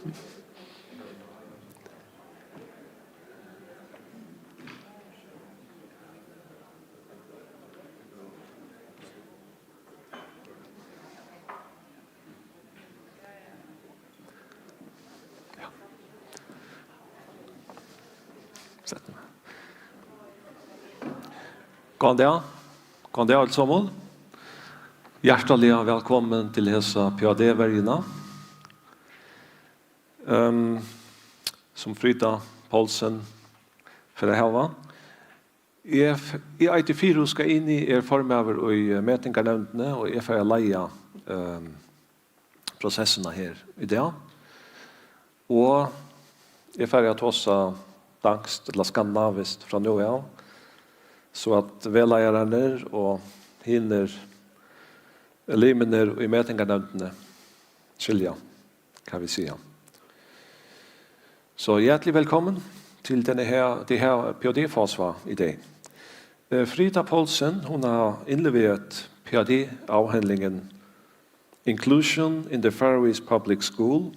God dag. God dag alle sammen. Hjertelig velkommen til disse PhD-vergene. Som Frida Paulsen for det hele. I IT4 skal inn i formøver og i metingarnevntene, og jeg får leie prosessene her i dag. Og jeg får ta oss dansk eller skandinavisk fra nå av, så at velleierne og hinner limene i metingarnevntene skilja, kan vi si. Så hjertelig velkommen til det her PhD-forsvar i dag. Frida Paulsen, hun har innleveret PhD-avhandlingen Inclusion in the Faroese Public School,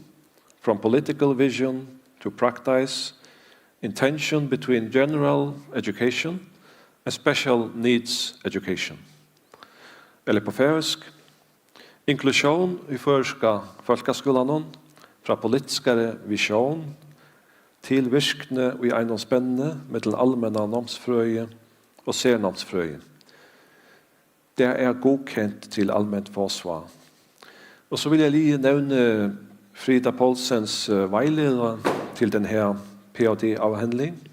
From Political Vision to Practice, Intention between General Education and Special Needs Education. Eller på færøsk, inklusjon i førska folkeskolen, fra politiskere visjon til virkende og i eiendomsspennende med til allmänna namnsfrøye og sernamnsfrøye. Det godkjent til allmänt forsvar. Og så vil jeg lige nevne Frida Paulsens veileder til denne PhD-avhandling.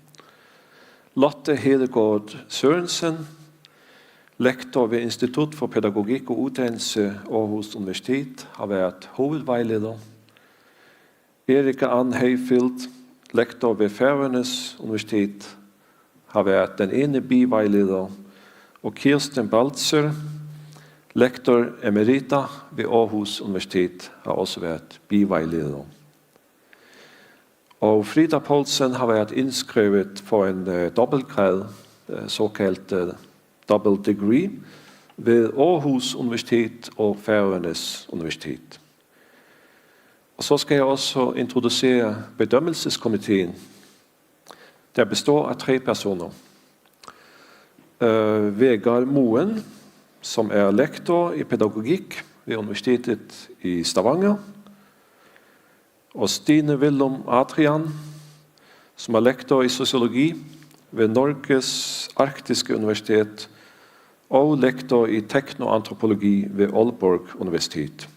Lotte Hedegaard Sørensen, lektor ved Institut for Pædagogik og Uddannelse Aarhus Universitet, har været hovedvejleder. Erika Ann Hayfield, lektor ved Færøernes Universitet, har været den ene bivejleder. Og Kirsten Baltzer, lektor emerita ved Aarhus Universitet, har også været bivejleder. Og Frida Paulsen har været indskrevet for en dobbeltgrad, såkaldt double degree, ved Aarhus Universitet og Færøernes Universitet. Og så skal jeg også introducere bedømmelseskomiteen, der består af 3 personer. Vegard Moen, som lektor i pædagogik ved Universitetet i Stavanger, og Stine Willum Adrian, som lektor i sociologi ved Norges Arktiske Universitet og lektor i teknoantropologi ved Aalborg Universitet.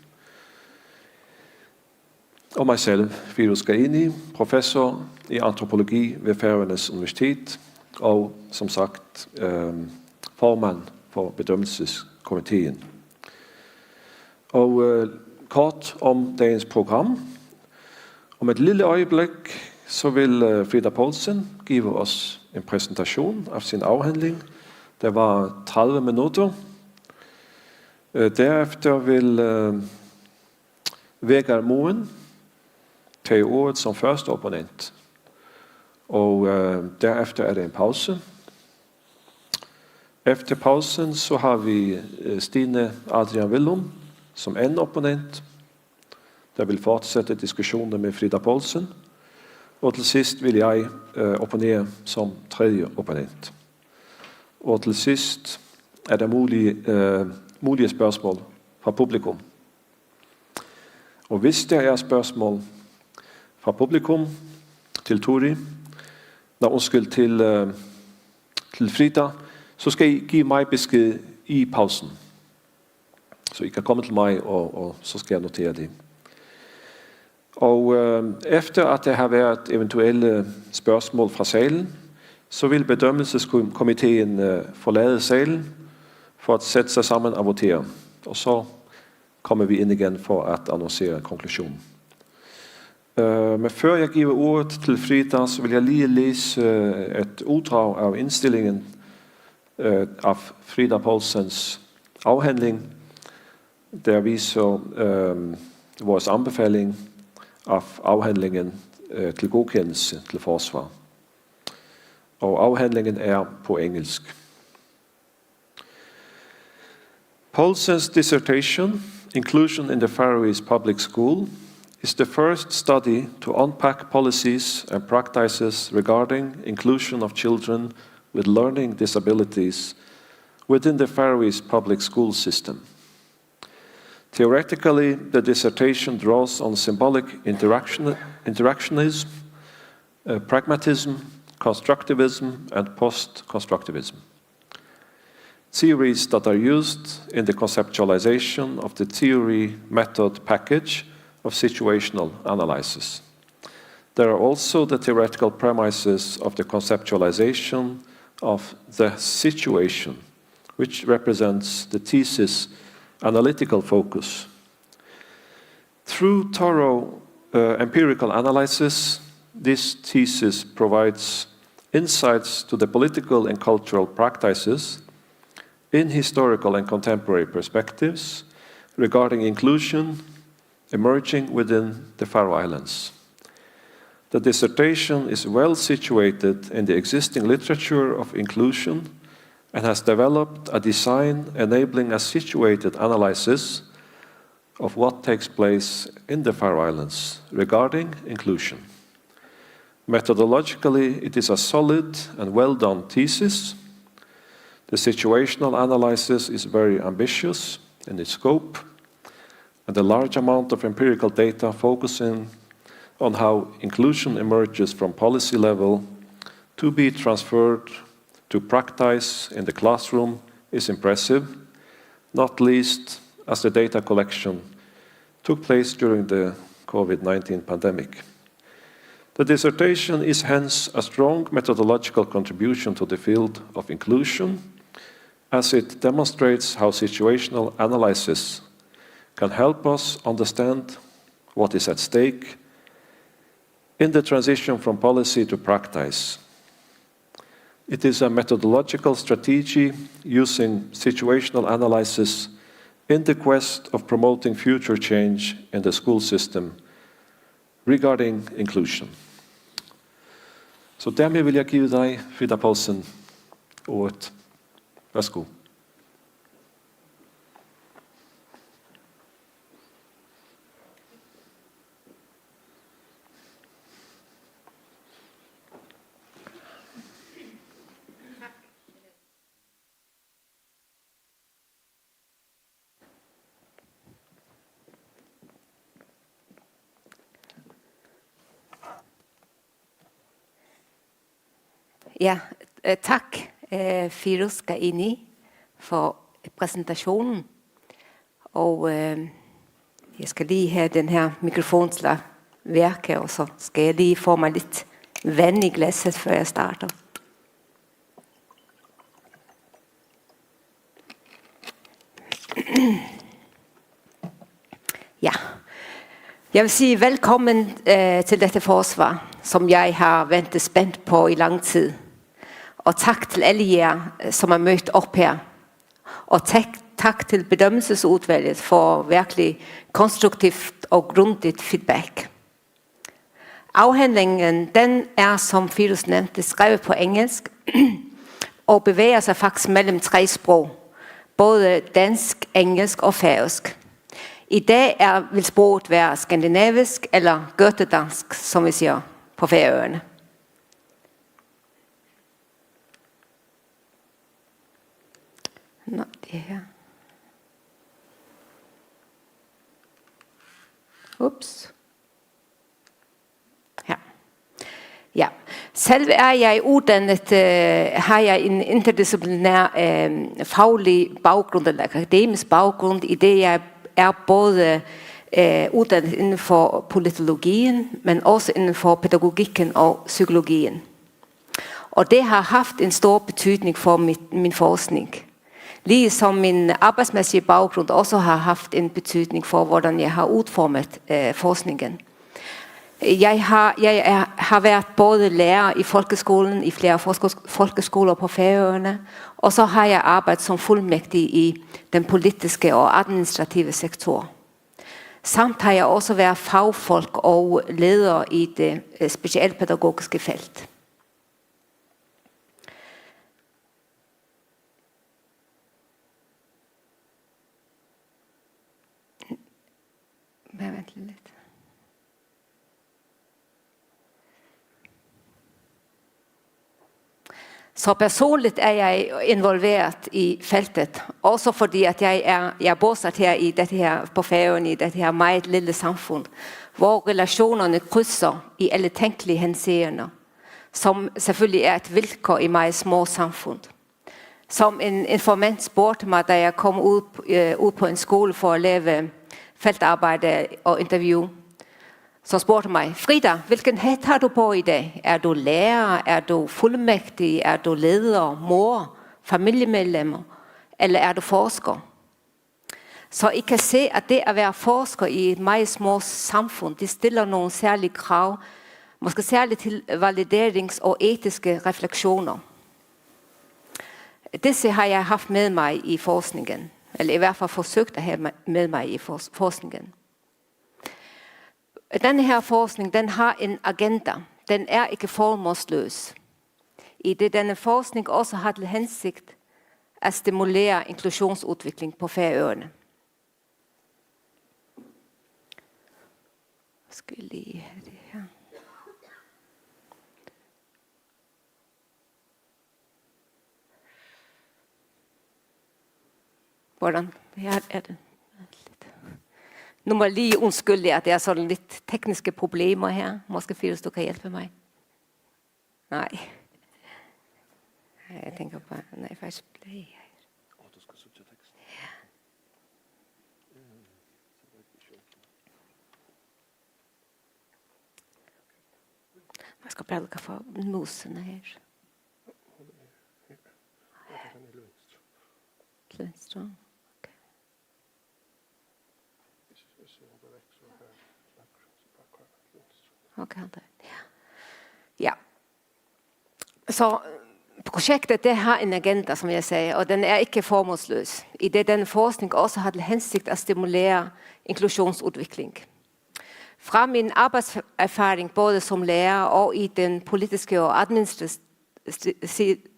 Og mig selv, Firoz Gaini, professor i antropologi ved Færøernes Universitet og som sagt formand for bedømmelseskomiteen. Og kort om dagens program. Om et lille øjeblik så vil Frida Paulsen give os en præsentation af sin afhandling. Der var 30 minutter. Derefter vil Vegard Moen tage ordet som første opponent. Og derefter det en pause. Efter pausen så har vi Stine Adrian Willum som anden opponent, der vil fortsætte diskussioner med Frida Paulsen. Og til sidst vil jeg opponere som tredje opponent. Og til sidst der mulige spørgsmål fra publikum. Og hvis der spørgsmål fra publikum til Tori, til Frida, så skal I give mig besked i pausen. Så I kan komme til mig, og så skal jeg notere det. Og efter at der har været eventuelle spørgsmål fra salen, så vil bedømmelseskomiteen forlade salen for at sætte sig sammen og votere. Og så kommer vi ind igen for at annoncere konklusionen. Men før jeg giver ordet til Frida, så vil jeg lige læse et uddrag af indstillingen af Frida Paulsens afhandling, der viser vores anbefaling af afhandlingen til godkendelse til forsvar. Og afhandlingen på engelsk. Paulsen's dissertation, Inclusion in the Faroese Public School, is the first study to unpack policies and practices regarding inclusion of children with learning disabilities within the Faroese public school system. Theoretically, the dissertation draws on symbolic interactionism, pragmatism, constructivism, and post-constructivism. Theories that are used in the conceptualization of the theory-method package of situational analysis. There are also the theoretical premises of the conceptualization of the situation, which represents the thesis analytical focus. Through thorough empirical analysis, this thesis provides insights to the political and cultural practices in historical and contemporary perspectives regarding inclusion emerging within the Faroe Islands. The dissertation is well situated in the existing literature of inclusion and has developed a design enabling a situated analysis of what takes place in the Faroe Islands regarding inclusion. Methodologically, it is a solid and well-done thesis. The situational analysis is very ambitious in its scope, and a large amount of empirical data focusing on how inclusion emerges from policy level to be transferred to practice in the classroom is impressive, not least as the data collection took place during the COVID-19 pandemic. The dissertation is hence a strong methodological contribution to the field of inclusion, as it demonstrates how situational analysis can help us understand what is at stake in the transition from policy to practice. It is a methodological strategy using situational analysis in the quest of promoting future change in the school system regarding inclusion. Så dermed vil jeg give deg, Frida Paulsen, ordet. Værsgo. Ja, tak Firuz Gaini for præsentationen. Og jeg skal lige have den her mikrofonslag virke, og så skal jeg lige få mig lidt vand i glasset, før jeg starter. Ja, jeg vil sige velkommen til dette forsvar, som jeg har ventet spændt på i lang tid. Og tak til alle jer, som har mødt op her. Og tak til bedømmelsesudvalget for virkelig konstruktivt og grundigt feedback. Afhandlingen, den er, som Firuz nævnte, skrevet på engelsk, og bevæger sig faktisk mellem 3 sprog. Både dansk, engelsk og færøsk. I dag vil sproget være skandinavisk eller götedansk, som vi siger på Færøerne. Nå, det her. Ups. Ja. Ja. Selv er jeg uddannet, har jeg en interdisciplinær faglig baggrund eller akademisk baggrund, i det jeg er både uddannet inden for politologien, men også inden for pædagogikken og psykologien. Og det har haft en stor betydning for min forskning. Ligesom min arbejdsmæssige baggrund også har haft en betydning for, hvordan jeg har udformet forskningen. Jeg har været både lærer i folkeskolen, i flere folkeskoler på Færøerne, og så har jeg arbejdet som fuldmægtig i den politiske og administrative sektor. Samt har jeg også været fagfolk og leder i det specialpædagogiske felt. Vent lidt. Så personligt er jeg involveret i feltet, også fordi at jeg er bosatt her i dette her på Færøerne, i dette her meget lille samfund, hvor relationerne krydser i alle tænkelige henseender, som selvfølgelig er et vilkår i meget små samfund. Som en informant spurgte mig, da jeg kom ud på en skole for at lave feltarbejde og interview, så spurgte mig, Frida, hvilken hat har du på i dag? Er du lærer? Er du fuldmægtig? Er du leder? Mor? Familiemedlemmer? Eller er du forsker? Så I kan se, at det at være forsker i et meget små samfund, det stiller nogle særlige krav, måske særligt til validerings- og etiske refleksioner. Disse har jeg haft med mig i forskningen, eller i hvert fall forsøgt at have med mig i forskningen. Denne her forskning, den har en agenda. Den er ikke formålsløs. I det denne forskning også har til hensigt at stimulere inklusionsudvikling på Færøerne. Skal jeg lige have det her. Hvordan? Her er det. Nu må jeg lige undskylde, at det er sådan lidt tekniske problemer her. Måske Fields, du kan hjælpe mig. Nej. Jeg tænker bare, nej, faktisk play her. Du skal søge teksten. Ja. Jeg skal bare lukke for musene her. Lundstrøm. Okay, ja. Så projektet det har en agenda, som jeg sagde, og den er ikke formålsløs. I det denne forskning også har til hensigt at stimulere inklusionsudvikling. Fra min arbejdserfaring både som lærer og i den politiske og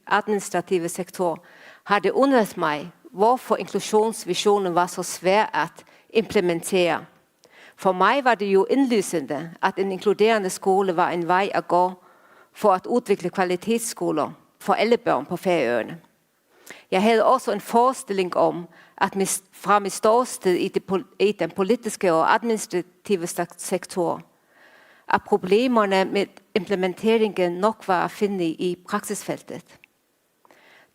administrative sektor har det undret mig, hvorfor inklusionsvisionen var så svær at implementere. For mig var det jo indlysende, at en inkluderende skole var en vej at gå for at udvikle kvalitetsskoler for alle børn på Færøerne. Jeg havde også en forestilling om, at fra mit ståsted i den politiske og administrative sektor, at problemerne med implementeringen nok var at finde i praksisfeltet.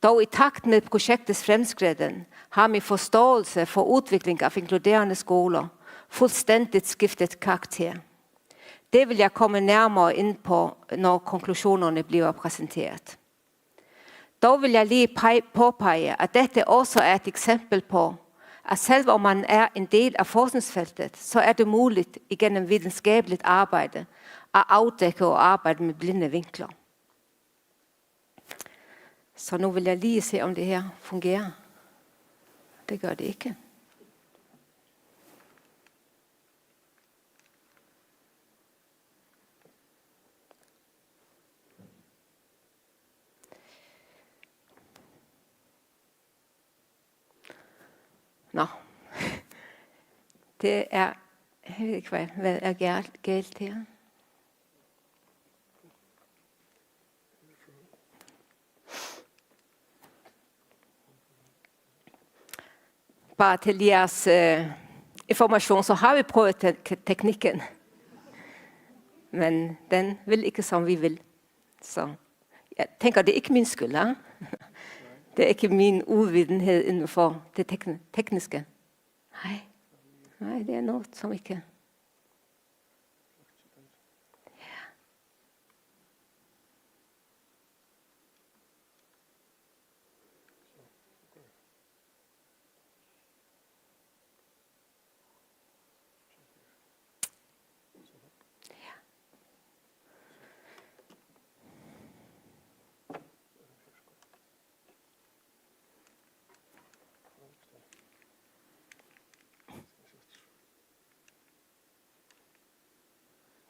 Dog i takt med projektets fremskreden har min forståelse for udvikling af inkluderende skoler fuldstændigt skiftet karakter. Det vil jeg komme nærmere ind på, når konklusionerne bliver præsenteret. Dog vil jeg lige påpege, at dette også er et eksempel på, at selv om man er en del af forskningsfeltet, så er det muligt igennem videnskabeligt arbejde at afdække og arbejde med blinde vinkler. Så nu vil jeg lige se, om det her fungerer. Det gør det ikke. Nå, det er, jeg ved ikke, hvad er galt her. Bare til jeres information, så har vi prøvet teknikken. Men den vil ikke, som vi vil. Så jeg tænker, det er ikke min skyld, ja? Det er ikke min uvidenhed inden for det tekniske. Nej, det er noget, som ikke... Ja.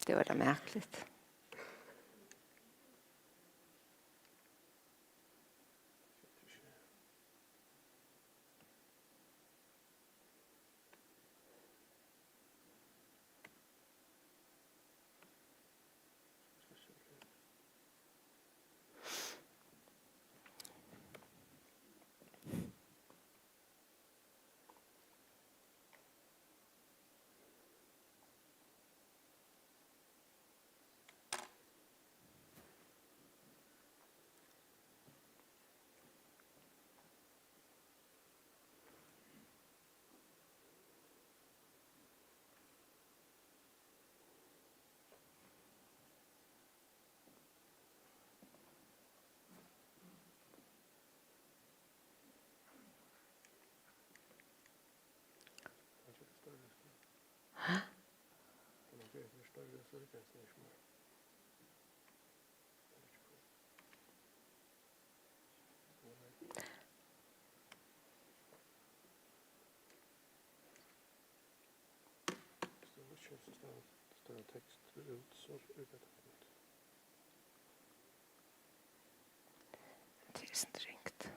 Det var da mærkeligt. Det er strengt.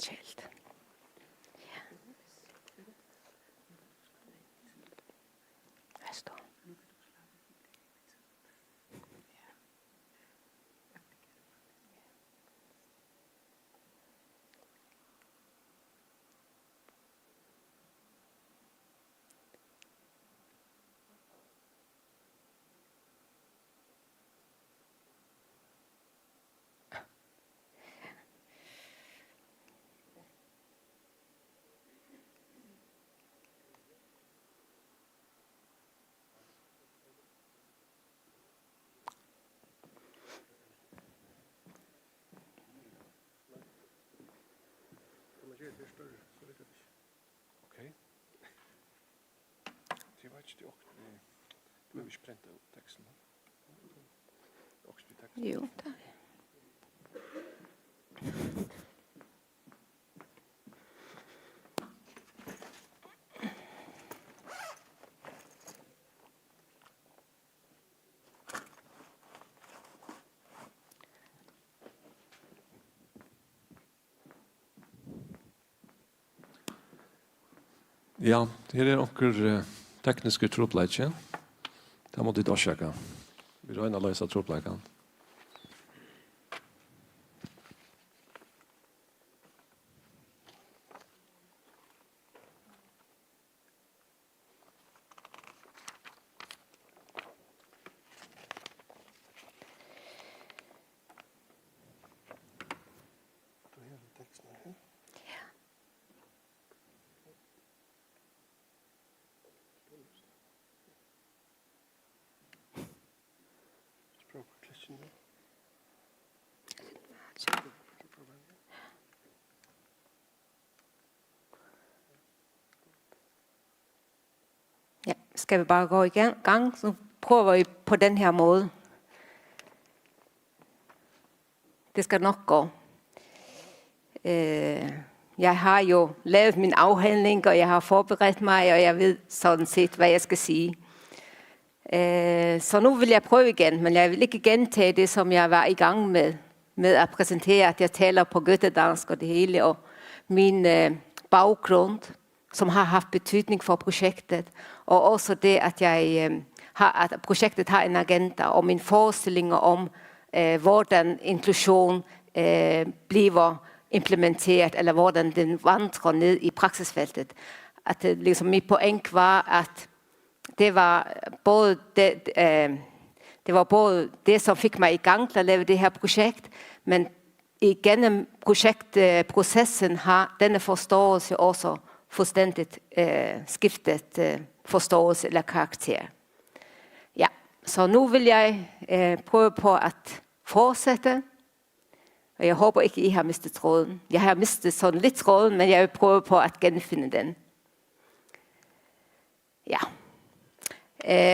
Kjelt. Ja. Hvad står? Okay. Det var ikke det også. Du har ikke printet ut teksten. Oxby teksten. Jo, der. Ja, her er onker tekniske tropleitje. Det må dit årsaka. Vi røyner løsa tropleikan. Ja, skal vi bare gå i gang, så prøver vi på den her måde. Det skal nok gå. Jeg har jo lavet min afhandling, og jeg har forberedt mig, og jeg ved sådan set, hvad jeg skal sige. Så nu vil jeg prøve igen, men jeg vil ikke gentage det, som jeg var i gang med at præsentere, at jeg taler på gøttedansk og det hele, og min baggrund, som har haft betydning for projektet, og også det, at projektet har en agenda, og mine forestillinger om, hvordan inklusion bliver implementeret, eller hvordan den vandrer ned i praksisfeltet. At liksom mit point var, at det var både det, som fik mig i gang til at lave det her projekt, men igennem projektprocessen har denne forståelse også fuldstændigt skiftet forståelse eller karakter. Ja, så nu vil jeg prøve på at fortsætte, og jeg håber ikke, I har mistet tråden. Jeg har mistet sådan lidt tråden, men jeg vil prøve på at genfinde den. Ja.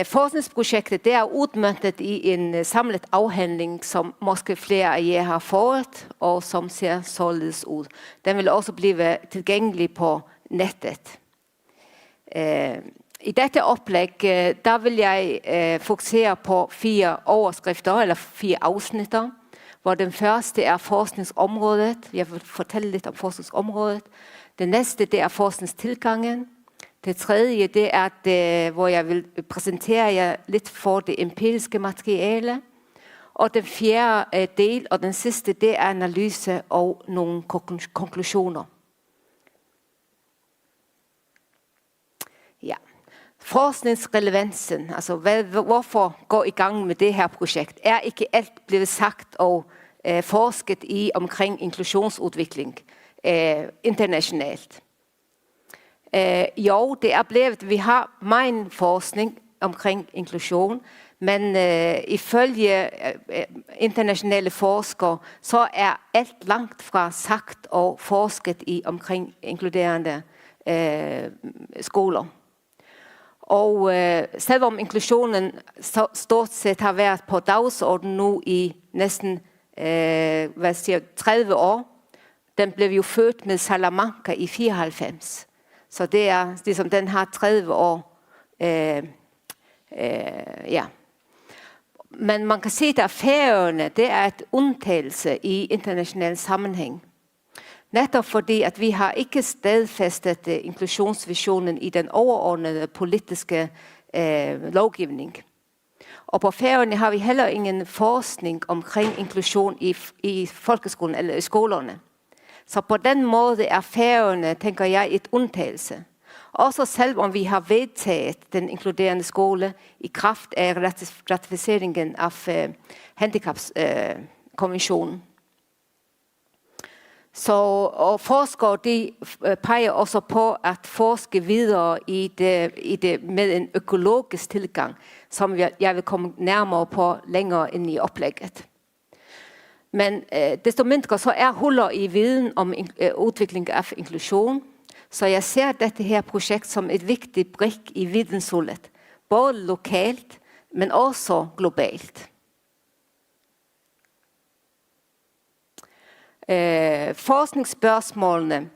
Forskningsprojektet det er udmøntet i en samlet afhandling, som måske flere af jer har fået, og som ser således ud. Den vil også blive tilgængelig på nettet. I dette oplæg, der vil jeg fokusere på 4 overskrifter, eller 4 afsnitter, hvor den første er forskningsområdet. Jeg vil fortælle lidt om forskningsområdet. Det næste, det er forskningstilgangen. Det tredje, det er, hvor jeg vil præsentere jer lidt for det empiriske materiale. Og den fjerde del, og den sidste, det er analyse og nogle konklusioner. Ja. Forskningsrelevansen, altså hvorfor gå i gang med det her projekt, er ikke alt blevet sagt og forsket i omkring inklusionsudvikling internationalt. Jo, det er blevet, vi har meget forskning omkring inklusion, men ifølge internationale forskere, så er alt langt fra sagt og forsket i omkring inkluderende skoler. Og selvom inklusionen stort set har været på dagsordenen nu i næsten 30 år, den blev jo født med Salamanca i 94. Så det er ligesom, den har 30 år. Ja. Men man kan sige, at Færøerne, det er et undtagelse i international sammenhæng. Netop fordi, at vi har ikke stedfæstet inklusionsvisionen i den overordnede politiske lovgivning. Og på Færøerne har vi heller ingen forskning omkring inklusion i folkeskolen eller i skolerne. Så på den måde er Færøerne, tænker jeg, et undtagelse. Også selvom vi har vedtaget den inkluderende skole i kraft af ratificeringen af handicapskonventionen. Og forskere de peger også på at forske videre i det med en økologisk tilgang, som jeg vil komme nærmere på længere ind i oplægget. Men desto mindre så er huller i viden om udvikling af inklusion, så jeg ser dette her projekt som et vigtigt brik i videnshullet, både lokalt, men også globalt. Forskningsspørgsmålene,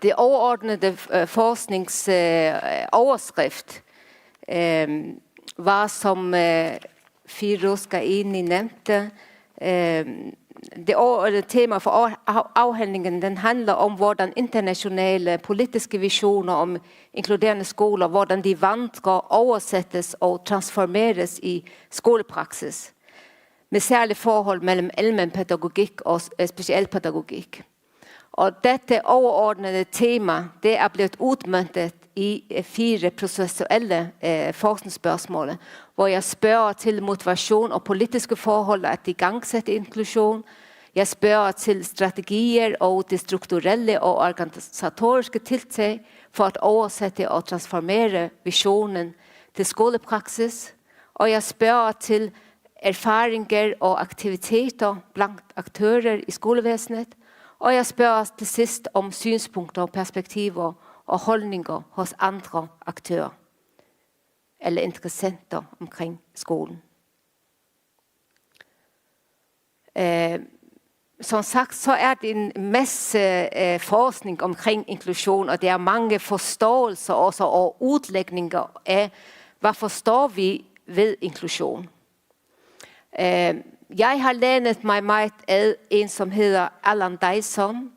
det overordnede forskningsoverskrift, var som Firouz Gaini nævnte, det overordnede tema for afhandlingen, den handler om, hvordan internationale politiske visioner om inkluderende skoler, hvordan de vandrer, oversættes og transformeres i skolepraksis, med særlige forhold mellem almen pædagogik og specialpædagogik. Og dette overordnede tema, det er blevet udmøntet i 4 processuelle forskningsspørgsmål, hvor jeg spørger til motivation og politiske forhold at igangsætte inklusion. Jeg spørger til strategier og de strukturelle og organisatoriske tiltag for at oversætte og transformere visionen til skolepraksis. Og jeg spørger til erfaringer og aktiviteter blandt aktører i skolevæsenet. Og jeg spørger til sidst om synspunkter, perspektiver og holdninger hos andre aktører eller interessenter omkring skolen. Som sagt, så er det en masse forskning omkring inklusion, og der er mange forståelser også og udlægninger af, hvad forstår vi ved inklusion. Jeg har lænet mig meget af en, som hedder Alan Dyson,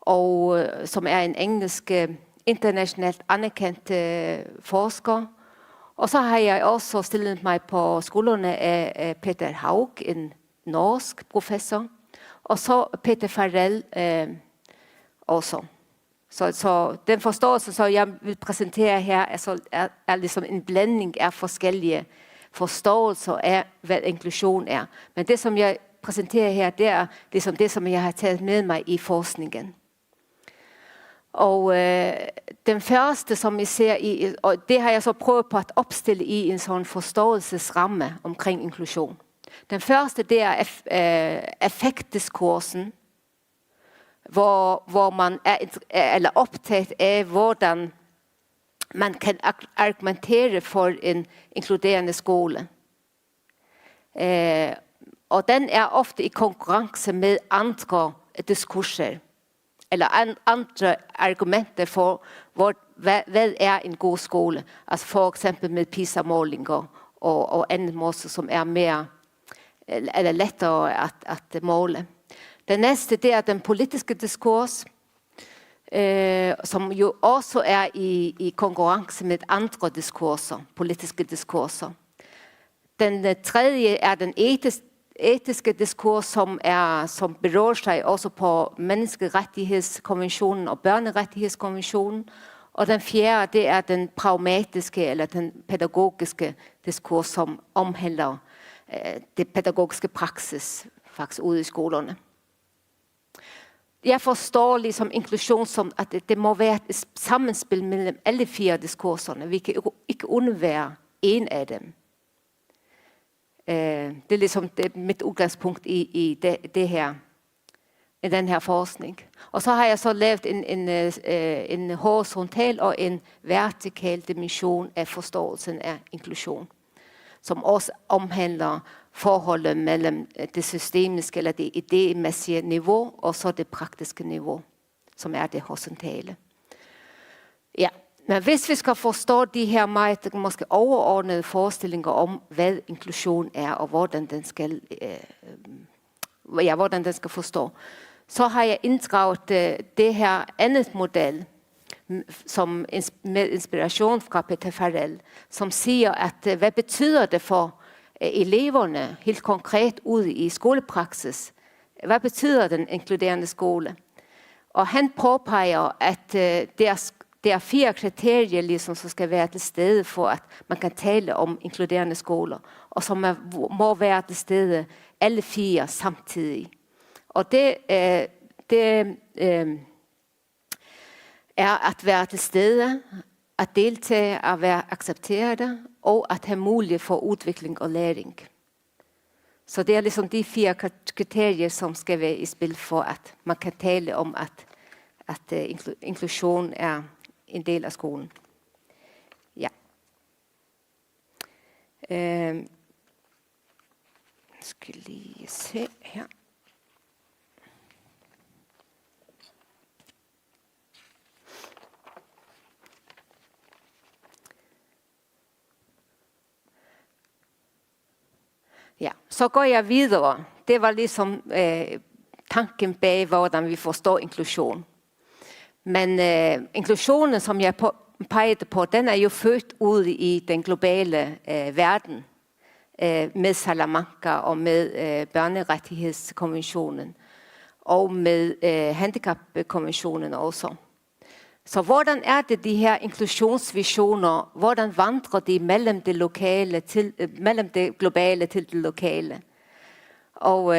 og som er en engelsk internationalt anerkendt forsker. Og så har jeg også stillet mig på skuldrene af Peter Haug, en norsk professor, og så Peter Farrell også. Så den forståelse, som jeg vil præsentere her, er ligesom en blanding af forskellige forståelser af, hvad inklusion er. Men det, som jeg præsenterer her, det er ligesom det, som jeg har taget med mig i forskningen. Og den første, som I ser i, og det har jeg så prøvet på at opstille i en sådan forståelsesramme omkring inklusion. Den første, det er affektdiskursen, hvor man er eller optaget af, hvordan man kan argumentere for en inkluderende skole. Og den er ofte i konkurrence med andre diskurser, eller andre argumenter for, hvad er en god skole. Altså for eksempel med PISA-målinger og andet måte, som er mere, eller lettere at måle. Det næste, det er den politiske diskurs, som jo også er i konkurrence med andre diskurser, politiske diskurser. Den tredje er den etiske diskurs, som berører sig også på menneskerettighedskonventionen og børnerettighedskonventionen. Og den fjerde, det er den pragmatiske eller den pædagogiske diskurs, som omhandler det pædagogiske praksis faktisk ude i skolerne. Jeg forstår ligesom inklusion som, at det må være et sammenspil mellem alle 4 diskurserne. Vi kan ikke undvære en af dem. Det er ligesom mit udgangspunkt i den her forskning. Og så har jeg så lavet en horisontal og en vertikal dimension af forståelsen af inklusion, som også omhandler forholdet mellem det systemiske eller det idémæssige niveau og så det praktiske niveau, som er det horisontale. Ja, men hvis vi skal forstå de her meget måske overordnede forestillinger om, hvad inklusion er og hvordan den skal forstå, så har jeg inddraget det her andet model, som med inspiration fra Peter Farrell, som siger, at hvad betyder det for eleverne helt konkret ude i skolepraksis? Hvad betyder den inkluderende skole? Og han påpeger, at det er 4 kriterier, ligesom, som skal være til stede for, at man kan tale om inkluderende skoler, og som må være til stede alle 4 samtidig. Og det er at være til stede, at deltage, at være accepteret, og at have mulighed for udvikling og læring. Så det er ligesom de 4 kriterier, som skal være i spil for, at man kan tale om, at inklusion er en del af skolen. Ja. Skal lige se her. Ja, så går jeg videre. Det var ligesom tanken bag, hvordan vi forstår inklusion. Men inklusionen, som jeg pegede på, den er jo født ude i den globale verden med Salamanca og med børnerettighedskonventionen og med handicapkonventionen også. Så hvordan er det de her inklusionsvisioner, hvordan vandrer de mellem det globale til det lokale? Og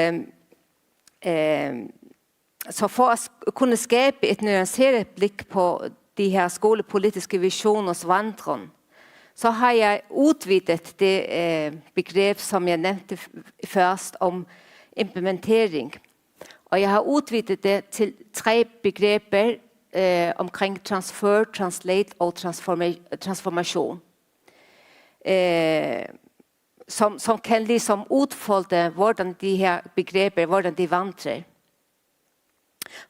så for at kunne skabe et nuanceret blik på de her skolepolitiske visioners vandring, så har jeg udvidet det begreb, som jeg nævnte først om implementering. Og jeg har udvidet det til 3 begreber omkring transfer, translate og transformation. Som kan ligesom udfolde, hvordan de her begreber, hvordan de vandrer.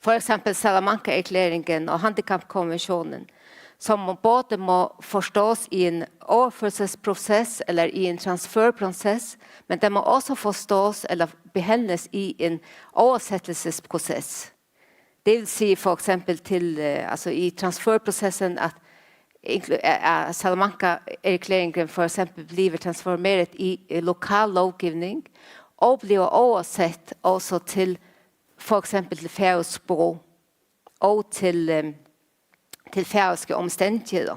For eksempel Salamanca-erklæringen og handicapkonventionen, som både må forstås i en overførselsproces eller i en transferproces, men det må også forstås eller behandles i en oversættelsesproces. Det vil sige for eksempel til, altså i transferprocessen, at Salamanca-erklæringen for eksempel bliver transformeret i lokal lovgivning og bliver oversat også til for eksempel til færøsk sprog og til færøske omstændigheder.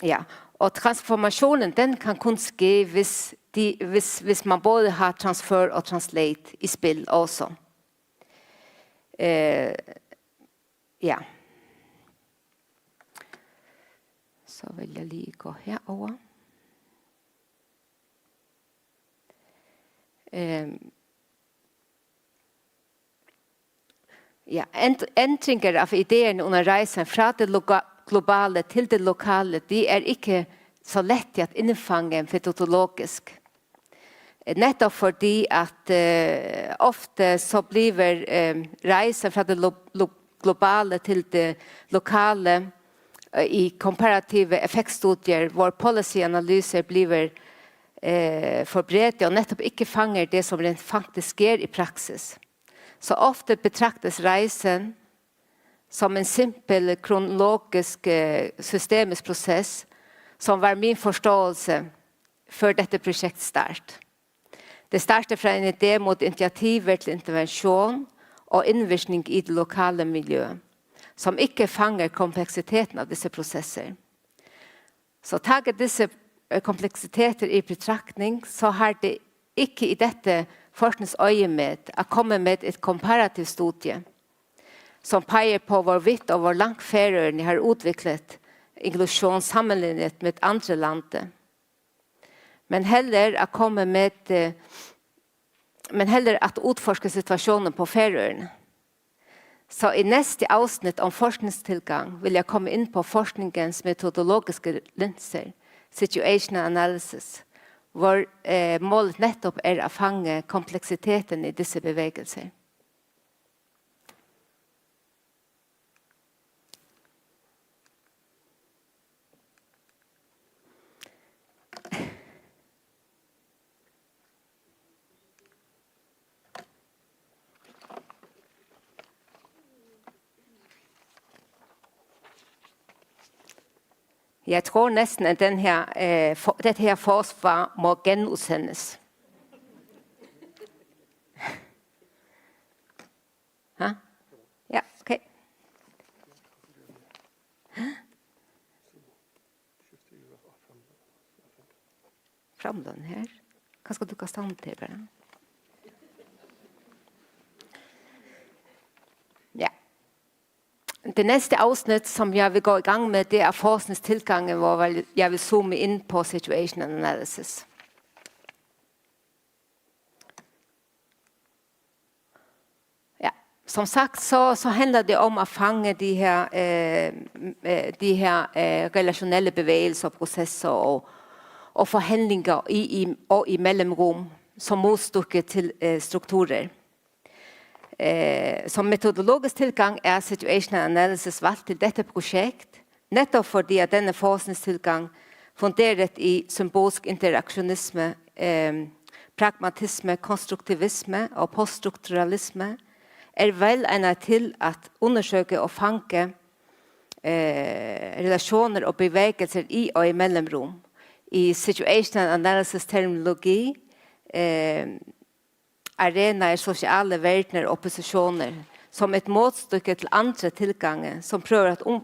Ja, og transformationen, den kan kun ske, hvis man både har transfer og translate i spil også. Ja. Så vil jeg lige gå herover. Ja, ändringar av idéer under reisen fra det globale til det lokale, de ikke så lett at innfange metodologisk. Nettopp fordi at ofte så blir reisen fra det globale til det lokale i komparative effektstudier, hvor policyanalyser blir forberedt og nettopp ikke fanger det som rent faktisk sker i praksis. Så ofte betraktes reisen som en simpel kronologisk systemisk prosess som var min forståelse for dette prosjektets start. Det startet fra en idé mot initiativer til intervensjon og innvirkning i det lokale miljøet, som ikke fanger kompleksiteten av disse prosesser. Så taget disse kompleksiteter i betraktning, så har det ikke i dette forskningsøyemed å komme med et komparativt studie som peker på hvor vidt og hvor langt Færøyene har utviklet inklusjon sammenlignet med andre land. Men heller å komme med men heller at utforske situasjonen på Færøyene. Så i neste avsnitt om forskningstilgang vil jeg komme inn på forskningens metodologiske linser, situational analysis, hvor målet nettopp å fange kompleksiteten i disse bevegelser. Jeg tror nesten at dette her forsvar må genutsendes. Hæ? Ja, ok. Fram den her. Hva skal du ikke stand til, bare? Ja. Det næste afsnit, som jeg vil gå i gang med, det forskningstilgangen, hvor jeg vil zoome inn på situational analysis. Ja, som sagt, så handler det om å fange de her relasjonelle bevegelser og prosesser og forhandlinger i mellomrom som motstykke til strukturer. Som metodologisk tilgang situational analysis valgt til dette prosjekt, nettopp fordi at denne forskningstilgang funderet i symbolsk interaktionisme, pragmatisme, konstruktivisme og poststrukturalisme, vel egnet til at undersøke og fange relasjoner og bevegelser i og i mellomrom. I situational analysis terminologi, arenaer, sosiale verdener og opposisjoner, som et motstykke til andre tilganger, som prøver å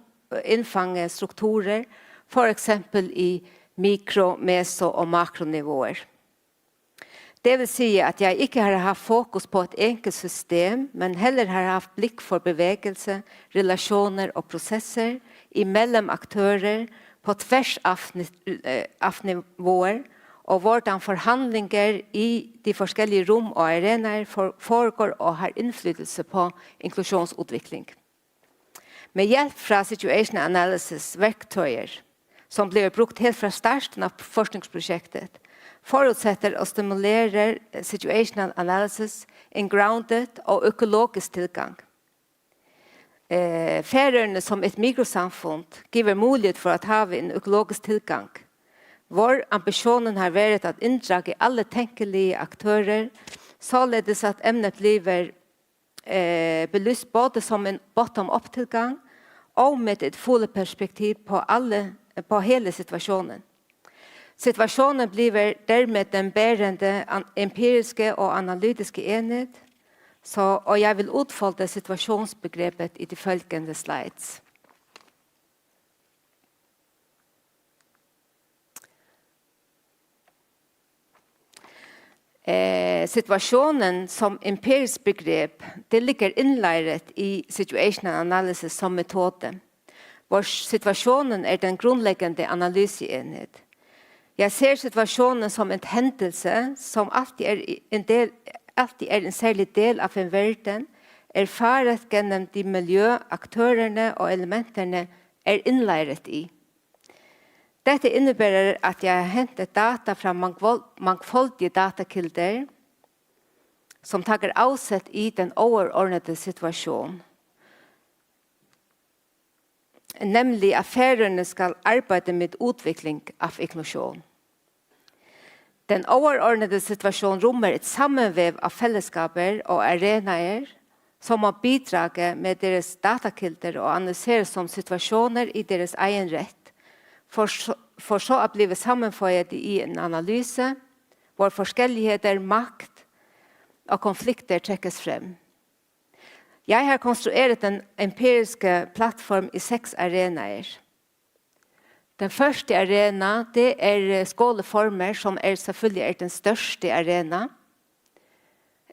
innfange strukturer, for eksempel i mikro-, meso- og makronivåer. Det vil si at jeg ikke har hatt fokus på et enkelt system, men heller har hatt blikk for bevegelse, relasjoner og prosesser imellom aktører på tvers av nivåer, og hvordan forhandlinger i de forskjellige rom og arenaer foregår og har innflytelse på inklusjonsutvikling. Med hjelp fra situational analysis verktøyer, som blir brukt helt fra starten av forskningsprosjektet, forutsetter og stimulerer situational analysis en grounded og økologisk tilgang. Færøyene som et mikrosamfunn giver mulighet for å ha en økologisk tilgang. Vår ambisjonen har vært at inndrage alle tenkelige aktører, således at emnet blir belyst både som en bottom-up-tilgang og med et fullt perspektiv på hele situasjonen. Situasjonen blir dermed den bærende empiriske og analytiske enhet, og jeg vil utfolde situasjonsbegrepet i de følgende slides. Situasjonen som empirisk begrep, det ligger innlæret i situational analysis som metode, hvor situasjonen den grunnleggende analyseenhet. Jeg ser situasjonen som en hendelse som alltid en særlig del av en verden, erfaret gjennom de miljøaktørene og elementerne innlæret i. Dette innebærer at jeg har hentet data fra mangfoldige datakilder som tar avsett i den overordnede situasjonen. Nemlig at Færøyene skal arbeide med utvikling av inklusjon. Den overordnede situasjonen rommer et sammenvev av fellesskaper og arenaer som må bidrage med deres datakilder og analysere som situasjoner i deres egen rett, for så å bli sammenføyet i en analyse hvor forskjelligheter, makt og konflikter trekkes frem. Jeg har konstrueret en empiriske plattform i 6 arenaer. Den første arena, det skoleformer, som selvfølgelig den største arena.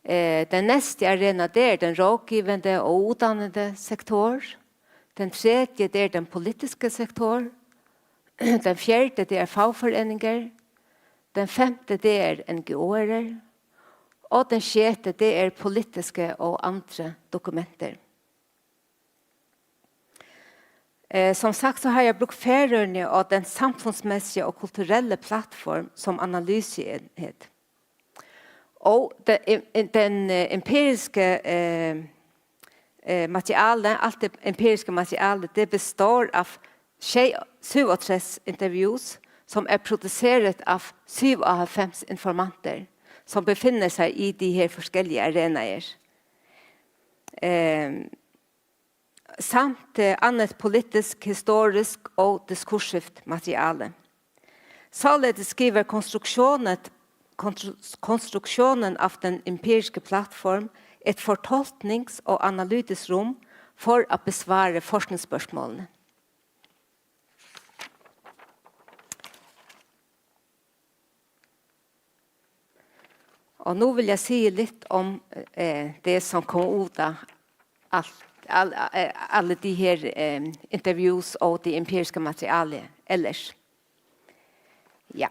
Den neste arena, det den rådgivende og utdannende sektor. Den tredje, det den politiske sektor. Den fjerde, det fagforeninger. Den femte, det NGO-er. Og den sjette, det politiske og andre dokumenter. Som sagt så har jeg brukt Færøyene og den samfunnsmessige og kulturelle plattform som analyseenhet. Og den empiriske materialet, alt det empiriske materialet, det består av 37 interviews som produseret av 97 informanter som befinner seg i de her forskjellige arenaer. Samt annet politisk, historisk og diskursivt materiale. Således skriver konstruksjonen av den empiriske plattform et fortolknings- og analytisk rom for å besvare forskningsspørsmålene. Og nå vil jeg si litt om det som kom ut av alle de her interviews og det empiriske materialet ellers. Ja.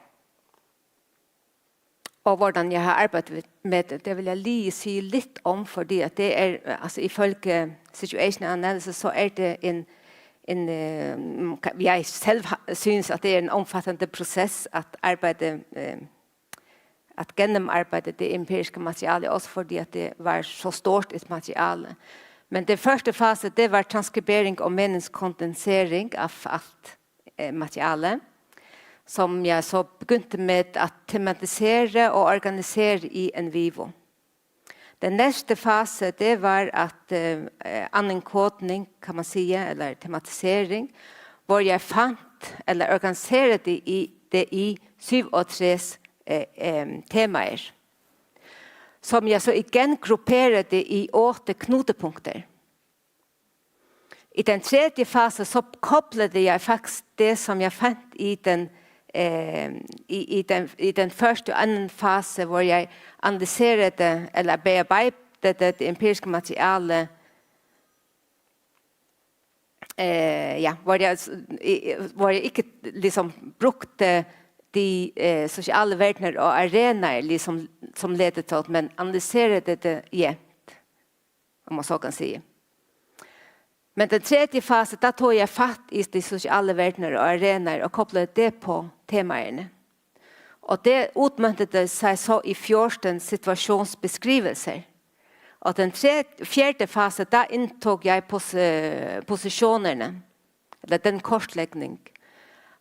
Og hvordan jeg har arbeidet med det, det vil jeg lige si litt om, fordi at det altså ifølge situation analysis, så det jeg selv synes at det en omfattende prosess at arbeide at gjennomarbeide det empiriske materialet, også fordi at det var så stort et materiale. Men det første fase, det var transkribering og meningskondensering av alt materialet, som jeg så begynte med å tematisere og organisere i en vivo. Den neste fase, det var at annen kodning, kan man si, eller tematisering, hvor jeg fant, eller organiserte det i 37 temaer, som jeg så igen grupperede i 8 knutepunkter. I den tredje fase så koblede jeg faktisk det som jeg fant i den første og anden fase, hvor jeg analyserede eller bearbeidet det empiriske materialet, hvor jeg ikke liksom brukte de sociale verdener og arenaer liksom, som ledet til, men analyserede det jevnt, om man så kan si. Men den tredje fase, da tog jeg fatt i de sociale verdener og arenaer og koblede det på temaerne. Og det utmøntet seg så i 14 situasjonsbeskrivelser. Og den fjerde fase, da inntog jeg posisjonerne, eller den kortleggning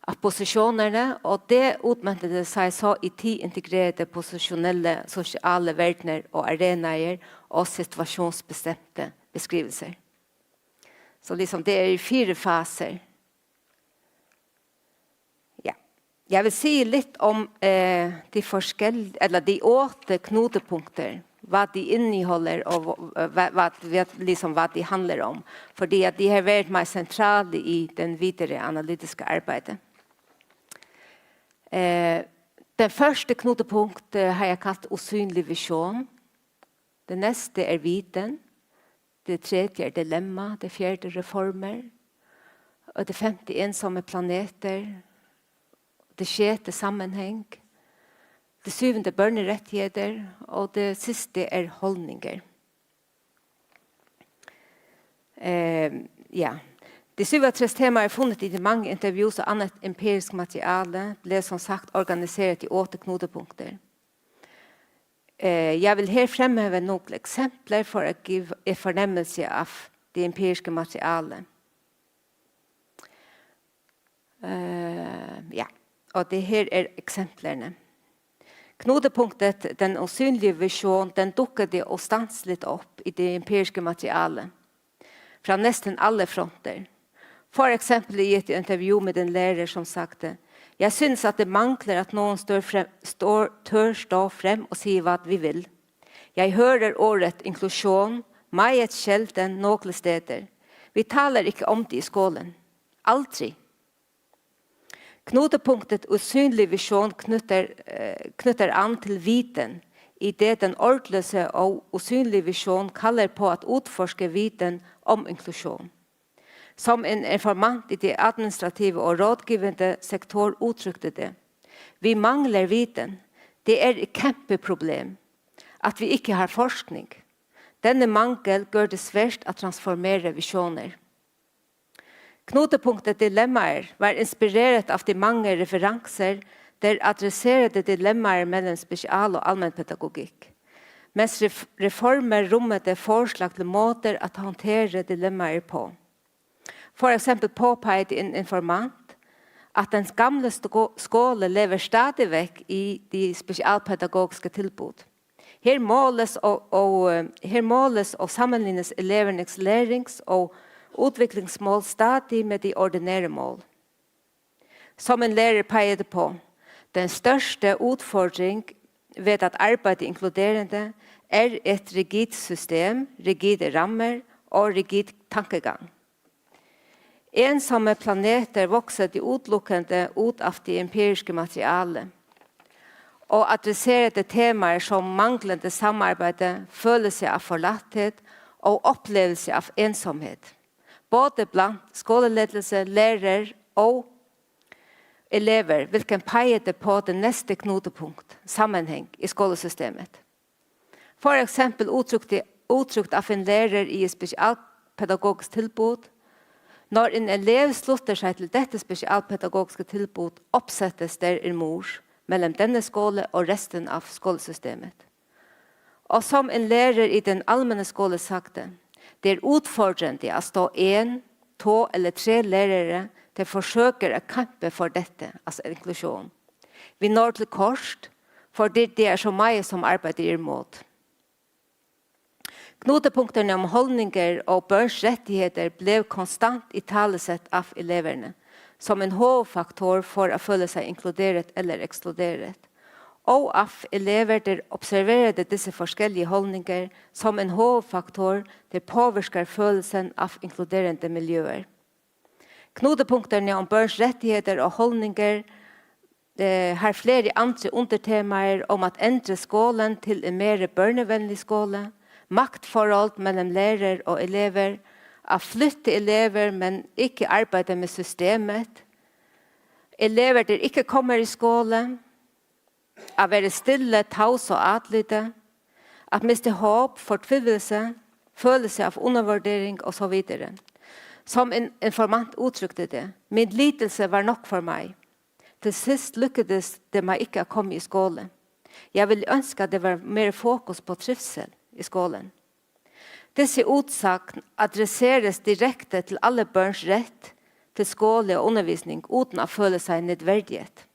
av posisjonerne, og det utmøntet seg så i 10 integrerte posisjonelle sosiale verdener og arenaer og situasjonsbestemte beskrivelser. Så liksom det i 4 faser. Ja. Jeg vil si litt om de 8 knutepunkter, hva de inneholder og hva de handler om. Fordi at de har vært meg sentrale i den videre analytiske arbeidet. Den første knutepunkt har jeg kalt usynlig visjon. Det neste viten. Det tredje dilemma. Det fjerde reformer. Og det femte ensomme planeter. Det sjette sammenheng. Det syvende børnerettigheter. Og det siste holdninger. Ja. De 37 temaer funnet i de mange intervjuer og annet empirisk materiale ble som sagt organisert i 8 knutepunkter. Jeg vil her fremheve noen eksempler for å give en fornemmelse av det empiriske materialet. Ja, og det her eksemplerne. Knutepunktet, den usynlige visjon, den dukkede ostansligt opp i det empiriske materialet fra nesten alle fronter. For eksempel i et intervju med en lærer som sagte, jeg synes at det mangler at noen tør stå frem og si hva vi vil. Jeg hører året inklusjon, meget sjelden noen steder. Vi taler ikke om det i skolen. Aldri. Knutepunktet usynlig visjon knytter an til viten, i det den ordløse og usynlige visjon kaller på at utforske viten om inklusjon. Som en informant i det administrative og rådgivende sektor uttrykte det. Vi mangler viten. Det er et kjempeproblem at vi ikke har forskning. Denne mangel gjør det svært å transformere visjoner. Knutepunktet dilemmaer var inspireret av de mange referanser der adresserede dilemmaer mellom spesial- og allmennpedagogikk, mens reformer rommede forslag til måter å håndtere dilemmaer på. For eksempel påpekte en informant at den gamle skole lever stadig vekk i de spesialpedagogiske tilbud. Her måles og sammenlignes elevernes lærings- og utviklingsmål stadig med de ordinære mål. Som en lærer pekte på, den største utfordring ved at arbeide inkluderende er et rigid system, rigide rammer og rigid tankegang. Ensomme planeter vokser de utlukkende ut av det empiriske materialet, og adresserede temaer som manglende samarbeid, følelse av forlatthet og opplevelse av ensomhet, både blant skoleledelse, lærer og elever, hvilken peker på det neste knutepunkt, sammenheng i skolesystemet. For eksempel uttrykt av en lærer i et spesialpedagogisk tilbud. Når en elev slutter seg til dette spesialpedagogiske tilbud, oppsettes der en mur mellom denne skole og resten av skolesystemet. Og som en lærer i den allmenne skole sagte, det er utfordrende å stå 1, 2 eller 3 lærere til forsøker å kjempe for dette, altså inklusjon. Vi når til kort, fordi det er så mye som arbeider imot. Knutepunktene om holdninger og børns rettigheter ble konstant i talesett av eleverne, som en hovedfaktor for å føle seg inkluderet eller ekskluderet. Og av elever der observerede disse forskjellige holdninger som en hovedfaktor der påvirker følelsen av inkluderende miljøer. Knutepunktene om børns rettigheter og holdninger har flere andre undertemaer om at endre skolen til en mer børnevennlig skole, maktforhold mellom lærer og elever, å flytte elever, men ikke arbeide med systemet, elever der ikke kommer i skole, å være stille, taus og atlyde, å miste håp, fortvilelse, følelse av undervurdering og så videre. Som en informant uttrykte det, min lidelse var nok for meg. Til sist lykkedes det meg ikke å komme i skole. Jeg ville ønske at det var mer fokus på trivsel i skolen. Disse utsagn adresseres direkte til alle børns rett til skole og undervisning uten å føle seg nødvendighet.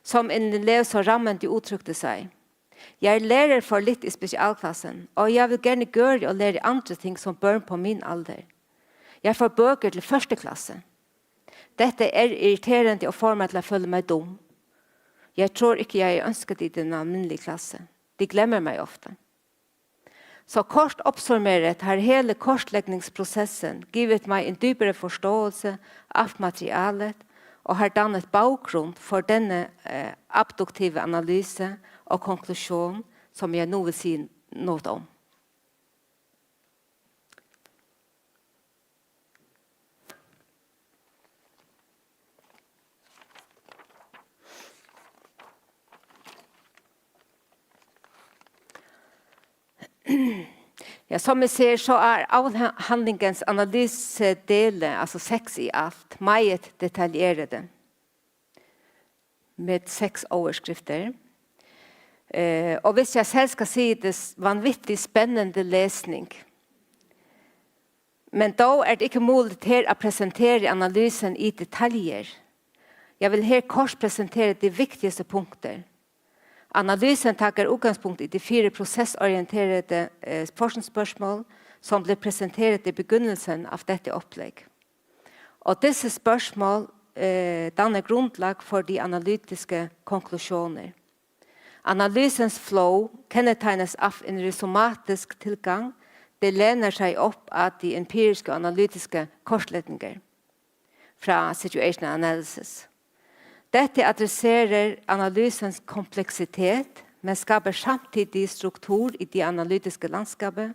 Som en elev så rammende uttrykte seg. Jeg lærer for litt i spesialklassen, og jeg vil gjerne gjøre og lære andre ting som børn på min alder. Jeg får bøker til 1. klasse. Dette er irriterende og får meg til å føle meg dum. Jeg tror ikke jeg ønsket i den alminnelige klasse. De glemmer meg ofte. Så kort oppsummeret har hele kortleggingsprosessen givet meg en dypere forståelse av materialet og har dannet bakgrunn for denne abduktive analyse og konklusjon som jeg nå vil si noe om. Ja, som vi ser så avhandlingens analysedelen, altså 6 i alt, meget detaljerte, med 6 overskrifter. Og hvis jeg selv skal si det, vanvittig spennende lesning. Men da det ikke mulig til å presentere analysen i detaljer. Jeg vil her kort presentere de viktigste punkter. Analysen tar utgangspunkt i de 4 prosessorienterede forskningsspørsmål som ble presentert i begynnelsen av dette opplegg. Og disse spørsmål danner grunnlag for de analytiske konklusjoner. Analysens flow kennetegnes av en rhizomatisk tilgang. Det lener seg opp av de empiriske og analytiske korsletninger fra situational analysis. Dette adresserer analysens kompleksitet, men skaper samtidig struktur i de analytiske landskapet.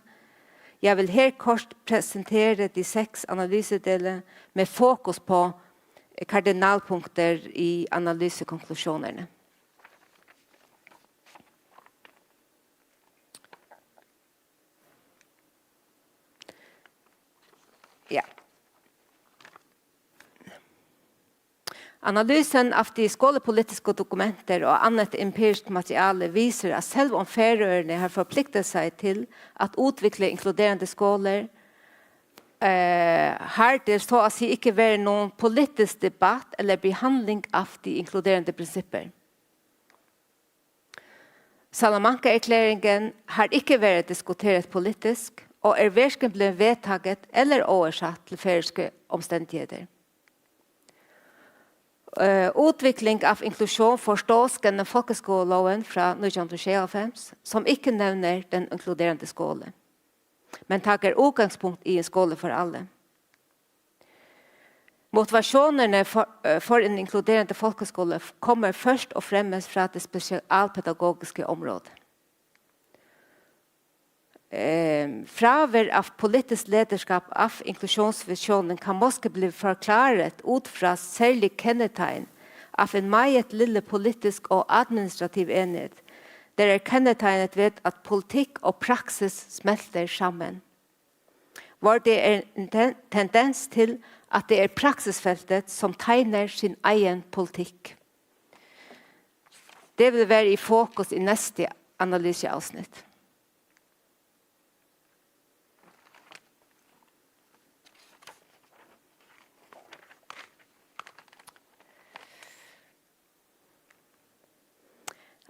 Jeg vil her kort presentere de 6 analysedeler med fokus på kardinalpunkter i analysekonklusjonerne. Ja. Analysen av de skolepolitiske dokumenter og annet empirisk materiale viser at selv om Færøyene har forpliktet seg til at utvikle inkluderende skoler, har det så å si ikke vært noen politisk debatt eller behandling av de inkluderende prinsipper. Salamanca-erklæringen har ikke vært diskutert politisk, og verken ble vedtaget eller oversatt til færøyske omstendigheter. Utvikling av inklusjon forstås gjennom folkeskoleloven fra 1996, som ikke nevner den inkluderende skole, men tar utgangspunkt i en skole for alle. Motivasjonene for en inkluderende folkeskole kommer først og fremst fra det spesialpedagogiske området. Fravær av politisk lederskap av inklusjonsvisjonen kan måske bli forklaret ut fra særlig kennetegn av en meget lille politisk og administrativ enhet, der kennetegnet ved at politikk og praksis smelter sammen. Hvor det en tendens til at det praksisfeltet som tegner sin egen politikk. Det vil være i fokus i neste analyseavsnitt.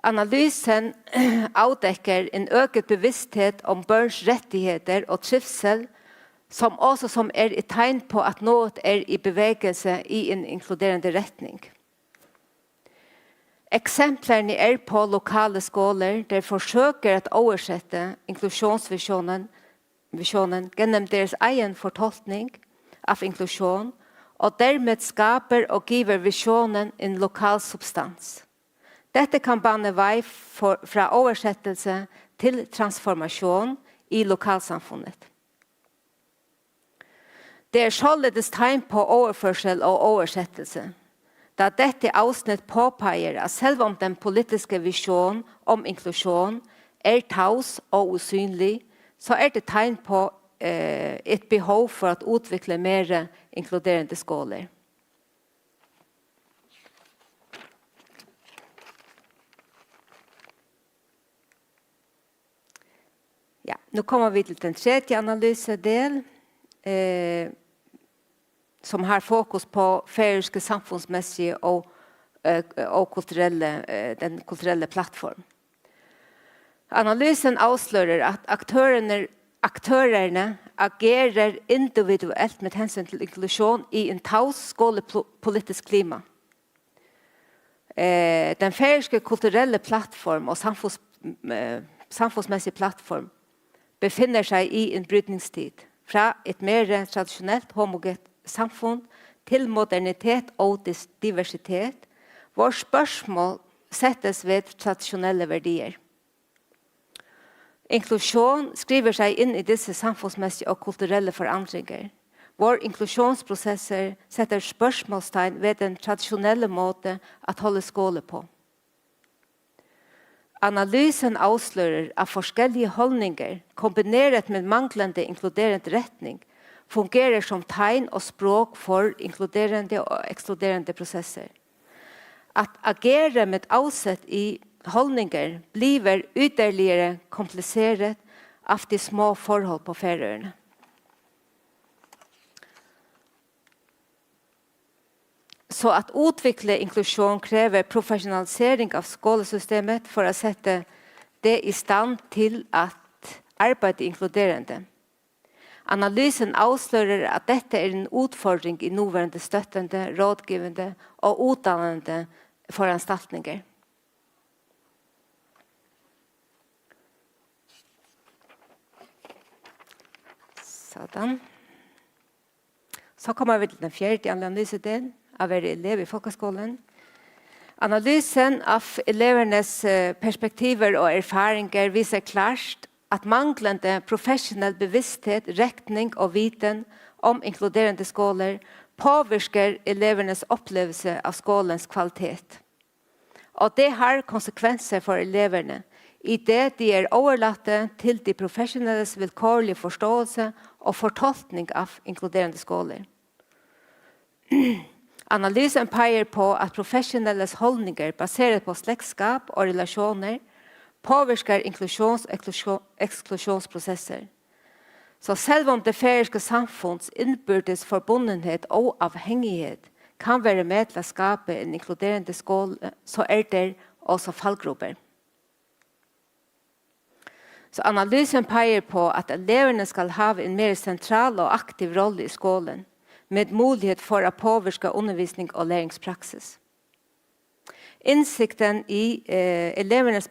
Analysen avdekker en øket bevissthet om børns rettigheter og trivsel, som også et tegn på at noe i bevegelse i en inkluderende retning. Eksemplerne på lokale skoler der forsøker å oversette inklusjonsvisjonen gjennom deres egen fortolkning av inklusjon, og dermed skaper og giver visjonen en lokal substans. Dette kan bane vei fra oversettelse til transformasjon i lokalsamfunnet. Det således tegn på overførsel og oversettelse, da dette avsnitt påpeger at selv om den politiske visjonen om inklusjon taus og usynlig, så det tegn på et behov for å utvikle mer inkluderende skoler. Ja, nå kommer vi til den tredje analysedel, som har fokus på færøyske samfunnsmessige og den kulturelle plattform. Analysen avslører at aktørerne agerer individuelt med hensyn til inklusjon i en taus skolepolitisk klima. Den færøyske kulturelle plattform og samfunnsmessige plattform befinner seg i en brytningstid, fra et mer tradisjonelt homogent samfunn til modernitet og diversitet, hvor spørsmål settes ved tradisjonelle verdier. Inklusjon skriver seg inn i disse samfunnsmessige og kulturelle forandringer, hvor inklusjonsprosesser setter spørsmålstegn ved den tradisjonelle måte å holde skole på. Analysen avslører at forskellige holdninger, kombineret med manglende inkluderende retning, fungerer som tegn og språk for inkluderende og ekskluderende prosesser. At agere med avsett i holdninger blir ytterligere kompliseret av de små forhold på Færøyene. Så at utvikle inklusjon krever professionalisering av skolesystemet for å sette det i stand til at arbeide inkluderende. Analysen avslører at dette en utfordring i nåværende støttende, rådgivende og utdannende foranstaltninger. Sådan. Så kommer vi til den fjerde analysedelen av å være elev i folkeskolen. Analysen av elevernes perspektiver og erfaringer viser klart at manglende professionell bevissthet, retning og viten om inkluderende skoler påvirker elevernes opplevelse av skolens kvalitet. Og det har konsekvenser for eleverne i det de overlatte til de professionelles vilkårlige forståelse og fortolkning av inkluderende skoler. Analysen peker på at professionelles holdninger baseret på slektskap og relasjoner påvirker inklusjons- og eksklusjonsprosesser. Så selv om det færøyske samfunns innbyrdes forbundenhet og avhengighet kan være med til å skape en inkluderende skole, så det også fallgrupper. Så analysen peker på at eleverne skal ha en mer sentral og aktiv rolle i skolen, med mulighet for å påvirke undervisning og læringspraksis. Innsikten i elevernes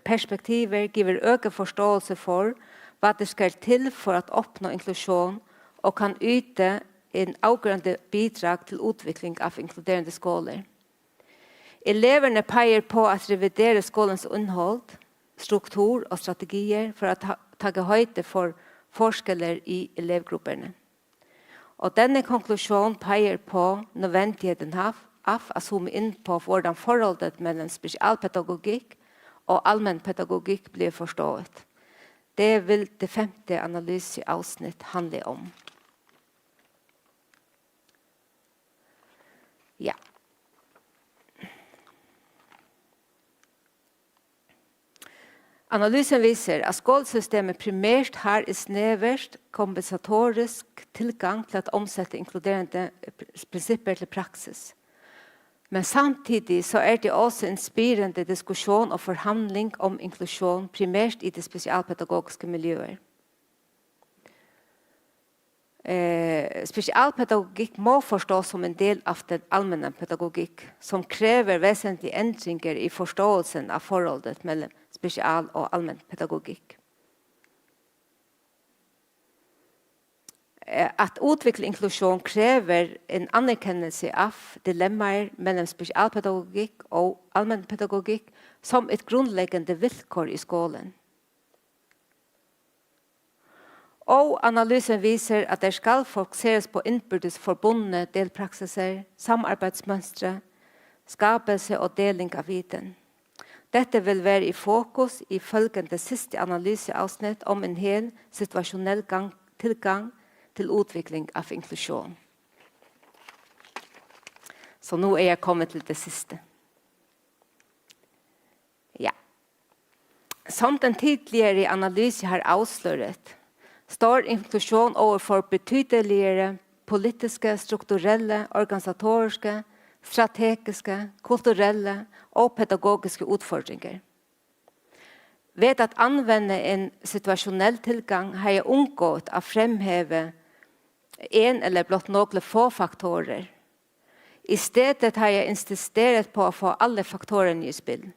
perspektiver giver øket forståelse for hva det skal til for å oppnå inklusjon og kan yte en avgjørende bidrag til utvikling av inkluderende skoler. Eleverne peker på at revidere skolens innhold, struktur og strategier for å ta høyde for forskjeller i elevgrupperne. Og denne konklusjonen peker på nødvendigheten av å zoome inn på hvordan forholdet mellom spesialpedagogikk og allmennpedagogikk blir forstått. Det vil det 5. analyseavsnitt handle om. Ja. Analysen viser at skolesystemet primært har en sneverst kompensatorisk tilgang til å omsette inkluderende prinsipper til praksis. Men samtidig så det også en spirende diskusjon og forhandling om inklusjon primært i det spesialpedagogiske miljøet. Spesialpedagogikk må forstås som en del av den allmenne pedagogikk, som krever vesentlige endringer i forståelsen av forholdet mellom spesial- og allmenn pedagogikk. At utvikle inklusjon krever en anerkennelse av dilemmaer mellom spesialpedagogikk og allmennpedagogikk som et grunnleggende vilkår i skolen. Og analysen viser at det skal fokuseres på innbyrdes forbundne delpraksiser, samarbeidsmønstre, skapelse og deling av viten. Dette vil være i fokus i følgende siste analyseavsnitt om en hel situasjonell tilgang til utvikling av inklusjon. Så nå jeg kommet til det siste. Ja. Som den tidligere analysen har avsløret, står inklusjon overfor betydeligere politiske, strukturelle, organisatoriske, strategiske, kulturelle og pedagogiske utfordringer. Ved at anvende en situasjonell tilgang har jeg unngått å fremheve en eller blott noen få faktorer. I stedet har jeg insisteret på å få alle faktorene i spill.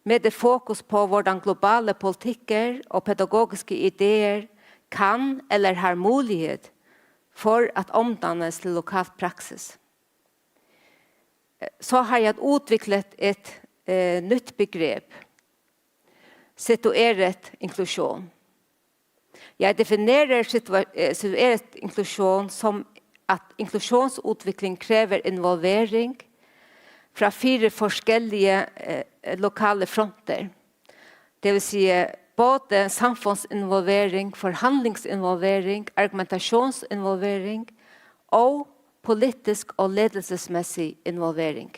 Med et fokus på hvordan globale politikker og pedagogiske ideer kan eller har mulighet for at omdannes til lokalt praksis. Så har jeg utviklet et nytt begrep, situeret inklusjon. Jeg definerer situeret inklusjon som at inklusjonsutvikling krever involvering, fra 4 forskjellige lokale fronter. Det vil si både samfunnsinvolvering, forhandlingsinvolvering, argumentasjonsinvolvering og politisk og ledelsesmessig involvering.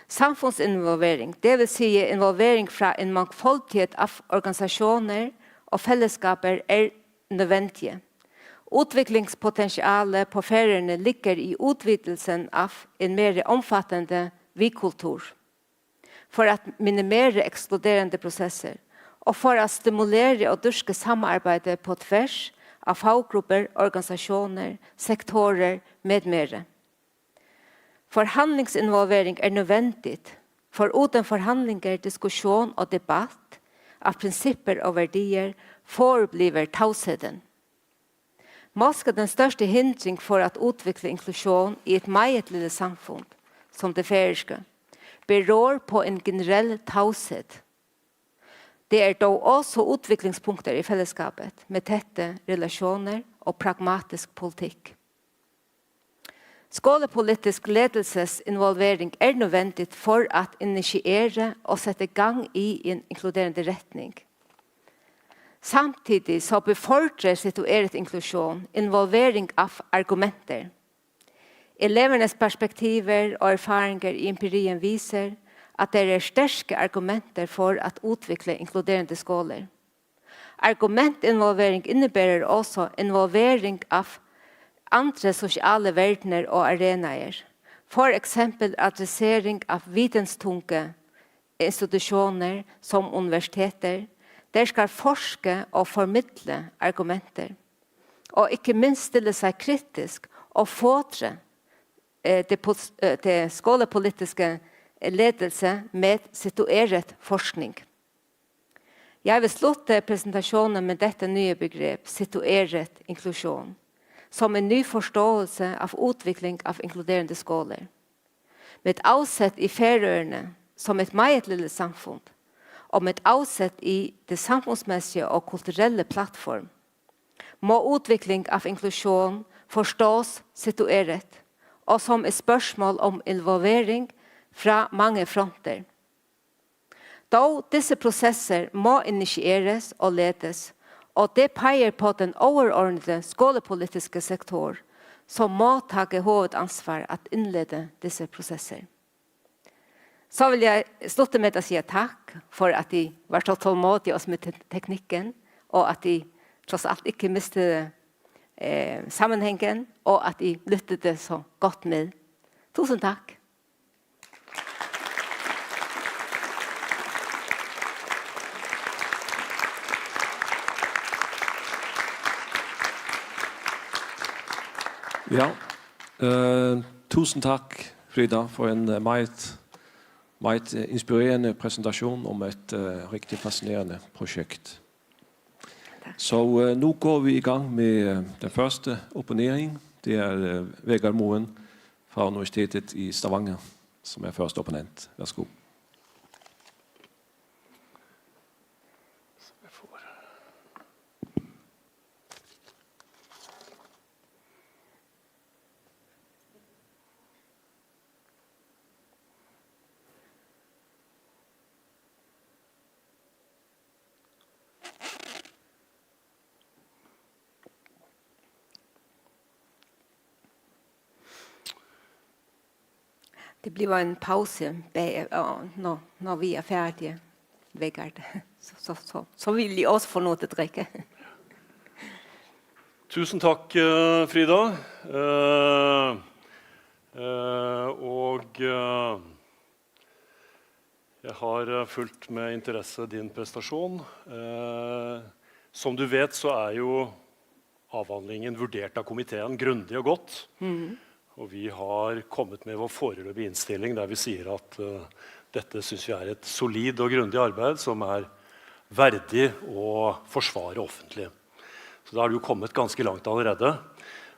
Samfunnsinvolvering, det vil si involvering fra en mangfoldighet av organisasjoner og fellesskaper nødvendige. Utviklingspotentialet på Færøyene ligger i utvidelsen av en mer omfattende vi-kultur for å minimere ekskluderende prosesser og for å stimulere og dyrke samarbeidet på tvers av faggrupper, organisasjoner, sektorer med mer. Forhandlingsinvolvering nødvendig, for uten forhandlinger, diskusjon og debatt av prinsipper og verdier forblir tausheten. Måske den største hindring for at utvikle inklusjon i et meget lille samfunn, som det færøyske, beror på en generell taushet. Det dog også utviklingspunkter i fellesskapet med tette relasjoner og pragmatisk politikk. Skolepolitisk ledelsesinvolvering nødvendig for at initiere og sette gang i en inkluderende retning. Samtidig så befordrer situeret inklusjon involvering av argumenter. Elevernes perspektiver og erfaringer i empirien viser at det sterke argumenter for at utvikle inkluderende skoler. Argumentinvolvering innebærer også involvering av andre sosiale verdener og arenaer. For eksempel adressering av vitenstunge institusjoner som universiteter, der skal forske og formidle argumenter. Og ikke minst stille seg kritisk og fodre det skolepolitiske ledelse med situeret forskning. Jeg vil slutte presentasjonen med dette nye begrep, situeret inklusjon, som en ny forståelse av utvikling av inkluderende skoler. Med avsett i Færøyene som et meget lille samfunn, og med avsett i det samfunnsmessige og kulturelle plattform, må utvikling av inklusjon forstås situeret, og som et spørsmål om involvering fra mange fronter. Da disse prosesser må initieres og ledes, og det peker på den overordnede skolepolitiske sektor, som må ta hovedansvar at innlede disse prosesser. Så vil jeg slutte med å si takk for at de var så tålmodige oss med teknikken, og at de tross alt ikke mistet sammenhengen, og at de lyttet så godt med. Tusen takk. Ja, tusen takk, Frida, for en meget inspirerende presentasjon om et riktig fascinerende projekt. Så nå går vi i gang med den første opponering. Det Vegard Moen fra Universitetet i Stavanger, som første opponent. Vær så god. Det blir en pause når vi ferdige, Vegard. Så vil jeg også få noe til å drikke. Tusen takk, Frida. Jeg har fulgt med interesse din prestasjon. Som du vet så jo avhandlingen vurdert av komiteen grundig og godt. Og vi har kommet med vår foreløpige innstilling der vi sier at dette synes vi et solid og grundig arbeid som verdig å forsvare offentlig. Så da har det jo kommet ganske langt allerede.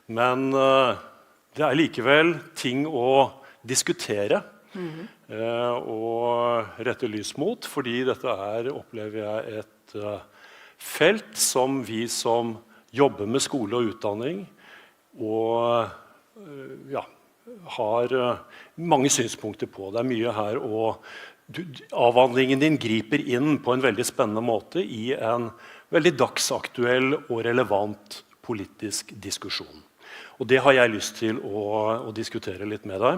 Men det likevel ting å diskutere og rette lys mot, fordi dette opplever jeg et felt som vi som jobber med skole og utdanning og har mange synspunkter på. Det mye her, og avhandlingen din griper inn på en veldig spennende måte i en veldig dagsaktuell og relevant politisk diskusjon. Og det har jeg lyst til å diskutere litt med deg.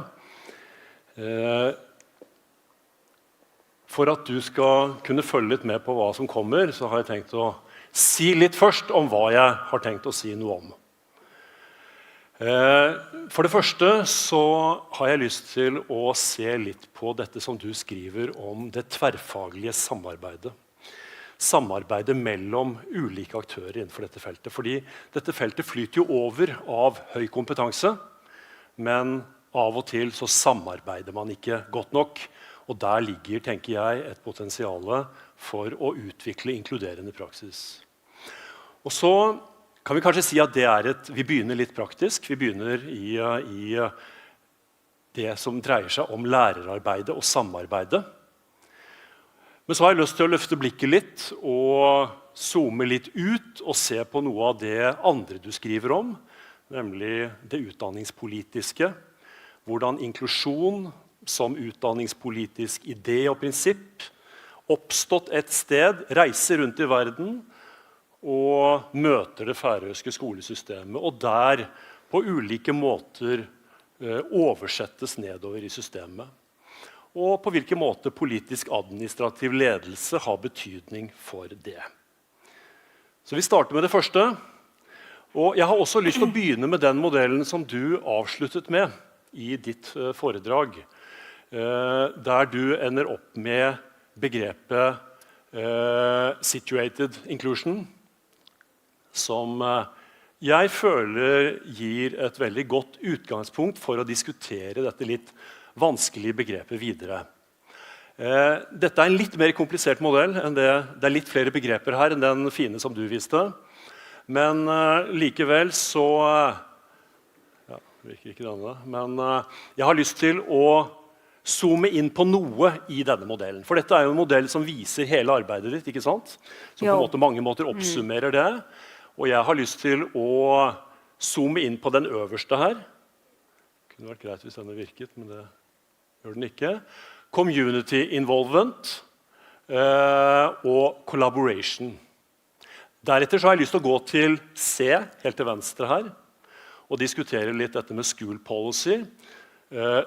For at du skal kunne følge litt med på hva som kommer, så har jeg tenkt å si litt først om hva jeg har tenkt å si noe om. For det første så har jeg lyst til å se litt på dette som du skriver om det tverrfaglige samarbeidet. Samarbeidet mellom ulike aktører innenfor dette feltet. Fordi dette feltet flyter jo over av høy kompetanse, men av og til så samarbeider man ikke godt nok. Og der ligger, tenker jeg, et potensiale for å utvikle inkluderende praksis. Og så kan vi kanskje si at vi begynner litt praktisk. Vi begynner i det som dreier seg om lærerarbeidet og samarbeidet. Men så har jeg lyst til å løfte blikket litt og zoome litt ut og se på noe av det andre du skriver om, nemlig det utdanningspolitiske. Hvordan inklusjon som utdanningspolitisk idé og prinsipp oppstått et sted, reiser rundt i verden og møter det færøyske skolesystemet, og der på ulike måter oversettes nedover i systemet. Og på hvilken måte politisk-administrativ ledelse har betydning for det. Så vi starter med det første. Og jeg har også lyst til å begynne med den modellen som du avsluttet med i ditt foredrag, der du ender opp med begrepet situated inclusion, som jeg føler gir et veldig godt utgangspunkt for å diskutere dette litt vanskelige begrepet videre. Dette en litt mer komplisert modell enn det er litt flere begreper her enn den fine som du viste. Men likevel så virker ikke denne. Men jeg har lyst til å zoome inn på noe i denne modellen. For dette jo en modell som viser hele arbeidet ditt, ikke sant? Som på mange måter oppsummerer det. Og jeg har lyst til å zoome inn på den øverste her. Det kunne vært greit hvis denne virket, men det gjør den ikke. Community involvement og collaboration. Deretter så har jeg lyst til å gå til C, helt til venstre her, og diskutere litt dette med school policy,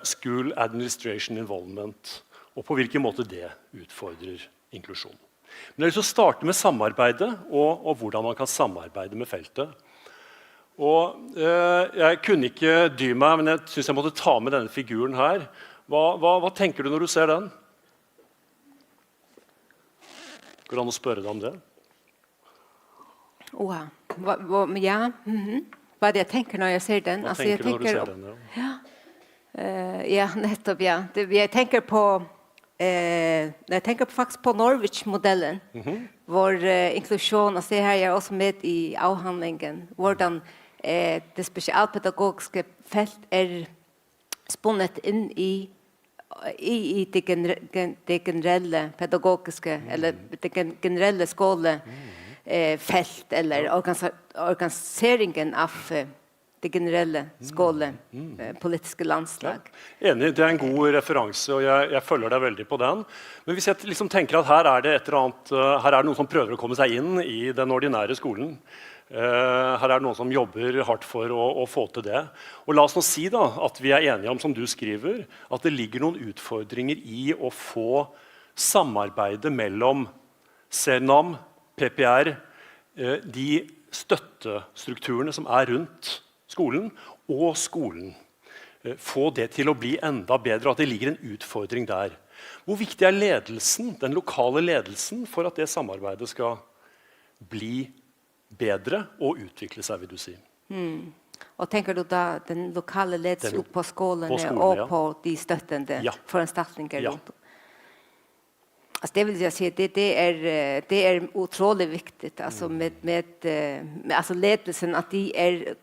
school administration involvement, og på hvilken måte det utfordrer inklusjon. Men jeg har lyst til å starte med samarbeidet, og hvordan man kan samarbeide med feltet. Og jeg kunne ikke dy meg, men jeg synes jeg måtte ta med denne figuren her. Hva tenker du når du ser den? Går det an å spørre deg om det? Ja, hva det jeg tenker når jeg ser den? Hva tenker du når du ser den? Ja, nettopp, ja. Jeg tenker på faktisk på Norwich-modellen, hvor inklusjon, altså det her er også med i avhandlingen, hvordan det spesialpedagogiske felt spunnet inn i det generelle pedagogiske, eller det generelle skolefelt, eller organiseringen av det generelle politiske landslag. Ja. Enig, det en god referanse, og jeg følger deg veldig på den. Men hvis jeg liksom tenker at her det et eller annet, her det noen som prøver å komme seg inn i den ordinære skolen, her det noen som jobber hardt for å få til det. Og la oss nå si da, at vi enige om, som du skriver, at det ligger noen utfordringer i å få samarbeidet mellom CNAM, PPR, de støttestrukturene som rundt skolen og skolen. Få det til å bli enda bedre, at det ligger en utfordring der. Hvor viktig ledelsen, den lokale ledelsen, for at det samarbeidet skal bli bedre og utvikle seg, vil du si? Og tenker du da den lokale ledelsen på skolen og på de støttende foranstaltninger rundt? Altså det vil jeg si, det utrolig viktig, altså altså ledelsen, at de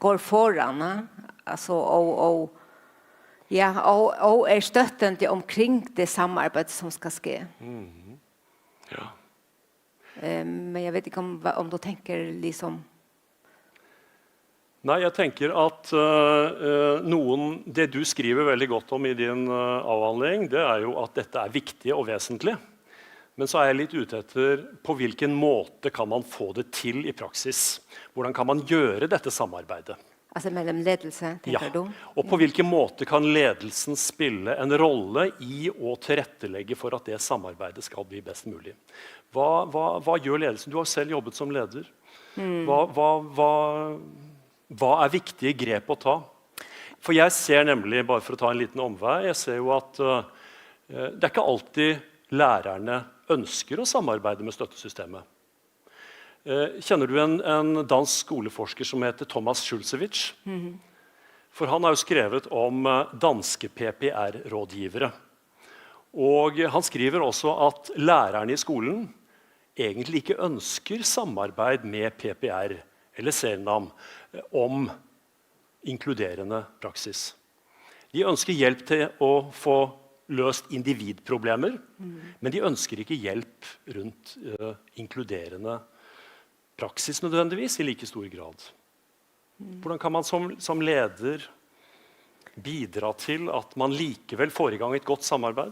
går foran, altså, og støttende omkring det samarbeidet som skal ske. Ja. Men jeg vet ikke om du tenker liksom... Nei, jeg tenker at det du skriver veldig godt om i din avhandling, det er jo at dette er viktig og vesentlig. Men så er jeg litt ute etter på hvilken måte kan man få det til i praksis. Hvordan kan man gjøre dette samarbeidet? Altså mellom ledelse, tenker du? Og på hvilken måte kan ledelsen spille en rolle i å tilrettelegge for at det samarbeidet skal bli best mulig? Hva gjør ledelsen? Du har selv jobbet som leder. Hva er viktige grep å ta? For jeg ser nemlig, bare for å ta en liten omvei, jeg ser jo at det er ikke alltid lærerne ønsker å samarbeide med støttesystemet. Kjenner du en dansk skoleforsker som heter Thomas Schulzewicz? For han har jo skrevet om danske PPR-rådgivere. Og han skriver også at lærerne i skolen egentlig ikke ønsker samarbeid med PPR, eller CERNAM, om inkluderende praksis. De ønsker hjelp til å få løst individproblemer, men de ønsker ikke hjelp rundt inkluderende praksis nødvendigvis i like stor grad. Hvordan kan man som leder bidra til at man likevel får i gang et godt samarbeid?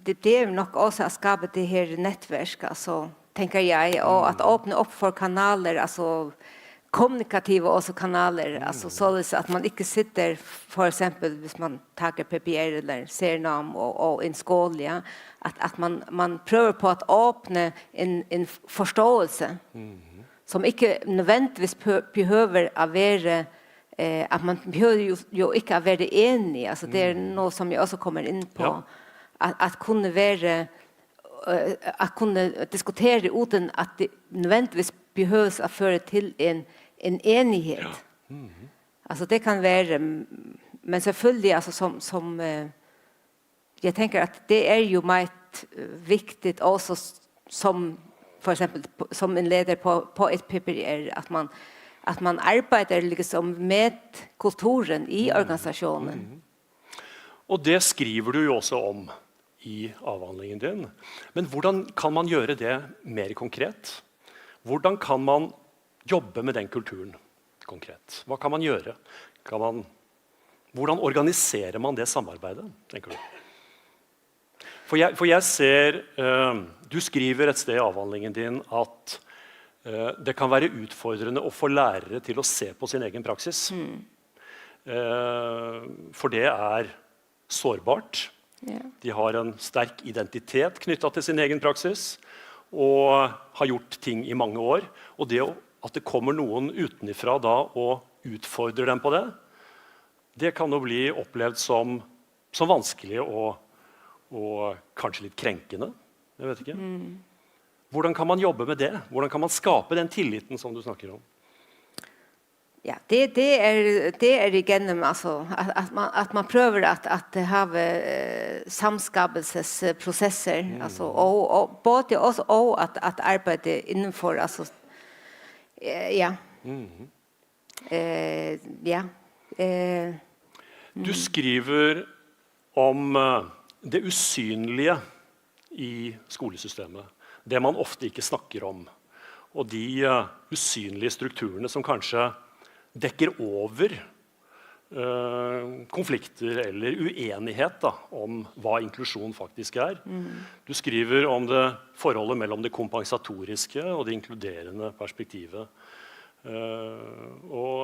Det er nok også å skape det her nettverk, altså, tenker jeg, og at åpne opp for kanaler, altså kommunikative også kanaler, altså således at man ikke sitter, for eksempel hvis man tager PPR eller CERNAM og Inskolia, at man prøver på å åpne en forståelse som ikke nødvendigvis behøver å være at man behøver jo ikke å være enig, altså det er noe som jeg også kommer inn på, at kunne være at kunne diskutere uten at det nødvendigvis behøves å føre til en enighet. Altså det kan være, men selvfølgelig altså som jeg tenker at det er jo meget viktig også som for eksempel som en leder på et PPR at man arbeider liksom med kulturen i organisasjonen. Og det skriver du jo også om i avhandlingen din. Men hvordan kan man gjøre det mer konkret? Hvordan kan man jobbe med den kulturen konkret? Hva kan man gjøre? Hvordan organiserer man det samarbeidet, tenker du? For jeg ser, du skriver et sted i avhandlingen din at det kan være utfordrende å få lærere til å se på sin egen praksis. For det er sårbart. De har en sterk identitet knyttet til sin egen praksis, og har gjort ting i mange år. Og det at det kommer noen utenifra da og utfordrer dem på det, det kan jo bli opplevd som vanskelig og kanskje litt krenkende. Jeg vet ikke. Hvordan kan man jobbe med det? Hvordan kan man skape den tilliten som du snakker om? Ja, det er igjennom altså, at man prøver at ha samskapelsesprosesser, altså, og både også og at arbeide innenfor altså, Du skriver om det usynlige i skolesystemet, det man ofte ikke snakker om, og de usynlige strukturene som kanskje dekker over konflikter eller uenighet da, om hva inklusjon faktisk er. Du skriver om det forholdet mellom det kompensatoriske og det inkluderende perspektivet. Og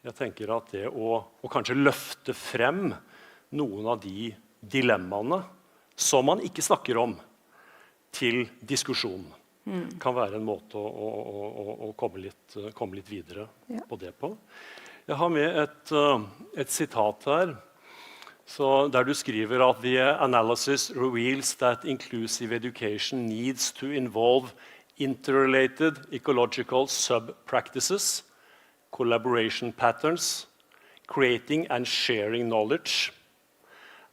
jeg tenker at det å kanskje løfte frem noen av de dilemmaene som man ikke snakker om til diskusjon, kan være en måte å komme litt videre på det på. Jeg har med et sitat her, der du skriver at «The analysis reveals that inclusive education needs to involve interrelated ecological sub-practices, collaboration patterns, creating and sharing knowledge,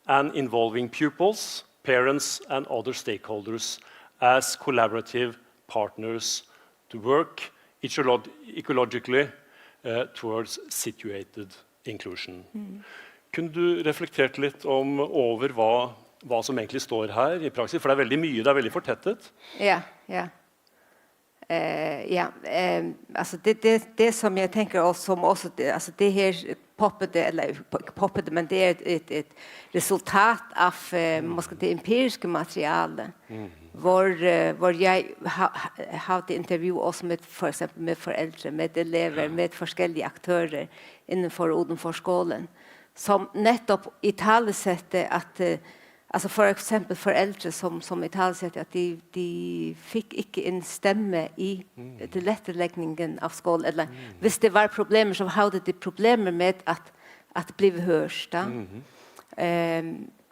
and involving pupils, parents and other stakeholders as collaborative partners to work ecologically towards situated inclusion». Kunne du reflektert litt over hva som egentlig står her i praksis? For det er veldig mye, det er veldig fortettet. Ja. Alltså det som jag tänker också, som också alltså det här poppade eller poppade, men det är ett resultat av måske det empiriska materialet. Hvor jeg hadde intervju også med for eksempel med foreldre, med elever, med forskjellige aktører innenfor og utenfor skolen, som nettopp i talesette at altså for eksempel foreldre som i talesette at de fikk ikke en stemme i tilrettelæggingen av skolen, eller hvis det var problemer så hadde de problemer med at bli hørt.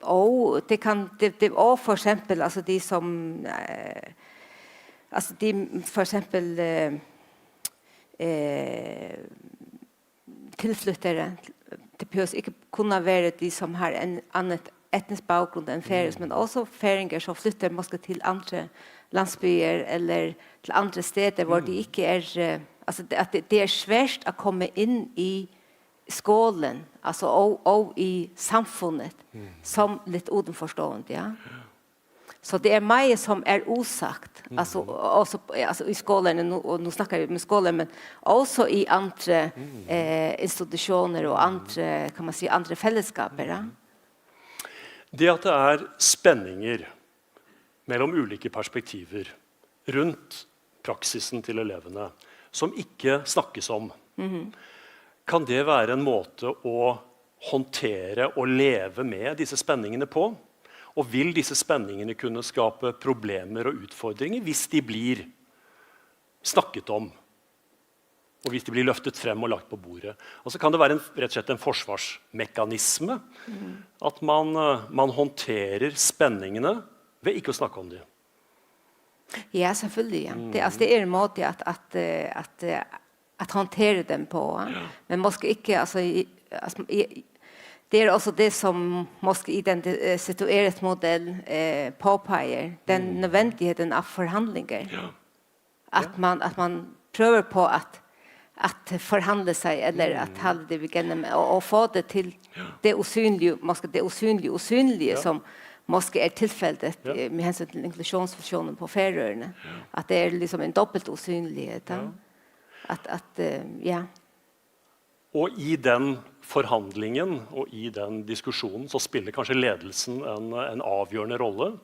Og det kan det og for eksempel altså de som altså de for eksempel tilflyttere det behøver ikke kunne være de som har en annet etnisk bakgrunn enn færisk, men også færinger som flytter måske til andre landsbyer eller til andre steder hvor de ikke er altså at det er svært å komme inn i skolen, alltså och i samfunnet som lite utanförstående, ja. Så det är mig som är osagt, alltså också alltså i skolan och nu snackar vi med skolan, men också i andra institutioner och andra kan man säga andra fällskaper, ja. Det at det er spenninger mellom ulike perspektiver rundt praksisen til elevene som ikke snakkes om. Kan det være en måte å håndtere og leve med disse spenningene på? Og vil disse spenningene kunne skape problemer og utfordringer hvis de blir snakket om? Og hvis de blir løftet frem og lagt på bordet? Altså kan det være rett og slett en forsvarsmekanisme? At man håndterer spenningene ved ikke å snakke om det? Ja, selvfølgelig. Ja. Det er en måte att hantera dem på. Men måste inte alltså det är också det som måste i den situerade modell påpeger den nödvändigheten av förhandlingar. Att man prövar på att förhandla sig eller att hålla det igen och få det till det osynliga, måste det osynliga som måste är tillfället med hänsyn till inklusionsfunktionen på Färöarna. Att det är liksom en dobbelt osynlighet. Ja. Og i den forhandlingen og i den diskusjonen så spiller kanskje ledelsen en avgjørende rolle.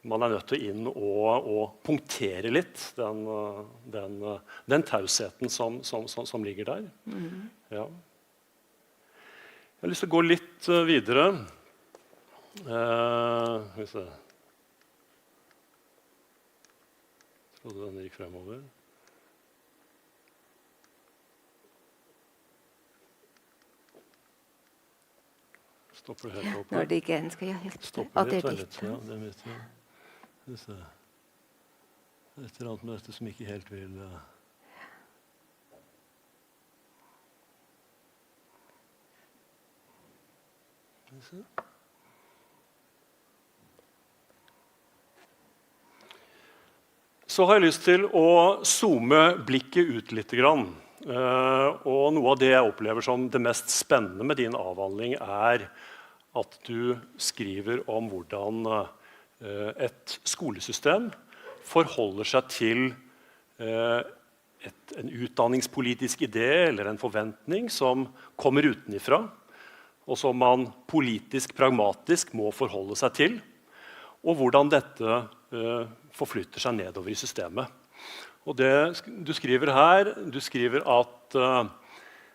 Man er nødt til inn og punktere litt den tausheten som ligger der. Ja. Jeg har lyst til å gå litt videre. Skal vi se. Jeg trodde den gikk fremover. Stopper det helt opp? Når det ikke skal jeg helt stopper det litt. Ja, det er mitt. Det er et eller annet med dette som ikke helt vil... Så har jeg lyst til å zoome blikket ut litt grann. Og noe av det jeg opplever som det mest spennende med din avhandling er at du skriver om hvordan et skolesystem forholder seg til en utdanningspolitisk idé eller en forventning som kommer utenifra, og som man politisk, pragmatisk må forholde seg til, og hvordan dette forflytter seg nedover i systemet. Og det du skriver her, du skriver at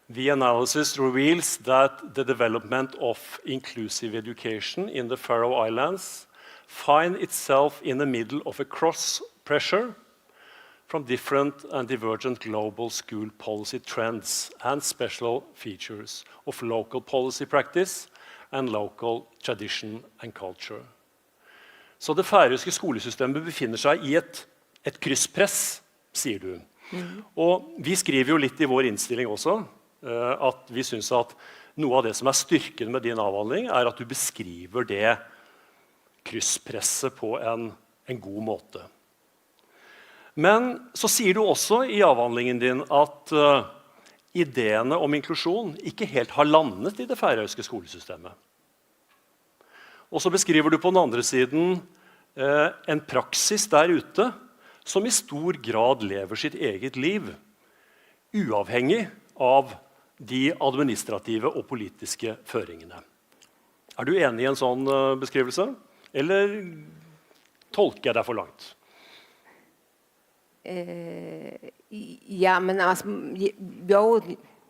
the analysis reveals that the development of inclusive education in the Faroe Islands find itself in the middle of a cross-pressure from different and divergent global school policy trends and special features of local policy practice and local tradition and culture. Så det færøyske skolesystemet befinner seg i et krysspress, sier du. Og vi skriver jo litt i vår innstilling også, at vi synes at noe av det som er styrken med din avhandling er at du beskriver det krysspresset på en god måte. Men så sier du også i avhandlingen din at ideene om inklusjon ikke helt har landet i det færøyske skolesystemet. Og så beskriver du på den andre siden en praksis der ute som i stor grad lever sitt eget liv, uavhengig av de administrative og politiske føringene. Er du enig i en sånn beskrivelse? Eller tolker jeg deg for langt? Ja, men altså, jo,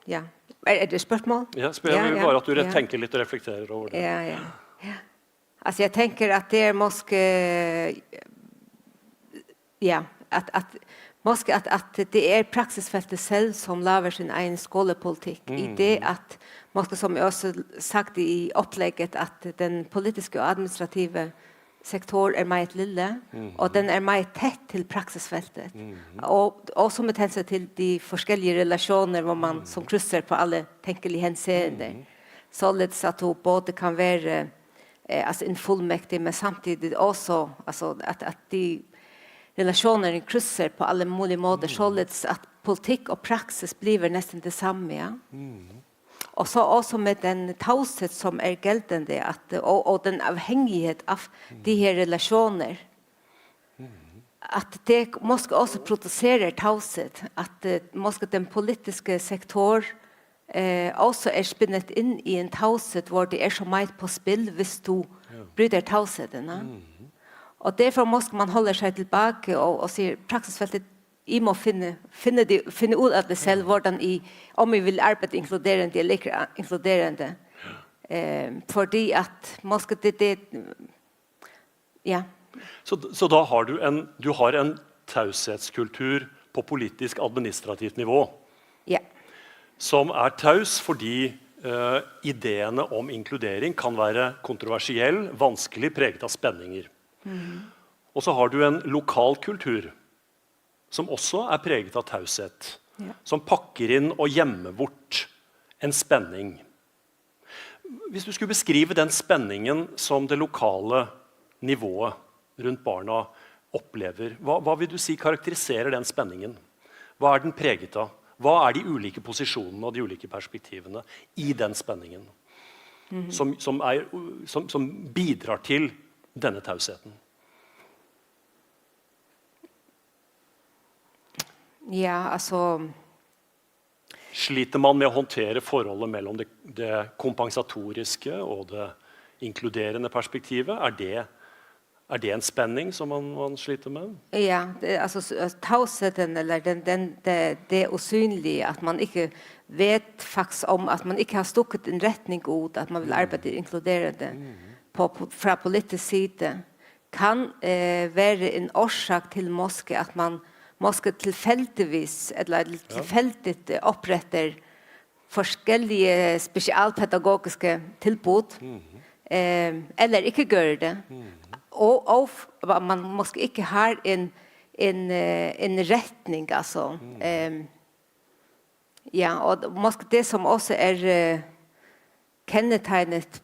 ja. Det spørsmål? Ja, jeg vil bare at du tenker litt og reflekterer over det. Ja. Altså, jeg tenker at det måske, ja, at det praksisfeltet selv som laver sin egen skolepolitikk. I det at, måske som jeg også sagt i opplegget, at den politiske og administrative sektor meget lille, og den meget tett til praksisfeltet. Og også med hensyn til de forskjellige relasjoner hvor man som krysser på alle tenkelige henseender. Således at du både kan være altså en fullmektig, men samtidig også altså at de relasjoner krysser på alle mulige måter, således at politikk og praksis blir nesten det samme. Ja? Og så også med den taushet som gjeldende, og den avhengighet av de her relasjoner. At det måske også produserer taushet, at måske den politiske sektor også spinnet inn i en taushet hvor det så meget på spill hvis du bryter tausheten. Og derfor måske man holde seg tilbake og sier praksisfeltet I må finne ut av det selv, hvordan om vi vil arbeide inkluderende eller ikke inkluderende. Fordi at måske det ja. Så da har du har en taushetskultur på politisk administrativt nivå. Ja. Som taus fordi ideene om inkludering kan være kontroversiell, vanskelig, preget av spenninger. Og så har du en lokal kultur som også preget av taushet, som pakker inn og gjemmer bort en spenning. Hvis du skulle beskrive den spenningen som det lokale nivået rundt barna opplever, hva vil du si karakteriserer den spenningen? Hva den preget av? Hva de ulike posisjonene og de ulike perspektivene i den spenningen som bidrar til denne tausheten? Ja, altså sliter man med å håndtere forholdet mellom det kompensatoriske og det inkluderende perspektivet? Det en spenning som man sliter med? Ja, altså tausheten eller det usynlige, at man ikke vet faktisk om at man ikke har stukket en retning ut, at man vil arbeide inkluderende fra politisk side, kan være en årsak til måske at man måske tilfeldigvis eller tilfeldigt oppretter forskjellige spesialpedagogiske tilbud, eller ikke gjør det. Og man måske ikke har en retning, altså. Ja, og måske det som også kennetegnet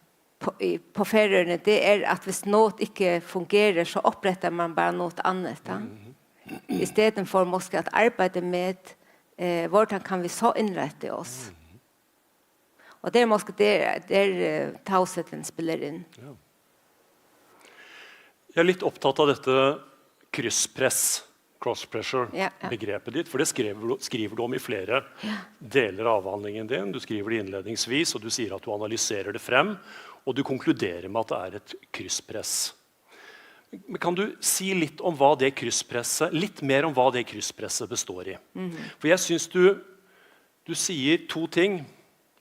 på Færøyene, det at hvis noe ikke fungerer, så oppretter man bare noe annet. Da. I stedet for måske at arbeide med hvordan kan vi så innrette oss. Og det måske der tausheten spiller inn. Ja. Jeg litt opptatt av dette krysspress, cross-pressure-begrepet ditt, for det skriver du om i flere deler av avhandlingen din. Du skriver det innledningsvis, og du sier at du analyserer det frem, og du konkluderer med at det et krysspress. Men kan du si litt om hva det krysspresset, litt mer om hva det krysspresset består i? For jeg synes du sier to ting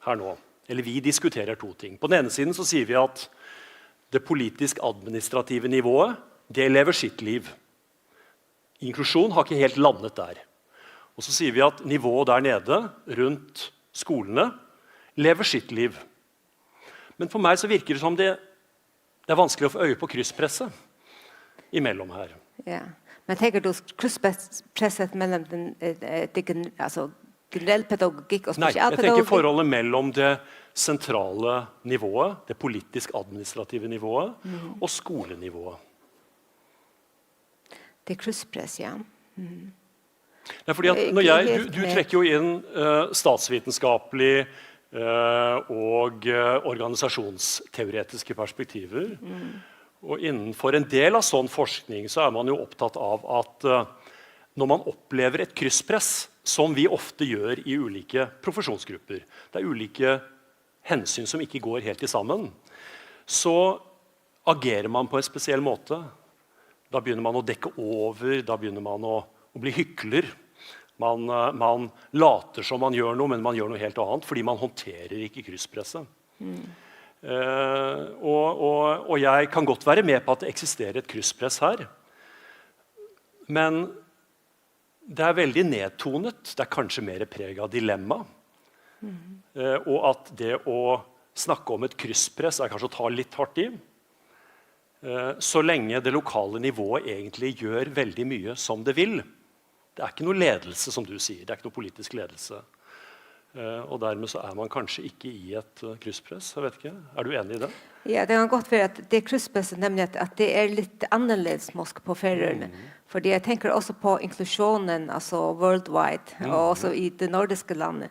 her nå, eller vi diskuterer to ting. På den ene siden så sier vi at det politisk-administrative nivået, det lever sitt liv. Inklusjon har ikke helt landet der. Og så sier vi at nivået der nede, rundt skolene, lever sitt liv. Men for meg så virker det som det vanskelig å få øye på krysspresset imellom her. Ja, men tenker du krysspresset mellom generell pedagogikk og spesialpedagogikk? Nei, jeg tenker forholdet mellom det sentrale nivået, det politisk-administrative nivået, og skolenivået. Det krysspress, ja. Nei, fordi at du trekker jo inn statsvitenskapelig og organisasjonsteoretiske perspektiver. Og innenfor en del av sånn forskning så man jo opptatt av at når man opplever et krysspress, som vi ofte gjør i ulike profesjonsgrupper, det er ulike hensyn som ikke går helt sammen, så agerer man på en spesiell måte. Da begynner man å dekke over, da begynner man å bli hykler. Man later som man gjør noe, men man gjør noe helt annet, fordi man håndterer ikke krysspresset. Og jeg kan godt være med på at det eksisterer et krysspress her, men det er veldig nedtonet. Det er kanskje mer preg av dilemma. Og at det å snakke om et krysspress er kanskje å ta litt hardt i. Så lenge det lokale nivået egentlig gjør veldig mye som det vil. Det er ikke noe ledelse, som du sier. Det er ikke noe politisk ledelse. Og dermed så er man kanskje ikke i et krysspress. Jeg vet ikke. Er du enig i det? Ja, det kan godt være at det krysspresset, nemlig at det er litt annerledes måske på Færøyene. Fordi jeg tenker også på inklusjonen, altså worldwide, og også i det nordiske landet.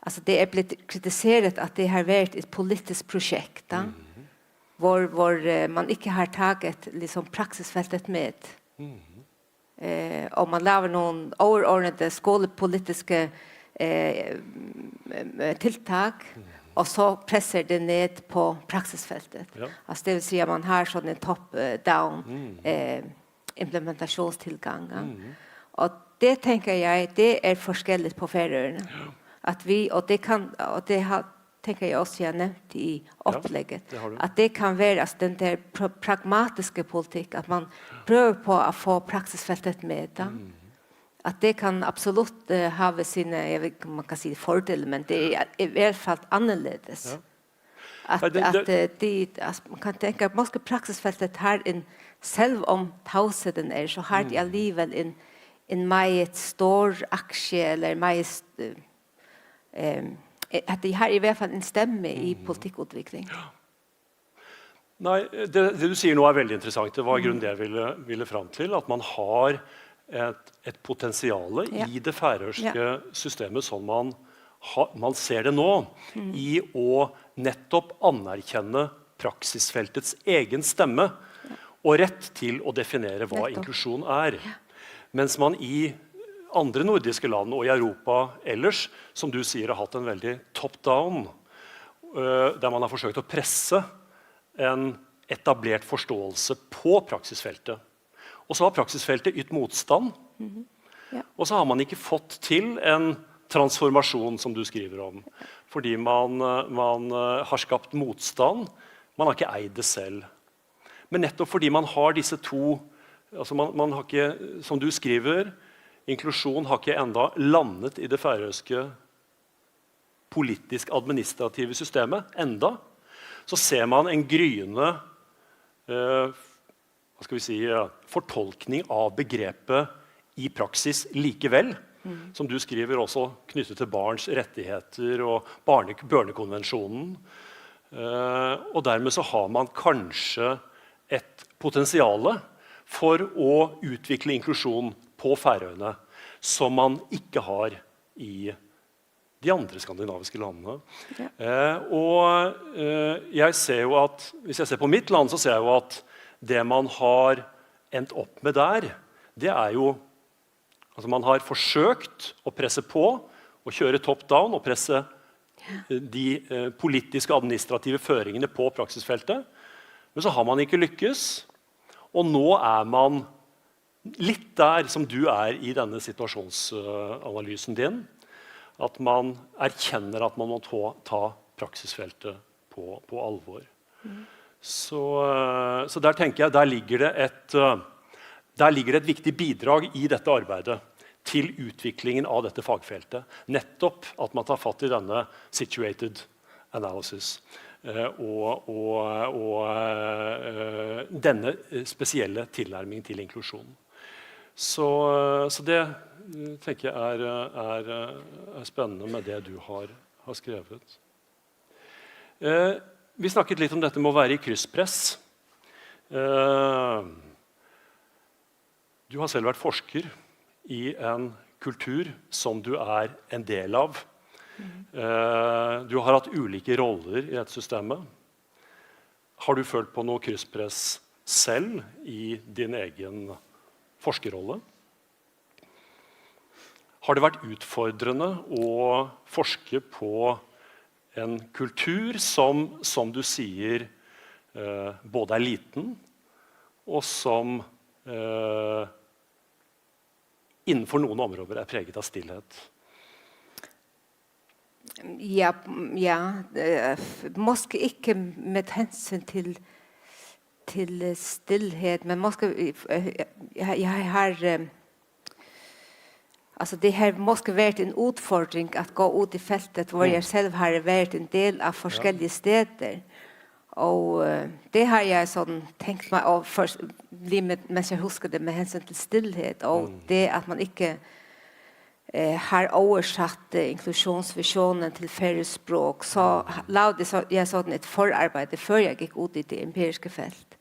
Altså det er blitt kritisert at det har vært et politisk prosjekt, da, hvor man ikke har taget liksom, praksisfeltet med. Og man laver noen overordnede skolepolitiske tiltak, og så presser det ned på praksisfeltet. Altså det vil si at man har sånn en top-down implementasjonstilgang. Og det tenker jeg, det er forskjellig på Færøyene. At vi, og det tenker jeg også jeg har nevnt i opplegget, at det kan være altså, den der pragmatiske politikk, at man prøver på å få praksisfeltet med. Da. At det kan absolutt ha sine, jeg vet ikke om man kan si fordeler, men det er i hvert fall annerledes. Man kan tenke at måske praksisfeltet har en, selv om tausheten er, så har de alligevel en meget stor aksje, eller meget at de har i hvert fall en stemme i politikkutvikling. Nei, det du sier nå er veldig interessant. Det var grunnen det jeg ville fram til, at man har et potensiale i det færøyske systemet som man ser det nå, i å nettopp anerkjenne praksisfeltets egen stemme og rett til å definere hva inklusjon er. Mens man i andre nordiske land og i Europa ellers, som du sier, har hatt en veldig top-down, der man har forsøkt å presse en etablert forståelse på praksisfeltet. Og så har praksisfeltet ytt motstand, og så har man ikke fått til en transformasjon, som du skriver om, fordi man har skapt motstand, man har ikke eid det selv. Men nettopp fordi man har disse to, altså man har ikke, som du skriver, inklusjon har ikke enda landet i det færøyske politisk-administrative systemet, enda. Så ser man en gryende hva skal vi si, fortolkning av begrepet i praksis likevel, som du skriver også knyttet til barns rettigheter og børnekonvensjonen. Og dermed så har man kanskje et potensiale for å utvikle inklusjon på Færøyene, som man ikke har i de andre skandinaviske landene. Jeg ser jo at, hvis jeg ser på mitt land, så ser jeg jo at det man har endt opp med der, det er jo, altså man har forsøkt å presse på, og kjøre top-down, og presse de politiske og administrative føringene på praksisfeltet, men så har man ikke lykkes, og nå er man litt der som du er i denne situasjonsanalysen din, at man erkjenner at man må ta praksisfeltet på alvor. Så der tenker jeg, der ligger det et viktig bidrag i dette arbeidet til utviklingen av dette fagfeltet. Nettopp at man tar fatt i denne situated analysis og denne spesielle tilnærmingen til inklusjonen. Så det tenker jeg er spennende med det du har skrevet. Vi snakket litt om dette med å være i krysspress. Du har selv vært forsker i en kultur som du er en del av. Du har hatt ulike roller i dette systemet. Har du følt på noe krysspress selv i din egen forskerrolle. Har det vært utfordrende å forske på en kultur som du sier, både er liten, og som innenfor noen områder er preget av stillhet? Ja, måske ikke med hensyn til stillhet, men måske jeg har altså det har måske vært en utfordring at gå ut i feltet hvor jeg selv har vært en del av forskjellige steder. Og det har jeg sånn tenkt meg å bli mens jeg husker det med hensyn til stillhet, og det at man ikke har oversatt inklusjonsvisjonen til færøyspråk, så lagde jeg sånn et forarbeid før jeg gikk ut i det empiriske felt,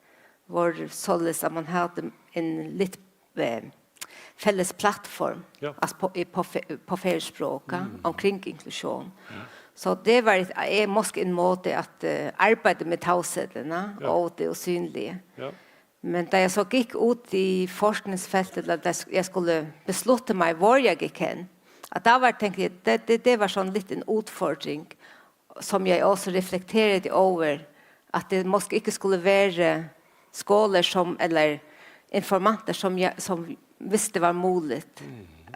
hvor således at man hadde en litt felles plattform altså på færøyspråk omkring inklusjon. Så det var måske en måte at arbeide med taushedene og det usynlige. Men da jeg så gikk ut i forskningsfeltet, da jeg skulle beslutte meg hvor jeg gikk hen, at da var, tenkte jeg, det var sånn litt en utfordring, som jeg også reflekterte over, at det måske ikke skulle være skoler eller informanter som visste var mulig,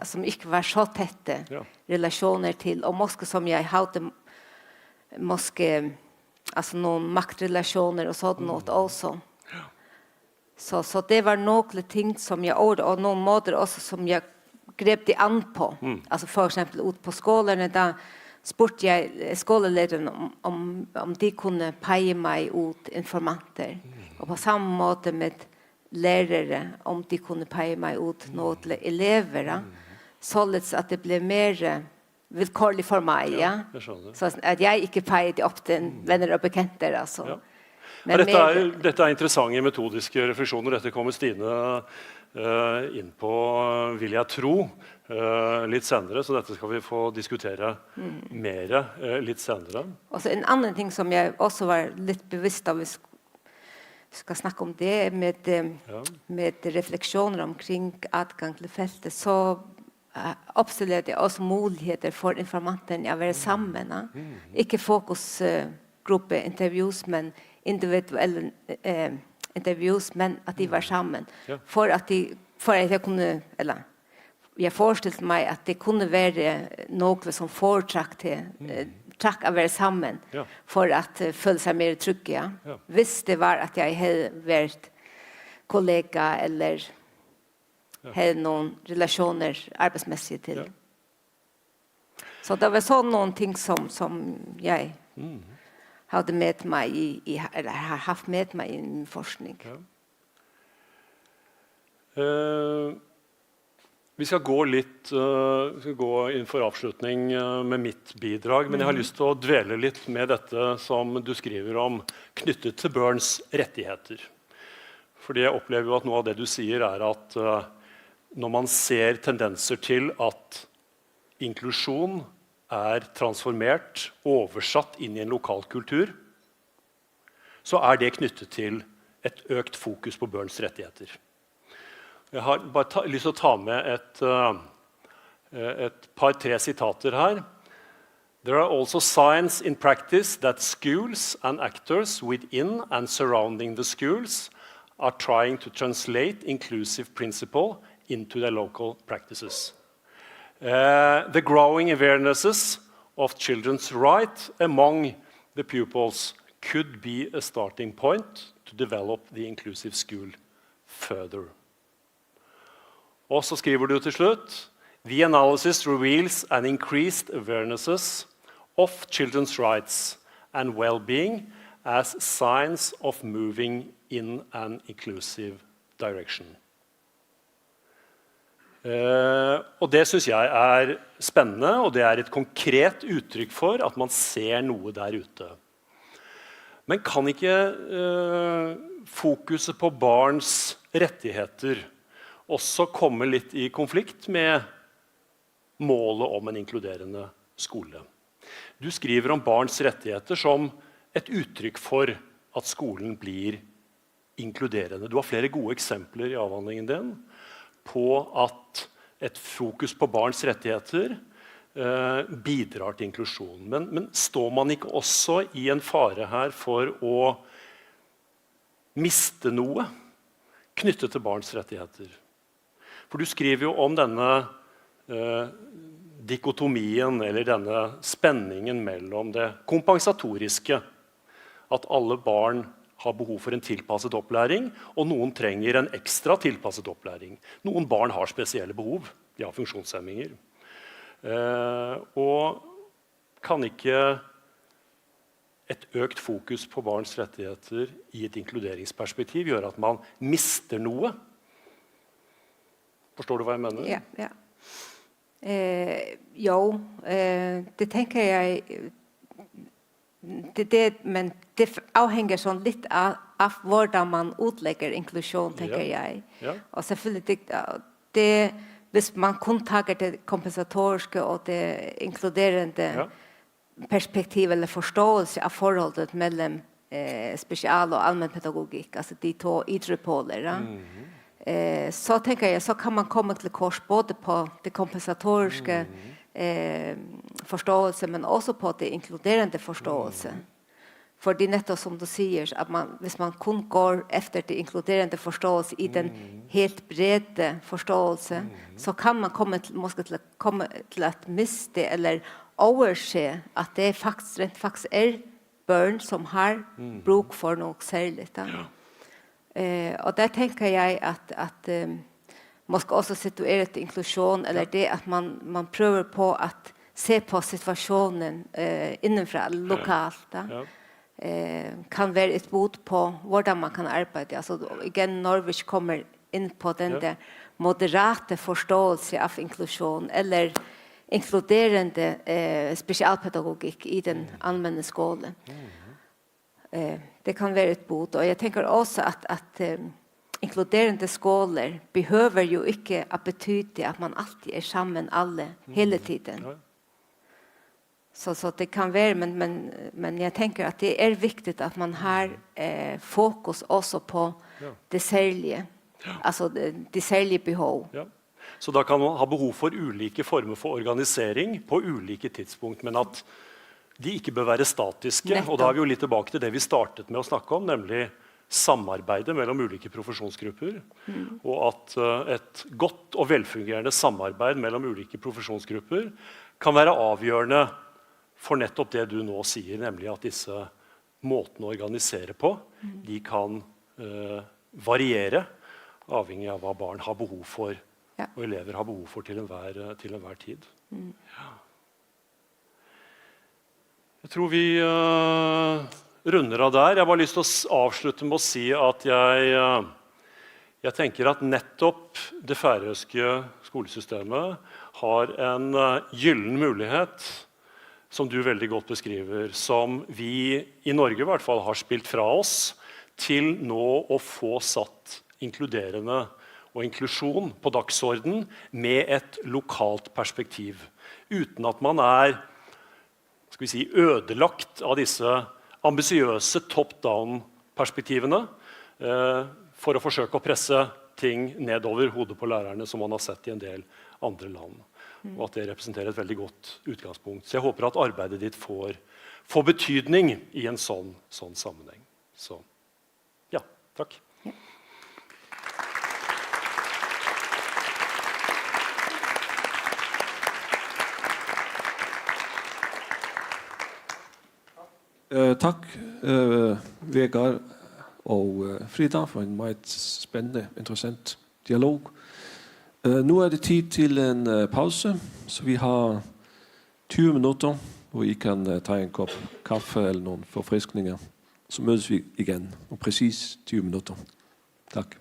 som ikke var så tette relasjoner til, og måske som jeg hadde altså noen maktrelasjoner og sånn noe også. Så det var noen ting som jeg gjorde, og noen måter også som jeg grep det an på. Altså for eksempel ut på skolene, da spurte jeg skolelederen om de kunne peie meg ut informanter. Og på samme måte med lærere, om de kunne peie meg ut noe til elever. Således at det ble mer vilkårlig for meg, så at jeg ikke peiet opp til venner og bekjenter, altså. Dette er interessante metodiske refleksjoner. Dette kommer Stine inn på, vil jeg tro, litt senere, så dette skal vi få diskutere mer litt senere. Og så en annen ting som jeg også var litt bevisst av, vi skal snakke om det, med refleksjoner omkring adgang til feltet, så oppstiller det også muligheter for informantene å være sammen. Ikke fokusgruppe intervjues, men individuelle intervjues, men at de var sammen. For at jeg kunne, eller jeg forestilte meg at det kunne være noe som foretrakk å være sammen, for at føle seg mer trygge. Hvis det var at jeg hadde vært kollega, eller hadde noen relasjoner arbeidsmessig til. Så det var sånn noen ting som jeg hadde med meg eller har haft med meg i min forskning. Vi skal gå inn for avslutning med mitt bidrag, men jeg har lyst til å dvele litt med dette som du skriver om, knyttet til børns rettigheter. Fordi jeg opplever jo at noe av det du sier er at når man ser tendenser til at inklusjon er transformert, oversatt inn i en lokal kultur, så er det knyttet til et økt fokus på børns rettigheter. Jeg har bare lyst til å ta med et par-tre sitater her. There are also signs in practice that schools and actors within and surrounding the schools are trying to translate inclusive principle into their local practices. The growing awarenesses of children's rights among the pupils could be a starting point to develop the inclusive school further. Og så skriver du til slutt, the analysis reveals an increased awarenesses of children's rights and well-being as signs of moving in an inclusive direction. Og det synes jeg er spennende, og det er et konkret uttrykk for at man ser noe der ute. Men kan ikke fokuset på barns rettigheter også komme litt i konflikt med målet om en inkluderende skole? Du skriver om barns rettigheter som et uttrykk for at skolen blir inkluderende. Du har flere gode eksempler i avhandlingen din på at et fokus på barns rettigheter bidrar til inklusjon. Men står man ikke også i en fare her for å miste noe knyttet til barns rettigheter? For du skriver jo om denne dikotomien, eller denne spenningen mellom det kompensatoriske, at alle barn har behov for en tilpasset opplæring, og noen trenger en ekstra tilpasset opplæring. Noen barn har spesielle behov, de har funksjonshemminger. Og kan ikke et økt fokus på barns rettigheter i et inkluderingsperspektiv gjøre at man mister noe? Forstår du hva jeg mener? Ja, ja. Jo, det tenker jeg, men det avhenger sånn litt av hvordan man utlegger inklusjon, tenker jeg. Ja. Og selvfølgelig, hvis man kun tar det kompensatoriske og det inkluderende perspektiv eller forståelse av forholdet mellom spesial- og allmennpedagogikk, altså de to ytre poler, så tenker jeg, så kan man komme til kors både på det kompensatoriske forståelse, men også på det inkluderende forståelse. Fordi nettopp som du sier, at hvis man kun går efter det inkluderende forståelse i den helt brede forståelse, så kan man komme til at miste eller overse at det faktisk barn som har bruk for noe særlig. Og der tenker jeg at måske også situeret inklusjon, eller det at man prøver på at se på situasjonen innenfra, lokalt, kan være et bod på hvordan man kan arbeide. Altså, igen, Norwich kommer inn på den der moderate forståelse av inklusjon, eller inkluderende spesialpedagogikk i den allmenne skolen. Det kan være et bod, og jeg tenker også at inkluderende skoler behøver jo ikke å betyde at man alltid sammen alle hele tiden. Så det kan være, men jeg tenker at det viktig at man har fokus også på det særlige, altså det særlige behov. Ja. Så da kan man ha behov for ulike former for organisering på ulike tidspunkt, men at de ikke bør være statiske. Og da er vi jo litt tilbake til det vi startet med å snakke om, nemlig samarbeidet mellom ulike profesjonsgrupper. Og at et godt og velfungerende samarbeid mellom ulike profesjonsgrupper kan være avgjørende for nettopp det du nå sier, nemlig at disse måtene å organisere på, de kan variere, avhengig av hva barn har behov for, og elever har behov for til enhver tid. Jeg tror vi runder av der. Jeg har bare lyst til å avslutte med å si at jeg tenker at nettopp det færøyske skolesystemet har en gyllen mulighet, som du veldig godt beskriver, som vi i Norge i hvert fall har spilt fra oss, til nå å få satt inkluderende og inklusjon på dagsorden med et lokalt perspektiv, uten at man skal vi si, ødelagt av disse ambisiøse top-down-perspektivene for å forsøke å presse ting nedover hodet på lærerne, som man har sett i en del andre land. Og at det representerer et veldig godt utgangspunkt. Så jeg håper at arbeidet ditt får betydning i en sånn sammenheng. Så, ja, takk. Takk, Vegard og Frida, for en meget spennende, interessant dialog. Nu er det tid til en pause, så vi har 20 minutter, hvor I kan ta en kopp kaffe eller noen forfriskninger. Så mødes vi igjen om præcis 20 minutter. Takk.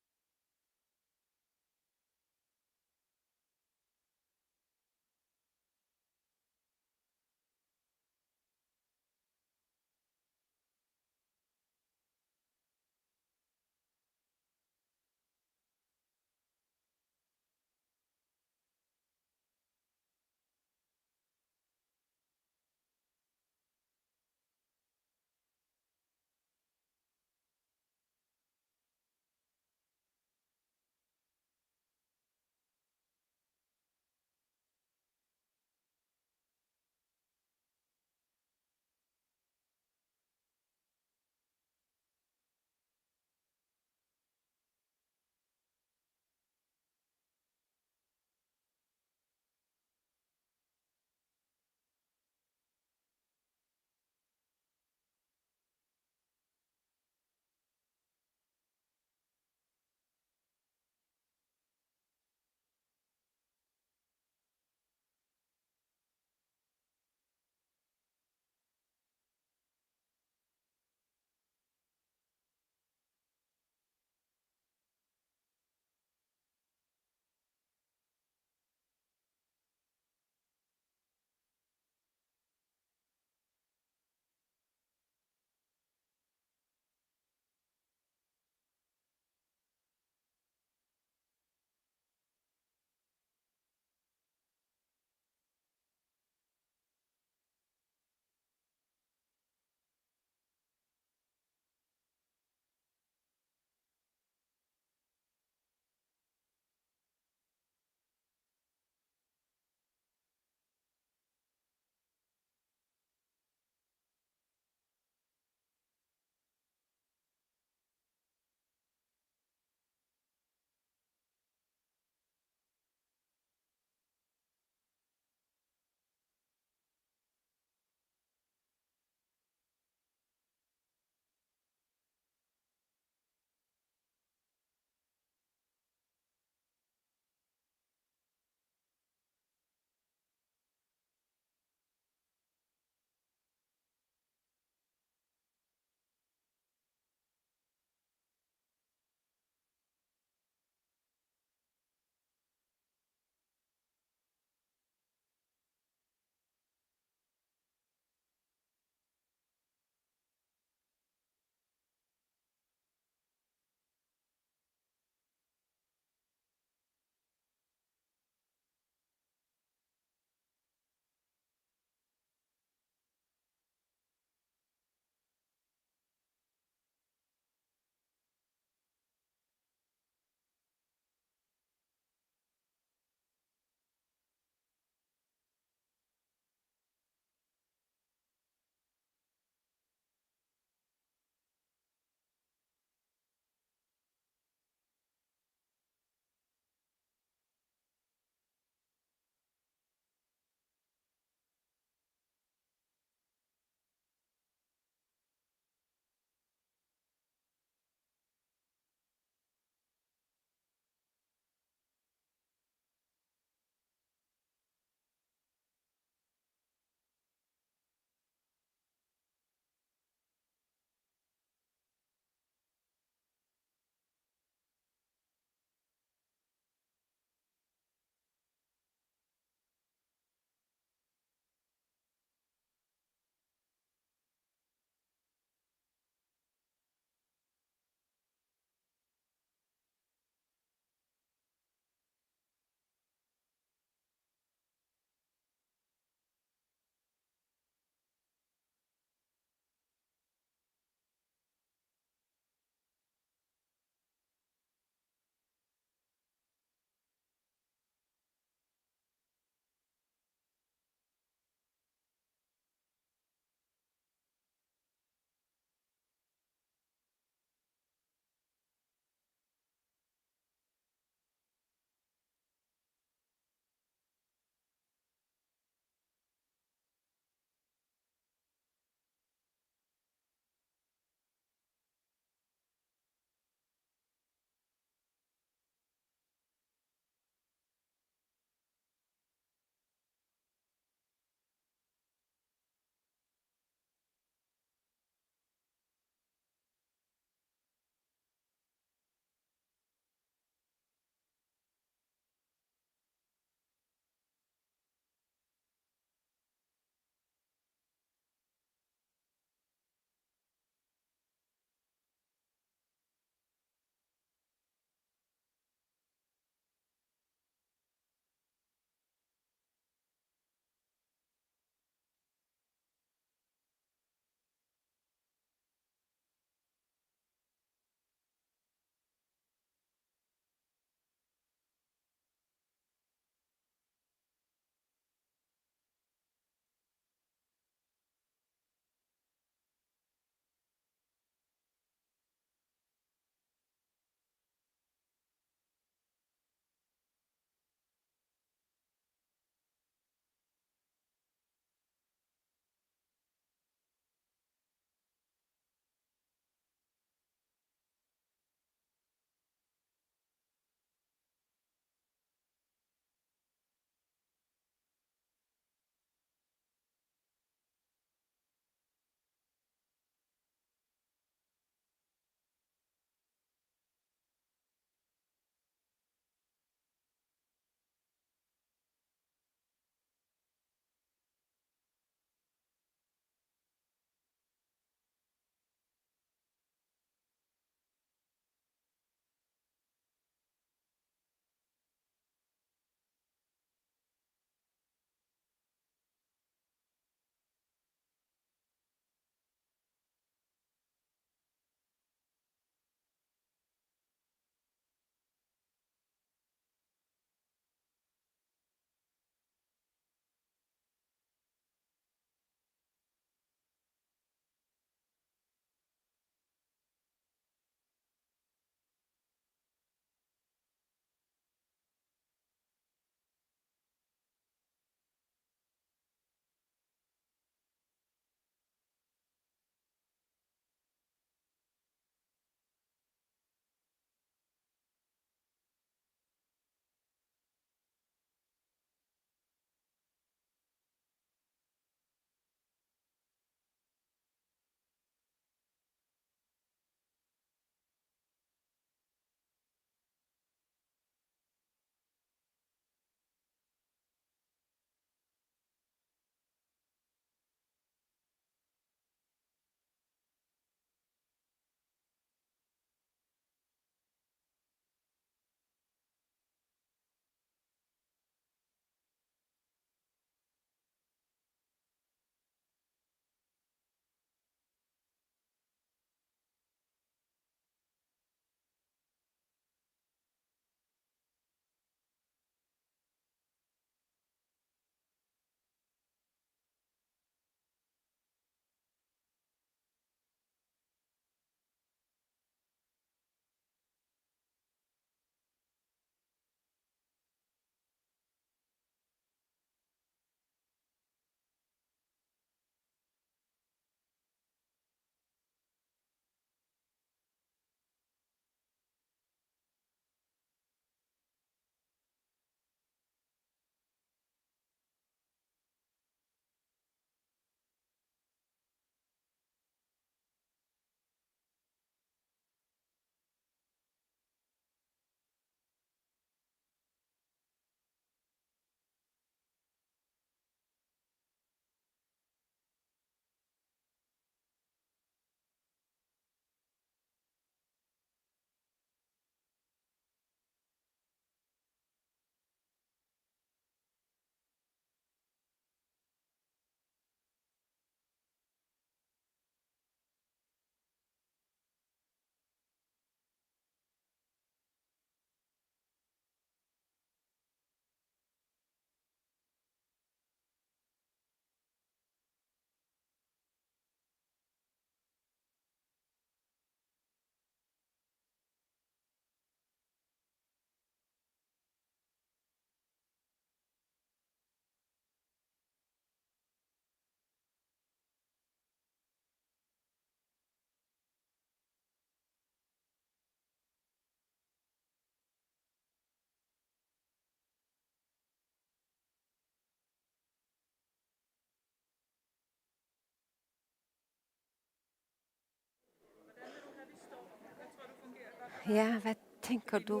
Ja, hvad tænker du? Nu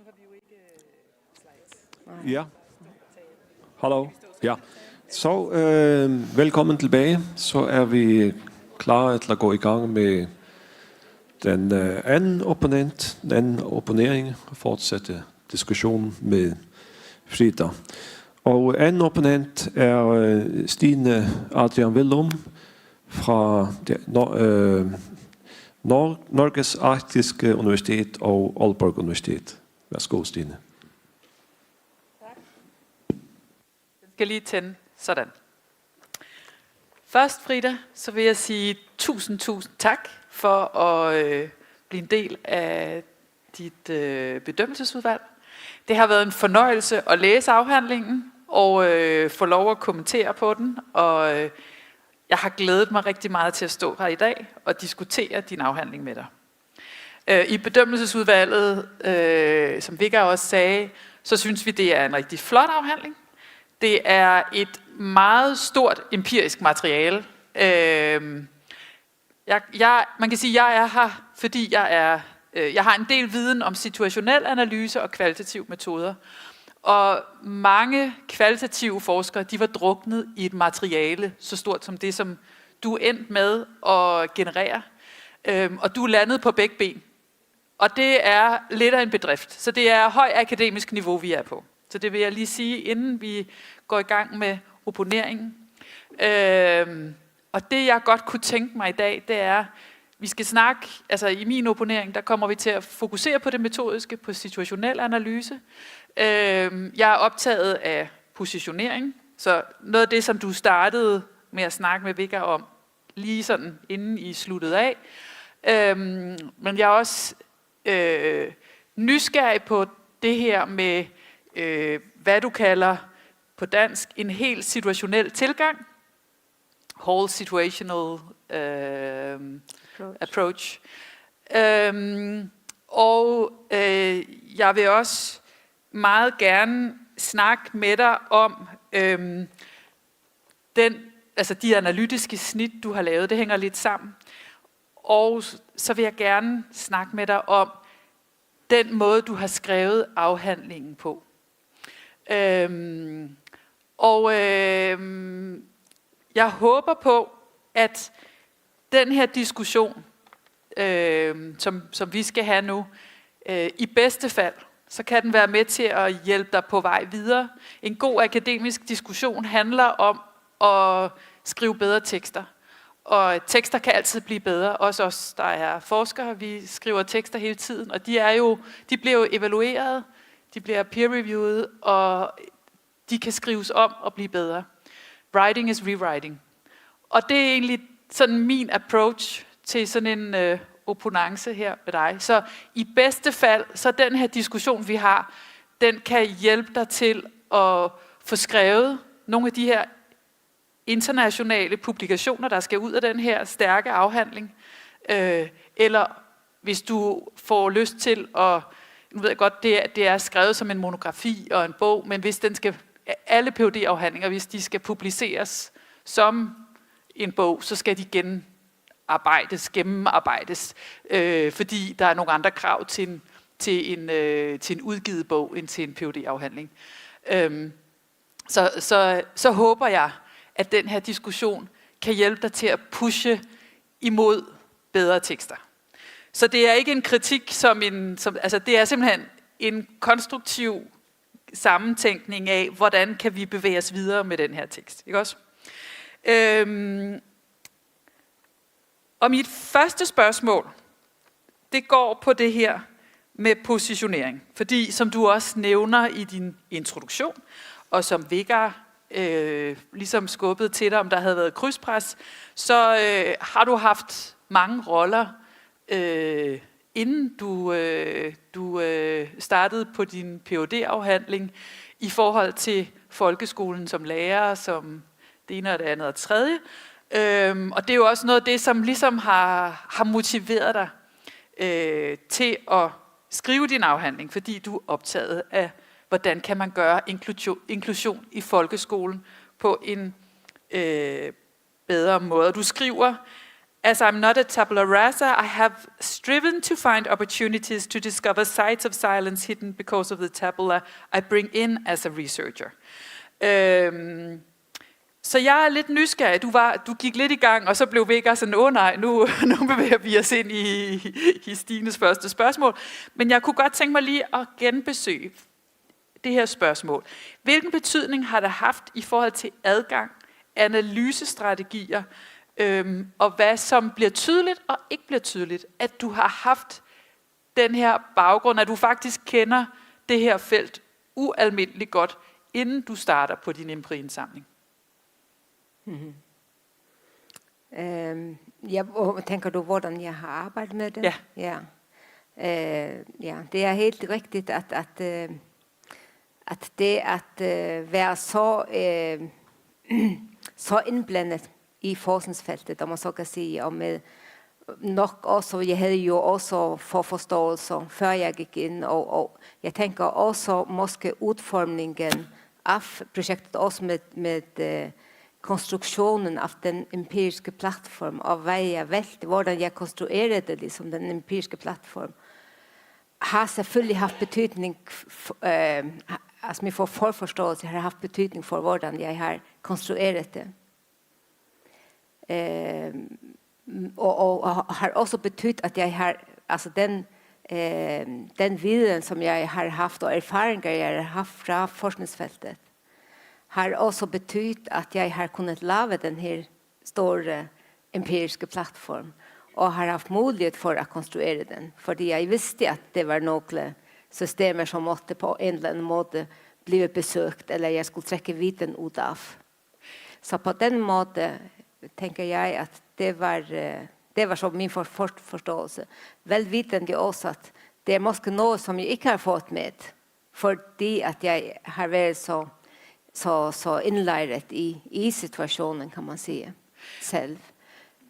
har vi jo ikke slides. Ja. Hallo. Ja. Så velkommen tilbage. Så er vi klar til at gå i gang med den anden opponent, den anden opponering, og fortsætte diskussionen med Frida. Og anden opponent er Stine Adrian Willum fra Norges Arktiske Universitet og Aalborg Universitet. Værsgo, Stine. Den skal lige tænde. Sådan. Først, Frida, så vil jeg sige tusind tak for at blive en del af dit bedømmelsesudvalg. Det har været en fornøjelse at læse afhandlingen og få lov at kommentere på den. Og jeg har glædet mig rigtig meget til at stå her i dag og diskutere din afhandling med dig. I bedømmelsesudvalget, som Vigga også sagde, så synes vi, det er en rigtig flot afhandling. Det er et meget stort empirisk materiale. Man kan sige, at jeg er her, fordi jeg har en del viden om situationel analyse og kvalitative metoder. Og mange kvalitative forskere, de var druknet i et materiale så stort som det, som du endte med at generere. Og du er landet på begge ben. Og det er lidt af en bedrift. Så det er høj akademisk niveau, vi er på. Så det vil jeg lige sige, inden vi går i gang med opponeringen. Og det, jeg godt kunne tænke mig i dag, det er, vi skal snakke, altså i min opponering, der kommer vi til at fokusere på det metodiske, på situationel analyse. Jeg er optaget af positionering, så noget af det, som du startede med at snakke med Vigga om, lige sådan inden I sluttede af. Men jeg er også nysgerrig på det her med, hvad du kalder på dansk en helt situationel tilgang. Whole situational approach. Jeg vil også meget gerne snakke med dig om de analytiske snit, du har lavet. Det hænger lidt sammen. Og så vil jeg gerne snakke med dig om den måde, du har skrevet afhandlingen på. Jeg håber på, at den her diskussion, som vi skal have nu, i bedste fald, så kan den være med til at hjælpe dig på vej videre. En god akademisk diskussion handler om at skrive bedre tekster. Og tekster kan altid blive bedre. Også os, der er forskere, vi skriver tekster hele tiden. Og de bliver jo evalueret, de bliver peer-reviewet, og de kan skrives om og blive bedre. Writing is rewriting. Og det er egentlig sådan min approach til sådan en opponence her med dig. Så i bedste fald, så den her diskussion, vi har, den kan hjælpe dig til at få skrevet nogle af de her internationale publikationer, der skal ud af den her stærke afhandling. Eller hvis du får lyst til at, nu ved jeg godt, det er skrevet som en monografi og en bog, men hvis den skal, alle PhD-afhandlinger, hvis de skal publiceres som en bog, så skal de gennemarbejdes, fordi der er nogle andre krav til en udgivet bog, end til en PhD-afhandling. Så håber jeg, at den her diskussion kan hjælpe dig til at pushe imod bedre tekster. Så det er ikke en kritik det er simpelthen en konstruktiv sammentænkning af, hvordan kan vi bevæge os videre med den her tekst. Ikke også? Og mit første spørgsmål, det går på det her med positionering. Fordi som du også nævner i din introduktion, og som Vigga ligesom skubbede til dig, om der havde været krydspres, så har du haft mange roller, inden du startede på din Ph.D.-afhandling i forhold til folkeskolen som lærer, som det ene og det andet og det tredje. Og det er jo også noget af det, som ligesom har motiveret dig til at skrive din afhandling, fordi du er optaget af, hvordan kan man gøre inklusion i folkeskolen på en bedre måde. Du skriver, As I'm not a tabula rasa, I have striven to find opportunities to discover sites of silence hidden because of the tabula I bring in as a researcher. Så jeg er lidt nysgerrig. Du gik lidt i gang, og så blev Vegard sådan, nej, nu bevæger vi os ind i Stines første spørgsmål. Men jeg kunne godt tænke mig lige at genbesøge det her spørgsmål. Hvilken betydning har det haft i forhold til adgang, analysestrategier, og hvad som bliver tydeligt og ikke bliver tydeligt, at du har haft den her baggrund, at du faktisk kender det her felt ualmindeligt godt, inden du starter på din empiriindsamling? Mm-hmm. Tænker du, hvordan jeg har arbejdet med det? Ja. Ja, det er helt rigtigt, at det at være så indblandet i forskningsfeltet, om man så kan sige, og med nok også, jeg havde jo også forforståelser, før jeg gik ind, og jeg tænker også måske udformningen af projektet, også med konstruktionen af den empiriske platform, og hvad jeg valgte, hvordan jeg konstruerede ligesom den empiriske platform, har selvfølgelig haft betydning, altså min forforståelse har haft betydning for, hvordan jeg har konstrueret det. Og har også betydet, at jeg har, altså den viden, som jeg har haft, og erfaringer, jeg har haft fra forskningsfeltet, har også betydet, at jeg har kunnet lave den her store empiriske platform, og har haft mulighed for at konstruere den, fordi jeg vidste, at det var nogle systemer, som måtte på en eller anden måde blive besøgt, eller jeg skulle trække viden ud af. Så på den måde tænker jeg, at det var så min forståelse. Velvitende også, at det er måske noget, som jeg ikke har fået med, fordi at jeg har været så indlejret i situationen, kan man sige, selv.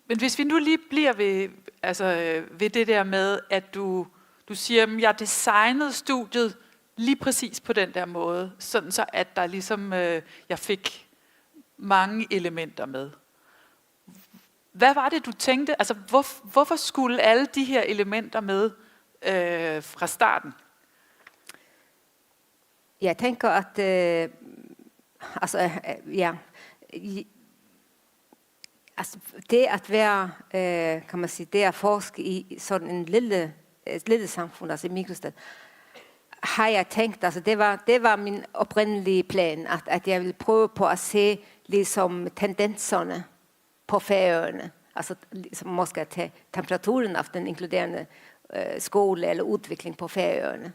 Men hvis vi nu lige bliver ved det der med, at du siger, at jeg designede studiet lige præcis på den der måde, sådan så at der ligesom, jeg fik mange elementer med. Hvad var det, du tænkte? Altså, hvorfor skulle alle de her elementer med fra starten? Jeg tænker, at det at være, kan man sige, det at forske i sådan en lille samfund, altså i mikrostat, har jeg tænkt, altså det var min oprindelige plan, at jeg ville prøve på at se ligesom tendenserne på Færøerne, altså ligesom måske at tage temperaturen af den inkluderende skole eller udvikling på Færøerne.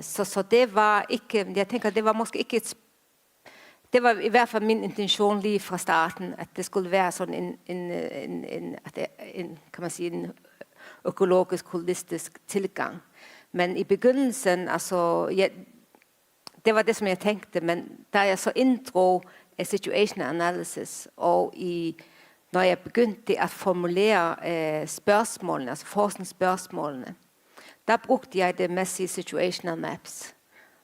Så det var ikke, jeg tænker, det var måske ikke det var i hvert fald min intention lige fra starten, at det skulle være sådan en kan man sige, en økologisk, holistisk tilgang. Men i begyndelsen, altså, det var det, som jeg tænkte, men da jeg så inddrog situation analysis, og når jeg begyndte at formulere spørgsmålene, altså forskningsspørgsmålene, der brugte jeg det mest i situational maps,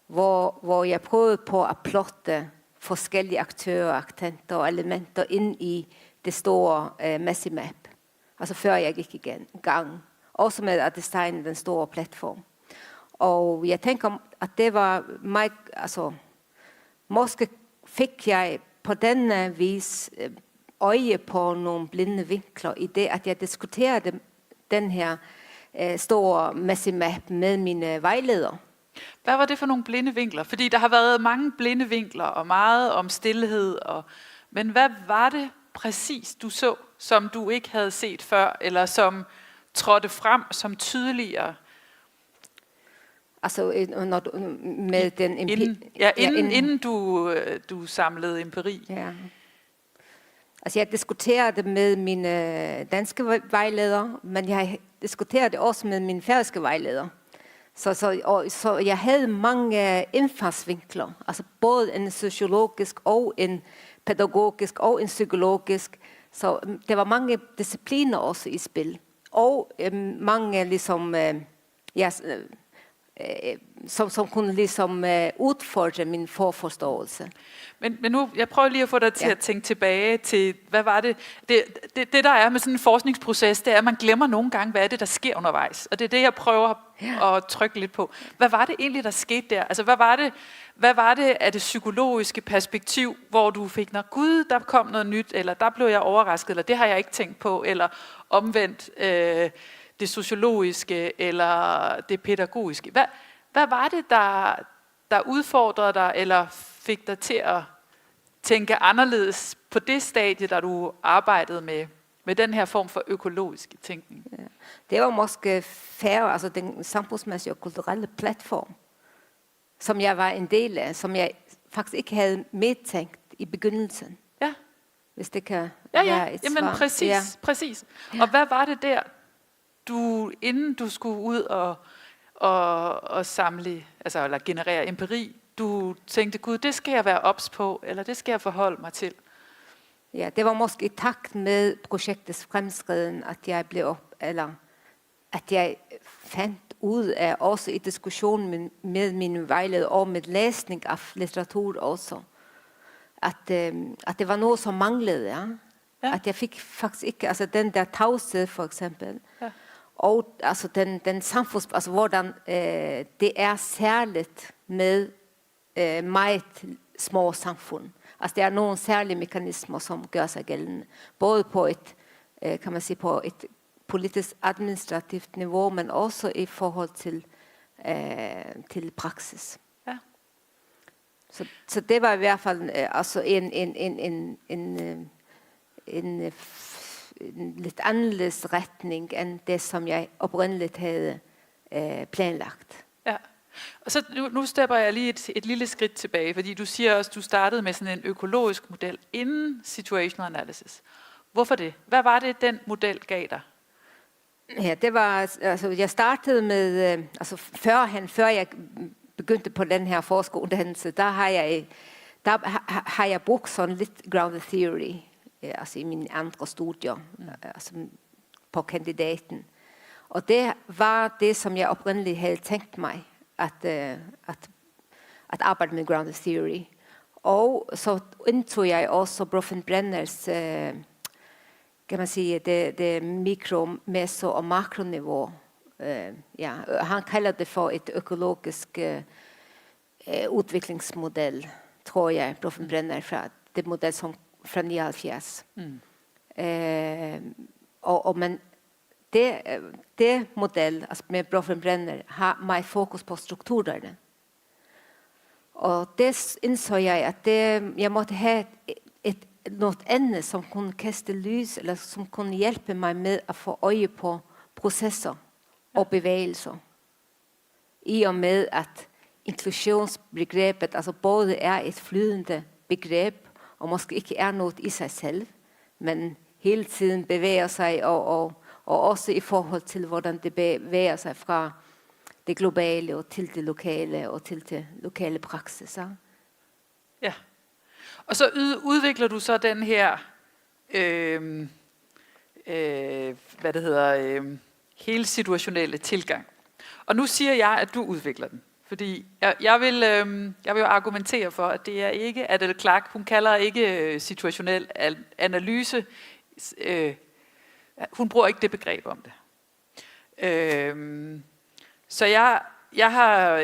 hvor jeg prøvede på at plotte forskellige aktører, aktanter og elementer ind i det store messy map. Altså før jeg gik i gang. Også med at designe den store platform. Og jeg tænker, at det var mig, altså måske fik jeg på denne vis øje på nogle blinde vinkler i det, at jeg diskuterede den her store messy map med mine vejledere. Hvad var det for nogle blinde vinkler? Fordi der har været mange blinde vinkler og meget om stillhed. Men hvad var det præcis, du så, som du ikke havde set før, eller som trådte frem som tydeligere? Altså med den inden du samlede empiri. Ja. Altså jeg diskuterede det med mine danske vejledere, men jeg diskuterede det også med mine færøske vejledere. Så jeg havde mange indfaldsvinkler, altså både en sociologisk og en pædagogisk og en psykologisk. Så der var mange discipliner også i spil. Og mange ligesom, som kunne ligesom udfordre min forforståelse. Men nu, jeg prøver lige at få dig til at tænke tilbage til, hvad var det? Det, der er med sådan en forskningsproces, det er, at man glemmer nogle gange, hvad er det, der sker undervejs. Og det er det, jeg prøver at trykke lidt på. Hvad var det egentlig, der skete der? Altså, hvad var det af det psykologiske perspektiv, hvor du fik, når Gud, der kom noget nyt, eller der blev jeg overrasket, eller det har jeg ikke tænkt på, eller omvendt det sociologiske, eller det pædagogiske. Hvad var det, der udfordrede dig, eller fik dig til at tænke anderledes på det stadie, da du arbejdede med den her form for økologisk tænkning? Ja. Det var måske færre, altså den samfundsmæssige og kulturelle platform, som jeg var en del af, som jeg faktisk ikke havde medtænkt i begyndelsen. Ja. Hvis det kan Ja, være et jamen svar. præcis. Og hvad var det der, inden du skulle ud og samle, altså eller generere empiri, du tænkte, Gud, det skal jeg være ops på, eller det skal jeg forholde mig til? Ja, det var måske i takt med projektets fremskreden, at jeg fandt ud af, også i diskussionen med mine vejledere og med læsning af litteratur også, at det var noget, som manglede. Ja? Ja. At jeg fik faktisk ikke, altså den der tavshed for eksempel, og altså den samfunds, altså hvordan det er særligt med meget små samfund. Altså der er nogle særlige mekanismer, som gør sig gældende. Både på et, kan man sige, på et politisk administrativt niveau, men også i forhold til praksis. Ja. Så det var i hvert fald altså en lidt anderledes retning end det, som jeg oprindeligt havde planlagt. Ja. Og så nu stepper jeg lige et lille skridt tilbage, fordi du siger også, at du startede med sådan en økologisk model inden situational analysis. Hvorfor det? Hvad var det, den model gav dig? Ja, det var, altså jeg startede med, altså før jeg begyndte på den her forskeruddannelse, der har jeg brugt sådan lidt grounded theory, altså i mine andre studier, altså på kandidaten. Og det var det, som jeg oprindeligt havde tænkt mig, at arbejde med grounded theory. Og så indtog jeg også Bronfenbrenners, kan man sige, det mikro-, meso- og makroniveau. Han kalder det for et økologisk udviklingsmodel, tror jeg, Bronfenbrenner, fra det model som fra 79. Men det model, altså med Bronfenbrenner, har meget fokus på strukturerne. Og det indså jeg, at jeg måtte have noget andet, som kunne kaste lys, eller som kunne hjælpe mig med at få øje på processer og bevægelser. I og med, at inklusionsbegrebet altså både er et flydende begreb, og måske ikke er noget i sig selv, men hele tiden bevæger sig, og også i forhold til, hvordan det bevæger sig fra det globale og til det lokale og til det lokale praksiser. Ja. Og så udvikler du så den her, hele situationelle tilgang. Og nu siger jeg, at du udvikler den. Fordi jeg vil jo argumentere for, at det er ikke Adele Clark. Hun kalder ikke situationel analyse. Hun bruger ikke det begreb om det. Så jeg har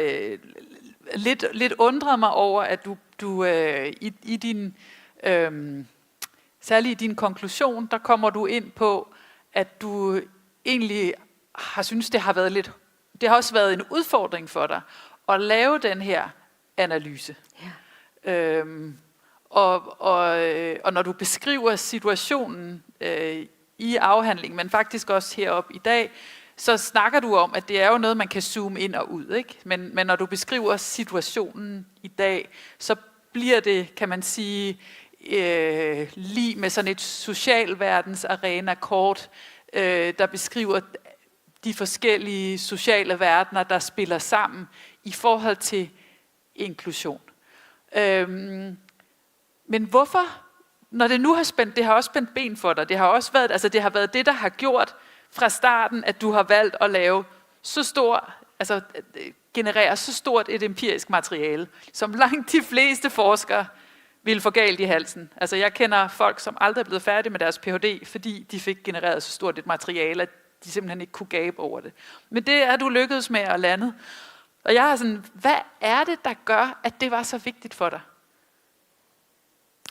lidt undret mig over, at du i din særligt i din konklusion, der kommer du ind på, at du egentlig har synes det har også været en udfordring for dig at lave den her analyse. Ja. Og når du beskriver situationen i afhandlingen, men faktisk også heroppe i dag, så snakker du om, at det er jo noget, man kan zoome ind og ud, ikke? Men når du beskriver situationen i dag, så bliver det, kan man sige, lige med sådan et socialverdens arena-kort, der beskriver de forskellige sociale verdener, der spiller sammen i forhold til inklusion. Men hvorfor, når det nu har spændt, det har også spændt ben for dig, det har også været, altså det har været det, der har gjort fra starten, at du har valgt at lave så stor altså, genererer så stort et empirisk materiale, som langt de fleste forskere ville få galt i halsen. Altså jeg kender folk, som aldrig er blevet færdige med deres Ph.D., fordi de fik genereret så stort et materiale, at de simpelthen ikke kunne gabe over det. Men det er du lykkedes med at lande. Og jeg er sådan, hvad er det, der gør, at det var så vigtigt for dig?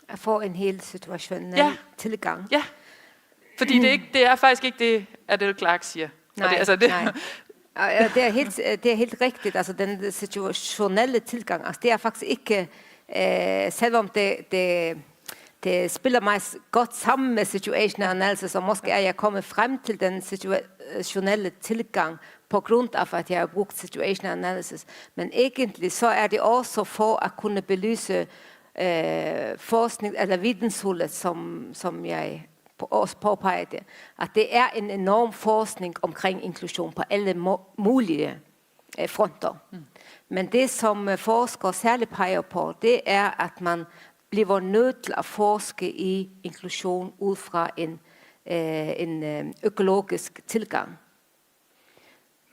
At få en helt situationel tilgang. Ja, fordi det er faktisk ikke det, Adele Clark siger. Nej, det, altså det, nej. Det er helt rigtigt. Altså den situationelle tilgang, altså det er faktisk ikke, selvom det spiller mig godt sammen med situational analysis, og måske er jeg kommet frem til den situationelle tilgang på grund af, at jeg har brugt situational analysis. Men egentlig så er det også for at kunne belyse forskning eller videnshullet, som jeg også påpegede, at det er en enorm forskning omkring inklusion på alle mulige fronter. Men det, som forskere særligt peger på, det er, at man bliver nødt til at forske i inklusion ud fra en økologisk tilgang.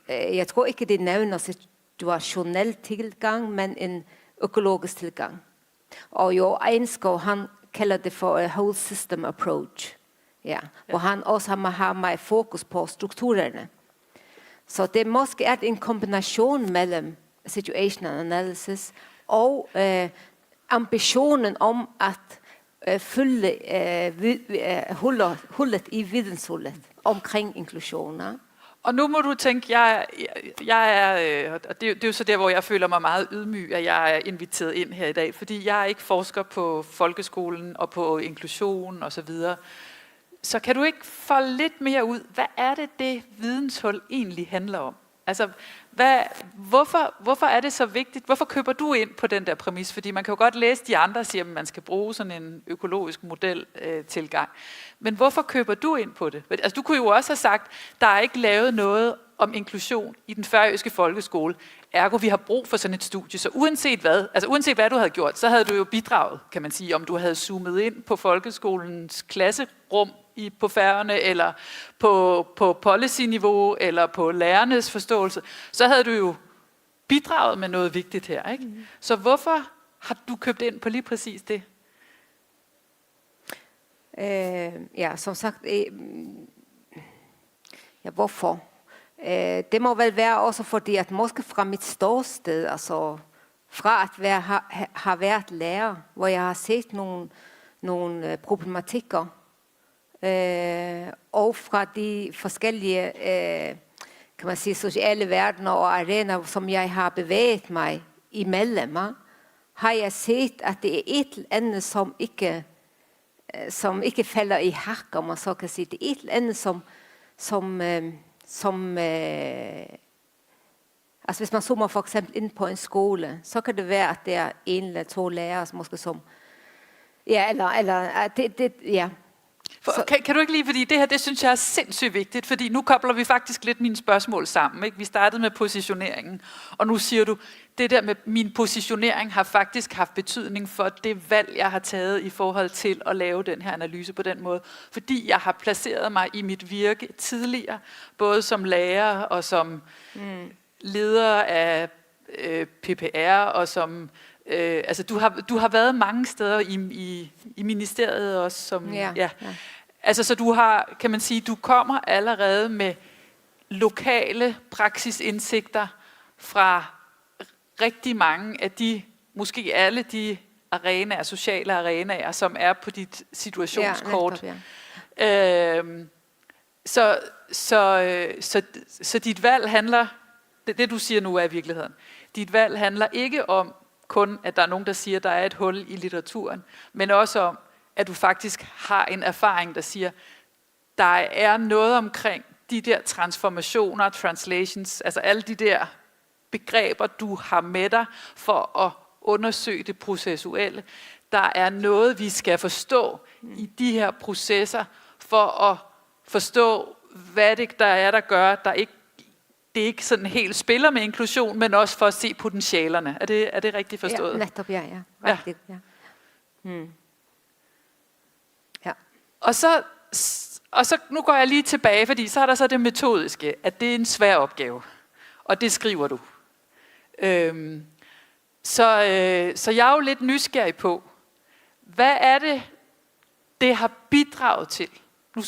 Jeg tror ikke, det nævner situationel tilgang, men en økologisk tilgang. Og Jo Einskov, han kalder det for a whole system approach. Ja, hvor han også har meget fokus på strukturerne. Så det måske er en kombination mellem situational analysis og ambitionen om at fylde hullet i videnshullet omkring inklusion. Og nu må du tænke, jeg er, og det er jo så der, hvor jeg føler mig meget ydmyg, at jeg er inviteret ind her i dag, fordi jeg er ikke forsker på folkeskolen og på inklusion og så videre. Så kan du ikke folde lidt mere ud, hvad er det videnshul egentlig handler om? Altså, hvorfor er det så vigtigt? Hvorfor køber du ind på den der præmis? Fordi man kan jo godt læse de andre, siger, at man skal bruge sådan en økologisk modeltilgang. Men hvorfor køber du ind på det? Altså, du kunne jo også have sagt, der er ikke lavet noget om inklusion i den færøske folkeskole. Ergo, vi har brug for sådan et studie. Så uanset hvad du havde gjort, så havde du jo bidraget, kan man sige, om du havde zoomet ind på folkeskolens klasserum på Færøerne, eller på policy-niveau, eller på lærernes forståelse, så havde du jo bidraget med noget vigtigt her, ikke? Mm. Så hvorfor har du købt ind på lige præcis det? Ja, som sagt, hvorfor? Det må vel være også fordi, at måske fra mit ståsted, altså fra at har været lærer, hvor jeg har set nogle problematikker, og fra de forskellige kan man sige, sociale verdener og arenaer, som jeg har bevæget mig imellem, har jeg set, at det er et eller andet, som ikke falder i hak, om man så kan sige. Det er et eller andet, altså hvis man zoomer for eksempel ind på en skole, så kan det være, at det er en eller to lærere, måske som, ja, eller det ja. Kan du ikke lige, fordi det her, det synes jeg er sindssygt vigtigt, fordi nu kobler vi faktisk lidt mine spørgsmål sammen, ikke? Vi startede med positioneringen, og nu siger du, det der med min positionering har faktisk haft betydning for det valg, jeg har taget i forhold til at lave den her analyse på den måde, fordi jeg har placeret mig i mit virke tidligere, både som lærer og som leder af PPR og som altså du har været mange steder i ministeriet også som ja. Altså så du har, kan man sige, du kommer allerede med lokale praksisindsigter fra rigtig mange af de, måske alle de arenaer, sociale arenaer, som er på dit situationskort. Ja, så dit valg handler, det du siger nu er i virkeligheden, dit valg handler ikke om kun, at der er nogen, der siger, at der er et hul i litteraturen, men også om, at du faktisk har en erfaring, der siger, der er noget omkring de der transformationer, translations, altså alle de der begreber, du har med dig for at undersøge det processuelle. Der er noget, vi skal forstå i de her processer, for at forstå, hvad det der gør, det ikke sådan helt spiller med inklusion, men også for at se potentialerne. Er det rigtigt forstået? Ja, netop, ja. Rigtigt, ja. Ja. Og så nu går jeg lige tilbage, fordi så er der så det metodiske, at det er en svær opgave. og det skriver du. Så jeg er jo lidt nysgerrig på, hvad er det har bidraget til?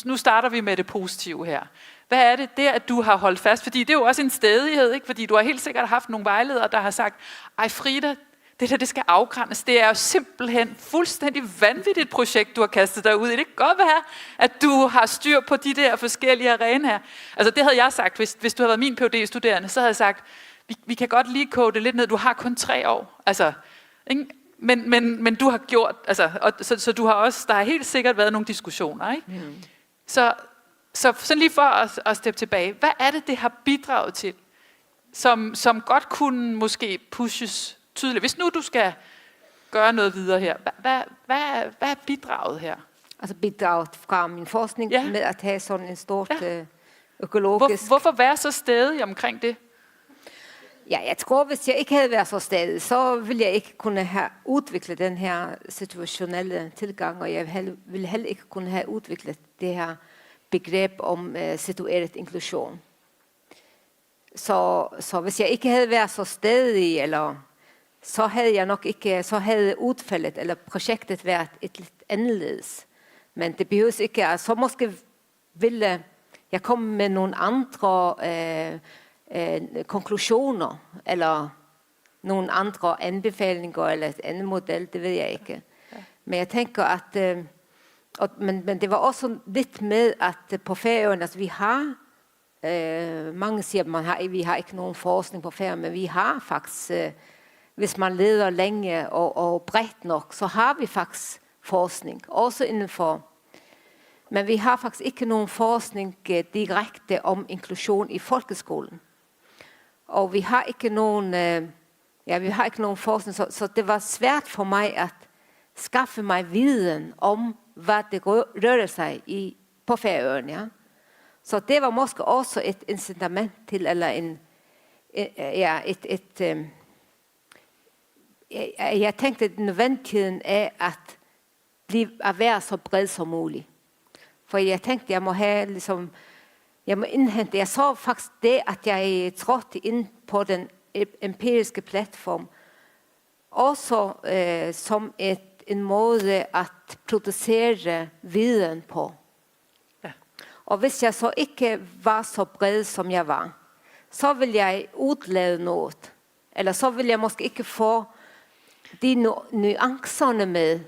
Nu starter vi med det positive her. Hvad er det at du har holdt fast? Fordi det er jo også en stædighed, ikke? Fordi du har helt sikkert haft nogle vejledere, der har sagt, ej Frida, det skal afgrænses. Det er jo simpelthen fuldstændig vanvittigt projekt, du har kastet dig ud i. Det kan godt være, at du har styr på de der forskellige arenaer. Altså det havde jeg sagt, hvis du havde været min PhD-studerende, så havde jeg sagt, vi kan godt lige koge det lidt ned. Du har kun 3 år. Altså, ikke? Men du har gjort, altså, så du har også, der har helt sikkert været nogle diskussioner, ikke? Mm. Så sådan lige for at steppe tilbage, hvad er det har bidraget til, som godt kunne måske pushes tydeligt? Hvis nu du skal gøre noget videre her, hvad er bidraget her? Altså bidraget fra min forskning med at have sådan en stort økologisk... Hvorfor være så stædig omkring det? Ja, jeg tror, hvis jeg ikke havde været så stædig, så ville jeg ikke kunne have udviklet den her situationelle tilgang, og jeg ville heller ikke kunne have udviklet det her begreb om situeret inklusion. Så hvis jeg ikke havde været så stædig, eller så havde jeg nok ikke, så havde udfaldet eller projektet været et lidt anderledes. Men det behøves ikke, så måske ville jeg komme med nogle andre konklusioner, eller nogle andre anbefalinger, eller et andet model, det ved jeg ikke. Men jeg tænker, at men det var også lidt med, at på Færøerne, altså vi har, mange siger, at vi har ikke nogen forskning på Færøerne, men vi har faktisk, hvis man leder længe og bredt nok, så har vi faktisk forskning, også indenfor. Men vi har faktisk ikke nogen forskning direkte om inklusion i folkeskolen. Og vi har ikke nogen forskning, så det var svært for mig at skaffe mig viden om, hvad det rører sig på Færøerne. Ja. Så det var måske også et incitament til, eller jeg tænkte, at nødvendigheden af at være så bred som muligt. For jeg tænkte, jeg må indhente. Jeg så faktisk det, at jeg trådte ind på den empiriske platform, også som en måde at producere viden på. Ja. Og hvis jeg så ikke var så bred, som jeg var, så vil jeg udlade noget. Eller så vil jeg måske ikke få de nuancerne med.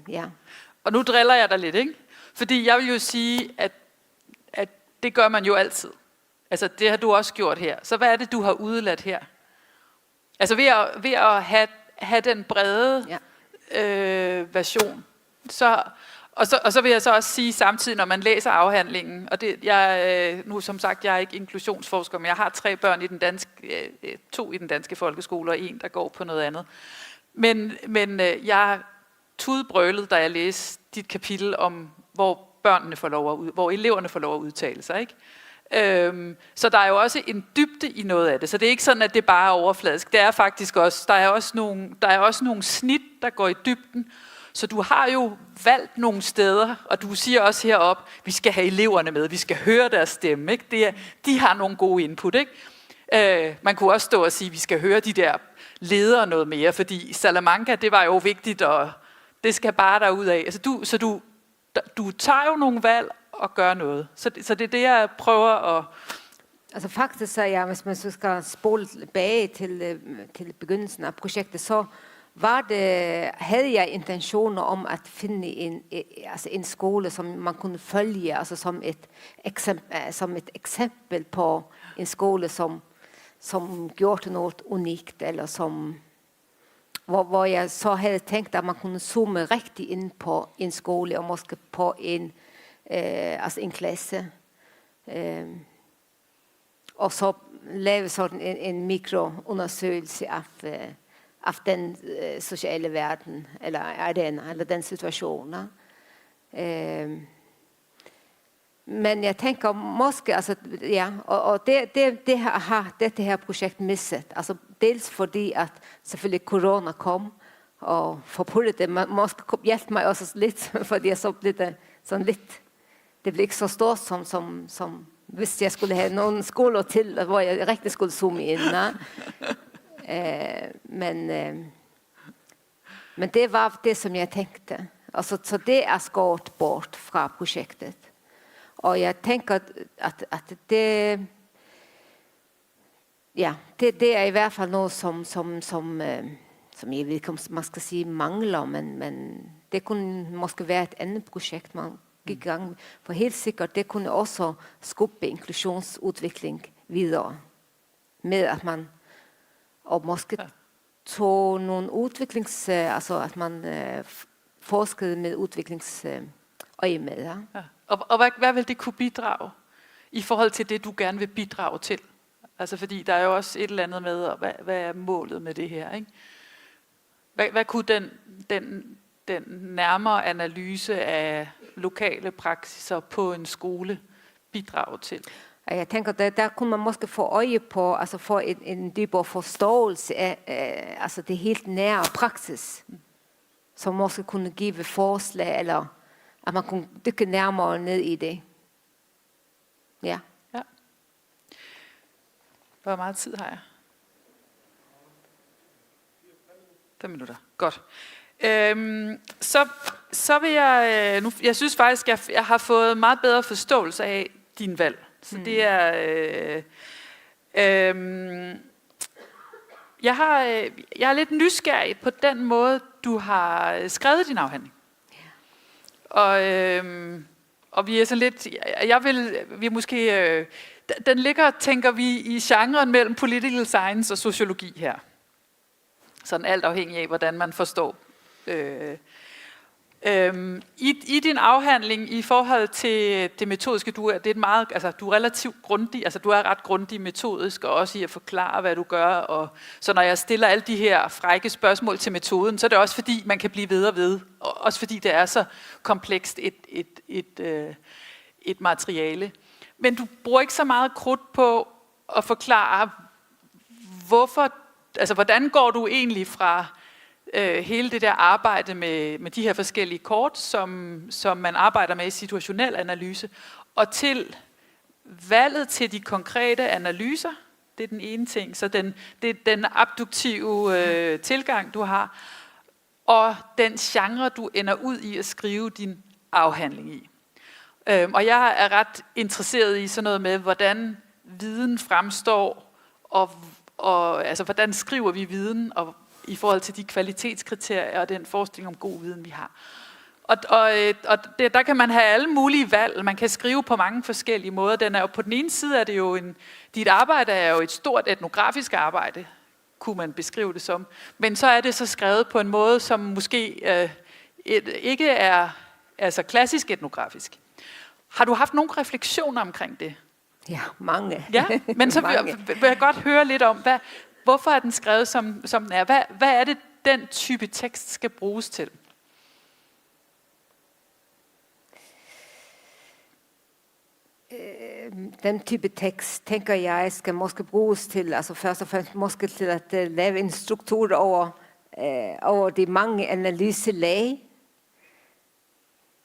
Ja. Og nu driller jeg dig lidt, ikke? Fordi jeg vil jo sige, at det gør man jo altid. Altså det har du også gjort her. Så hvad er det, du har udeladt her? Altså ved at have den brede version. Og så vil jeg så også sige samtidig, når man læser afhandlingen, og nu som sagt, jeg er ikke inklusionsforsker, men jeg har 3 børn i den danske, 2 i den danske folkeskole, og 1, der går på noget andet. Men jeg tudbrølede, da jeg læste dit kapitel om, hvor hvor eleverne får lov at udtale sig, ikke? Så der er jo også en dybde i noget af det. Så det er ikke sådan, at det bare er overfladisk. Det er faktisk også, der er også nogle snit, der går i dybden. Så du har jo valgt nogle steder, og du siger også herop, vi skal have eleverne med, vi skal høre deres stemme, ikke? De har nogle gode input, ikke? Man kunne også stå og sige, vi skal høre de der ledere noget mere, fordi Salamanca, det var jo vigtigt, og det skal bare derudad. Altså du tager jo nogle valg og gør noget. Så det er det, jeg prøver at... Altså faktisk så hvis man så skal spole tilbage til begyndelsen af projektet, så havde jeg intentioner om at finde en skole, som man kunne følge, altså som et eksempel på en skole, som gjorde noget unikt, eller hvor jeg så havde tænkt, at man kunne zoome rigtig ind på en skole, og måske på en klasse. Og så lave sådan en mikroundersøgelse af den sociale verden, eller arena, eller den situation. Men jeg tænker måske, og det har dette her projekt misset. Altså dels fordi, at selvfølgelig corona kom, og forpullet det, måske hjalp mig også lidt, fordi så blev det sådan lidt, det blev ikke så stort, som hvis jeg skulle have nogle skoler til, hvor jeg rigtig skulle zoome ind. Men det var det, som jeg tænkte. Altså, så det er skåret bort fra projektet. Og jeg tænker, at det, ja, det er i hvert fall noget, som jeg ved ikke, om man skal sige mangler, men det kunne måske være et andet projekt, man gik i gang med. For helt sikkert, det kunne også skubbe inklusionsudvikling videre. Med at man, og måske tog nogle altså at man forskede med udviklingsøje med. Ja. Ja. Og hvad vil det kunne bidrage i forhold til det, du gerne vil bidrage til? Altså fordi der er jo også et eller andet med, hvad er målet med det her, ikke? Hvad kunne den nærmere analyse af lokale praksiser på en skole bidrage til? Jeg tænker, der kunne man måske få øje på, altså få en dybere forståelse af altså det helt nære praksis, som måske kunne give forslag, eller at man kunne dykke nærmere ned i det. Ja. Ja. Hvor meget tid har jeg? 5 minutter. Godt. Så vil jeg... jeg synes faktisk, jeg har fået meget bedre forståelse af din valg. Så det er... jeg er lidt nysgerrig på den måde, du har skrevet din afhandling. Og vi er sådan lidt... vi måske... den ligger, tænker vi, i genren mellem political science og sociologi her. Sådan alt afhængig af, hvordan man forstår. I din afhandling i forhold til det metodiske, du er relativt grundig, altså du er ret grundig metodisk, og også i at forklare, hvad du gør. Og så når jeg stiller alle de her frække spørgsmål til metoden, så er det også fordi, man kan blive ved og ved. Og også fordi det er så komplekst et materiale. Men du bruger ikke så meget krudt på at forklare, hvordan går du egentlig fra hele det der arbejde med de her forskellige kort, som man arbejder med i situationel analyse, og til valget til de konkrete analyser. Det er den ene ting. Så det er den abduktive tilgang, du har, og den genre, du ender ud i at skrive din afhandling i. Og jeg er ret interesseret i sådan noget med, hvordan viden fremstår, og altså, hvordan skriver vi viden, og i forhold til de kvalitetskriterier og den forskning om god viden, vi har. Og der kan man have alle mulige valg. Man kan skrive på mange forskellige måder. På den ene side er det jo dit arbejde er jo et stort etnografisk arbejde, kunne man beskrive det som. Men så er det så skrevet på en måde, som måske ikke er altså klassisk etnografisk. Har du haft nogle refleksioner omkring det? Ja, mange. Ja, men så vil jeg godt høre lidt om, hvorfor er den skrevet, som den er? Hvad er det, den type tekst skal bruges til? Den type tekst, tænker jeg, skal måske bruges til, altså først og fremmest måske til at lave en struktur over de mange analyselag.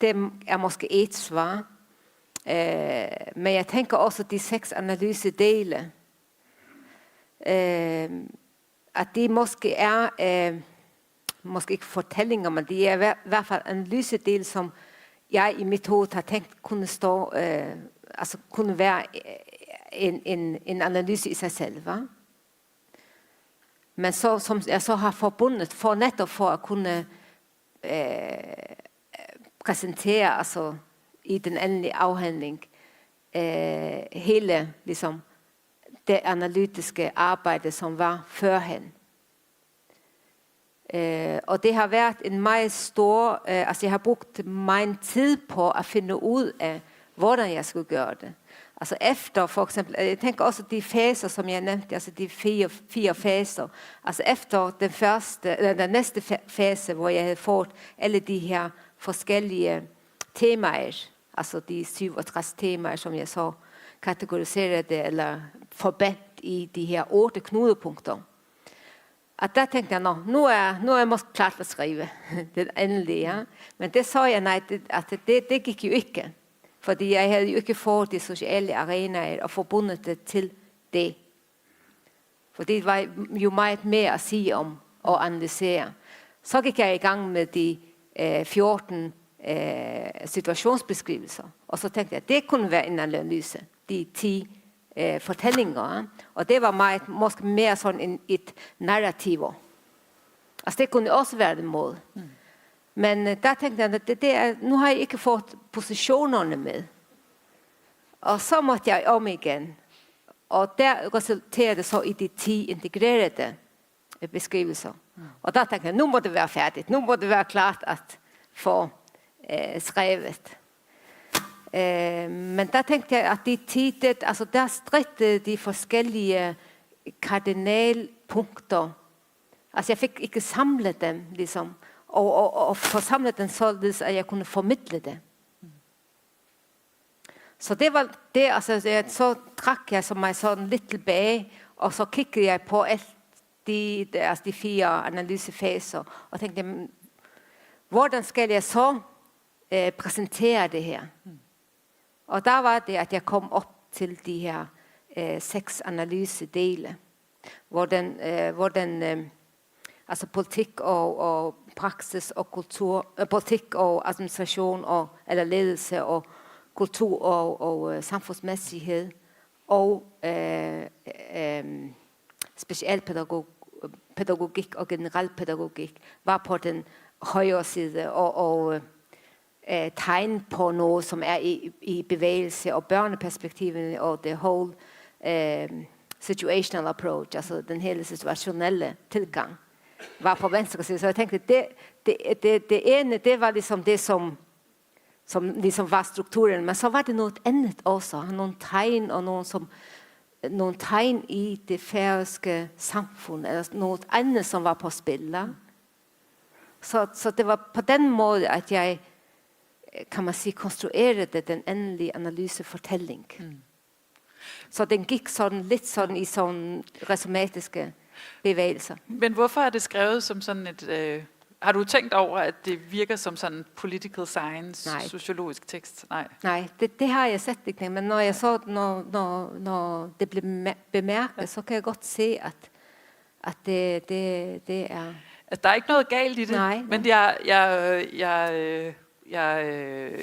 Det er måske et svar. Men jeg tænker også de 6 analysedele, at de måske er, måske ikke fortællinger, men de er i hvert fald analysedele, som jeg i mit hoved har tænkt kunne stå, altså kunne være en analyse i sig selv, va? Men så, som jeg så har forbundet for netop for at kunne præsentere, altså i den endelige afhandling, hele ligesom det analytiske arbejde, som var førhen. Og det har været en meget stor, altså jeg har brugt meget tid på at finde ud af, hvordan jeg skulle gøre det. Altså efter for eksempel, jeg tænker også de faser, som jeg nævnte, altså de 4 faser. Altså efter den næste fase, hvor jeg havde fået alle de her forskellige temaer, altså de 67 temaer, som jeg så kategoriserede eller forbandt i de her 8 knudepunkter. Og der tænkte jeg, nu er jeg måske klar til at skrive det endelige. Ja? Men det så jeg, nej, det gik jo ikke. Fordi jeg havde jo ikke fået de sociale arenaer og forbundet det til det. For det var jo meget mere at sige om og analysere. Så gik jeg i gang med de 14 situationsbeskrivelser. Og så tænkte jeg, at det kunne være en analyse. De 10 fortællinger. Og det var meget, måske mere sådan et narrativ. Altså det kunne også være den måde. Men der tænkte jeg, at nu har jeg ikke fået positionerne med. Og så måtte jeg om igen. Og der resulterede det så i de 10 integrerede beskrivelser. Og der tænkte jeg, nu må det være færdigt. Nu må det være klart at få skrevet. Men der tænkte jeg, at de 10, altså der stridte de forskellige kardinalpunkter. Altså jeg fik ikke samlet dem, ligesom. Og forsamle den således, at jeg kunne formidle det. Så det var det, altså så trak jeg mig sådan lidt tilbage, og så kiggede jeg på alt de 4 analysefaser, og tænkte, hvordan skal jeg så præsentere det her? Og der var det, at jeg kom op til de her 6 analysedele, hvor den altså politik og praksis og kultur, politik og administration eller ledelse og kultur og samfundsmæssighed og specialpædagogik og generalpædagogik var på den højre side og tegn på noget, som er i bevægelse og børneperspektivet og the whole situational approach, altså den hele situationelle tilgang, var på venstre side. Så jeg tænkte, det ene, det var ligesom det, som ligesom var strukturen, men så var det noget andet også. Nogle tegn og nogle tegn i det færøske samfund, eller noget andet, som var på spil. Så det var på den måde, at jeg, kan man sige, konstruerede den endelige analysefortælling. Så den gik sådan lidt sådan i sådan resumatiske bevægelser. Men hvorfor er det skrevet som sådan et... har du tænkt over, at det virker som sådan political science, sociologisk tekst? Nej, det har jeg slet ikke. Men når jeg så, når det blev bemærket, så kan jeg godt se, at det er... Altså, der er ikke noget galt i det, Nej. Men jeg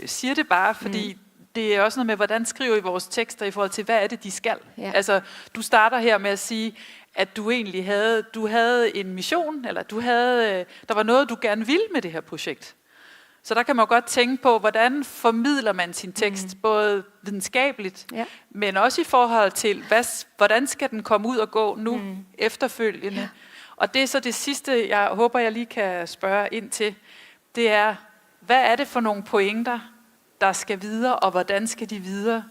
siger det bare, fordi det er også noget med, hvordan skriver I vores tekster i forhold til, hvad er det, de skal? Ja. Altså, du starter her med at sige, at du egentlig havde en mission, eller der var noget, du gerne ville med det her projekt. Så der kan man godt tænke på, hvordan formidler man sin tekst, både videnskabeligt, men også i forhold til, hvordan skal den komme ud og gå nu efterfølgende. Ja. Og det er så det sidste, jeg håber, jeg lige kan spørge ind til, det er, hvad er det for nogle pointer, der skal videre, og hvordan skal de videre?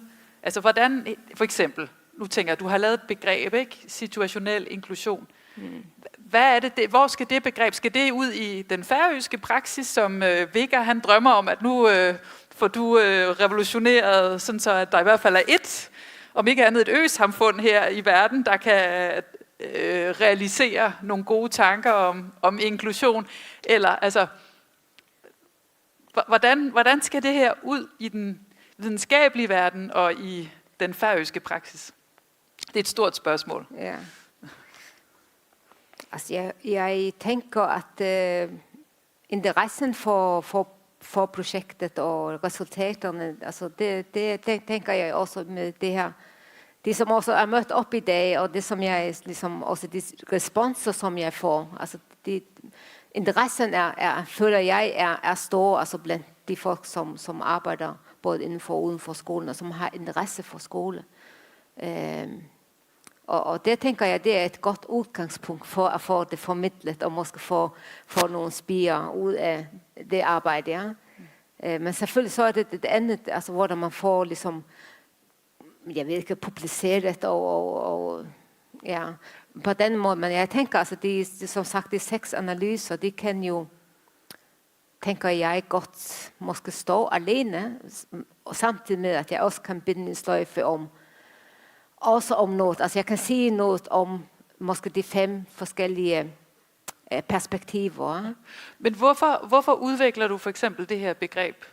Altså hvordan, for eksempel, nu tænker jeg, du har lavet et begreb, ikke? Situationel inklusion. Hvad er det, hvor skal det begreb? Skal det ud i den færøske praksis, som Vigga, han drømmer om, at nu får du revolutioneret, sådan så at der i hvert fald er om ikke andet et øsamfund her i verden, der kan realisere nogle gode tanker om inklusion? Eller altså, hvordan skal det her ud i den videnskabelige verden og i den færøske praksis? Det er et stort spørgsmål. Ja. Altså, jeg tænker, at interessen for projektet og resultaterne, altså det tænker jeg også med det her. Det som også er mødt op i dag, og det som jeg ligesom også de responser som jeg får, altså interessen føler jeg er stor, altså blandt de folk som arbejder både indenfor og uden for skolen, og som har interesse for skole. Og det tænker jeg, det er et godt udgangspunkt for at få det formidlet, og måske få nogle spirer ud af det arbejde. Ja. Men selvfølgelig så er det andet, altså hvor man får ligesom, jeg ved ikke, publiceret og ja, på den måde. Men jeg tænker, altså som sagt, de 6 analyser, de kan jo, tænker jeg, godt måske stå alene, og samtidig med, at jeg også kan binde en sløjfe om noget. Altså jeg kan sige noget om måske de 5 forskellige perspektiver. Men hvorfor udvikler du for eksempel det her begreb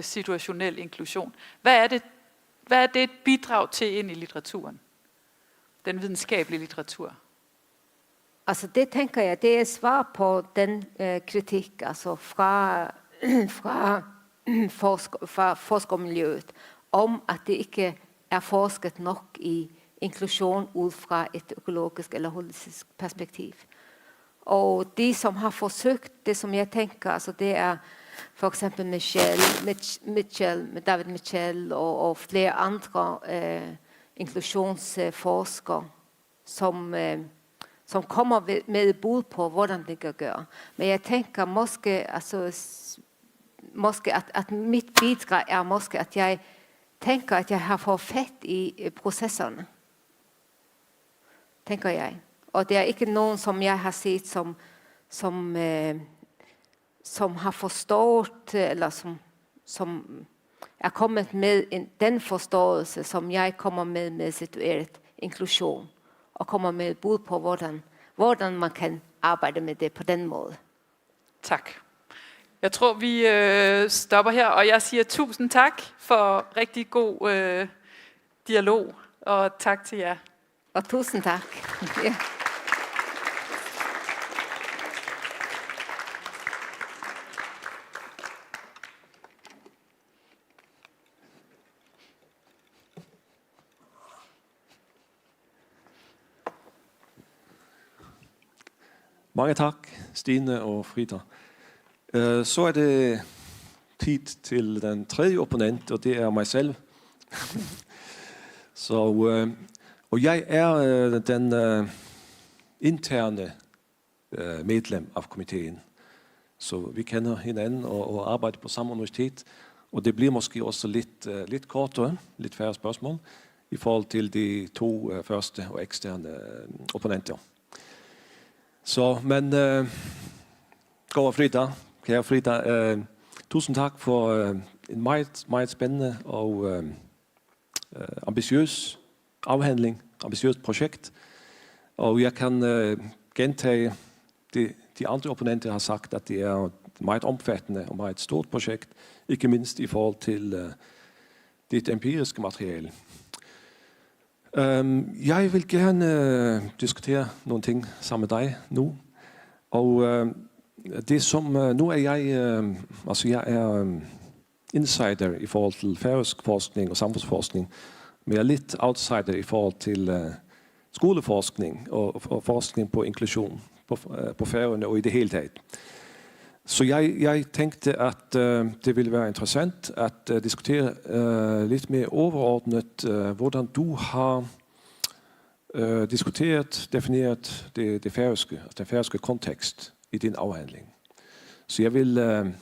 situationel inklusion. Hvad er det et bidrag til ind i litteraturen? Den videnskabelige litteratur. Altså det tænker jeg, det er svar på den kritik, altså fra forskermiljøet, om at det ikke er forsket nok i inklusion ud fra et økologisk eller holistisk perspektiv. Og de, som har forsøgt, det som jeg tænker, altså det er for eksempel David Mitchell og flere andre inklusionsforskere, som kommer med et bud på, hvordan det kan gøre. Men jeg tænker måske at mit bidrag er måske, at jeg tænker, at jeg har fået fat i processerne. Tænker jeg. Og det er ikke nogen, som jeg har set, som har forstået, eller som er kommet med den forståelse, som jeg kommer med situeret inklusion, og kommer med et bud på, hvordan man kan arbejde med det på den måde. Tak. Jeg tror, vi stopper her, og jeg siger tusind tak for rigtig god dialog, og tak til jer. Og tusind tak. Ja. Mange tak, Stine og Frida. Så er det tid til den tredje opponent, og det er mig selv. Og jeg er den interne medlem af komiteen. Så vi kender hinanden og arbejder på samme universitet. Og det bliver måske også lidt kortere, lidt færre spørgsmål, i forhold til de to første og eksterne opponenter. Så, men god Frida, kære Frida, tusind tak for en meget spændende og ambitiøs afhandling, ambitiøst projekt. Og jeg kan gentage de andre opponenter har sagt, at det er et meget omfattende og meget stort projekt, ikke mindst i forhold til dit empiriske materiale. Jeg vil gerne diskutere nogle ting sammen med dig nu. Og det som nu er jeg er insider i forhold til færøsk forskning og samfundsforskning, men jeg er lidt outsider i forhold til skoleforskning og forskning på inklusion på Færøerne og i det hele taget. Så jeg tænkte, at det ville være interessant at diskutere lidt mere overordnet, hvordan du har diskuteret, defineret den færøske kontekst i din afhandling. Så jeg vil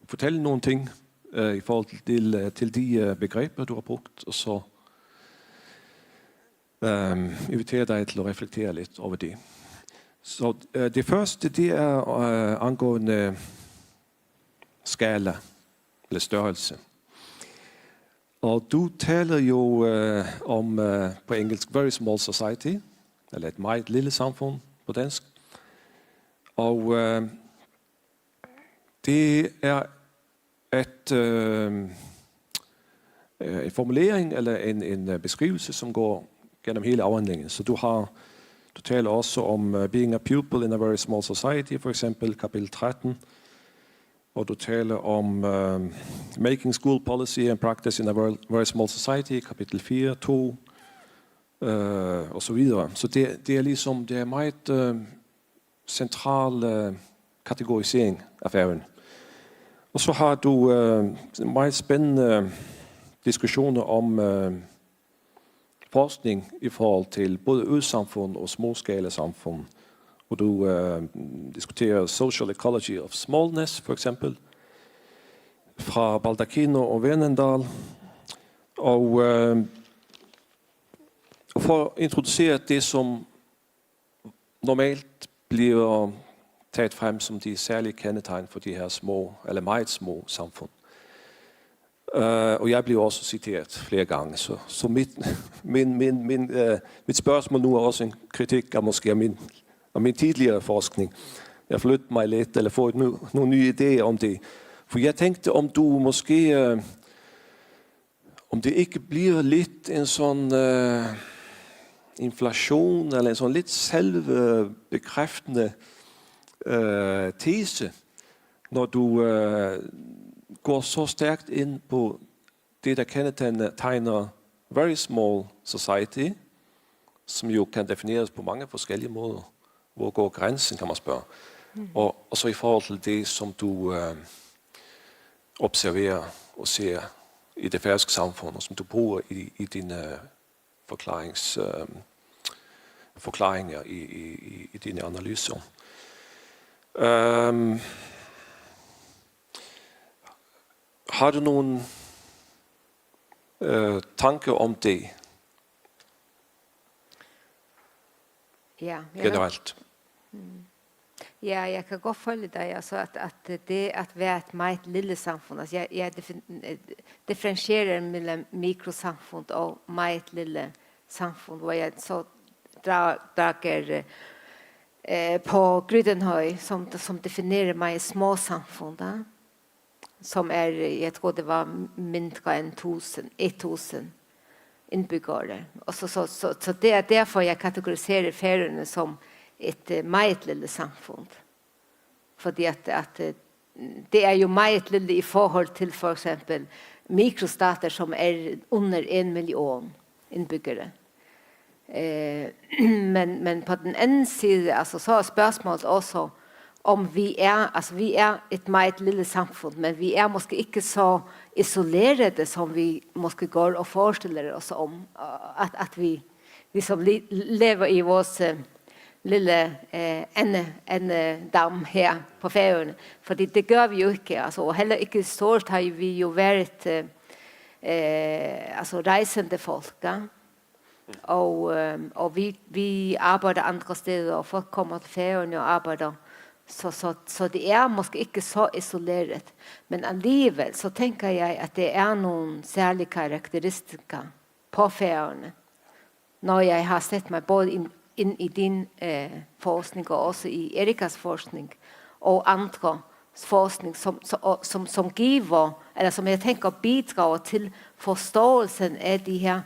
fortælle nogle ting i forhold til de begreber, du har brugt, og så invitere dig til at reflektere lidt over det. Så det første, det er angående skala eller størrelse. Og du taler jo om på engelsk very small society, eller et meget lille samfund på dansk. Og det er en formulering eller en beskrivelse, som går gennem hele afhandlingen. Så du taler også om being a pupil in a very small society, for eksempel kapitel 13. Og du taler om making school policy and practice in a very small society, kapitel 4, 2, og så videre. Så det er ligesom, det er meget central kategorisering af Færøerne. Og så har du meget spændende diskussioner om forskning i forhold til både øsamfund og småskala samfund. Og du diskuterer social ecology of smallness, for eksempel, fra Baldacchino og Vernendal. Og for at introducere det, som normalt bliver taget frem som de særlige kendetegn for de her små, eller meget små samfund. Og jeg bliver også citeret flere gange, så mit spørgsmål nu er også en kritik af måske af min tidligere forskning. Jeg flytter mig lidt, eller får nogle nye idéer om det. For jeg tenkte om du måske, om det ikke blir litt en sånn inflasjon, eller en sånn litt selvbekræftende tese, når du går så stærkt inn på det, der kendetegner very small society, som jo kan defineres på mange forskellige måder. Hvor går grænsen, kan man spørge. Og så i forhold til det, som du observerer og ser i det færøske samfund, og som du bruger i dine forklaringer i dine analyser. Har du nogle tanker om det? Ja, generelt. Ja, jeg kan godt følge deg, altså at det at være et meget lille samfunn, altså jeg differentierer mellom mikrosamfunn og meget lille samfunn, hvor jeg så drager på Grydenhøj, som definerer meg små samfunn, da, som jeg tror det var mindre enn 1000 innbyggere. Og så det er derfor jeg kategoriserer Færøyene som et meget lille samfunn. Fordi at det er jo meget lille i forhold til for eksempel mikrostater som under 1 million innbyggere. Men på den anden side, altså, så spørsmålet også om vi er et meget lille samfund, men vi er måske ikke så isolerede, som vi måske går og forestiller oss om, at vi som lever i vores lille endedam her på Færøerne. Fordi det gør vi jo ikke, altså, og heller ikke stort har vi jo været rejsende folk, ja? Og vi arbejder andre steder, og folk kommer til Færøerne og arbejder. Så det er måske ikke så isoleret. Men alligevel så tænker jeg, at det er nogle særlige karakteristika på Færøerne. Når jeg har sett meg både ind i din forskning, og også i Erikas forskning, og andre forskning, som giver, eller som jeg tænker bidrager til forståelsen af de her,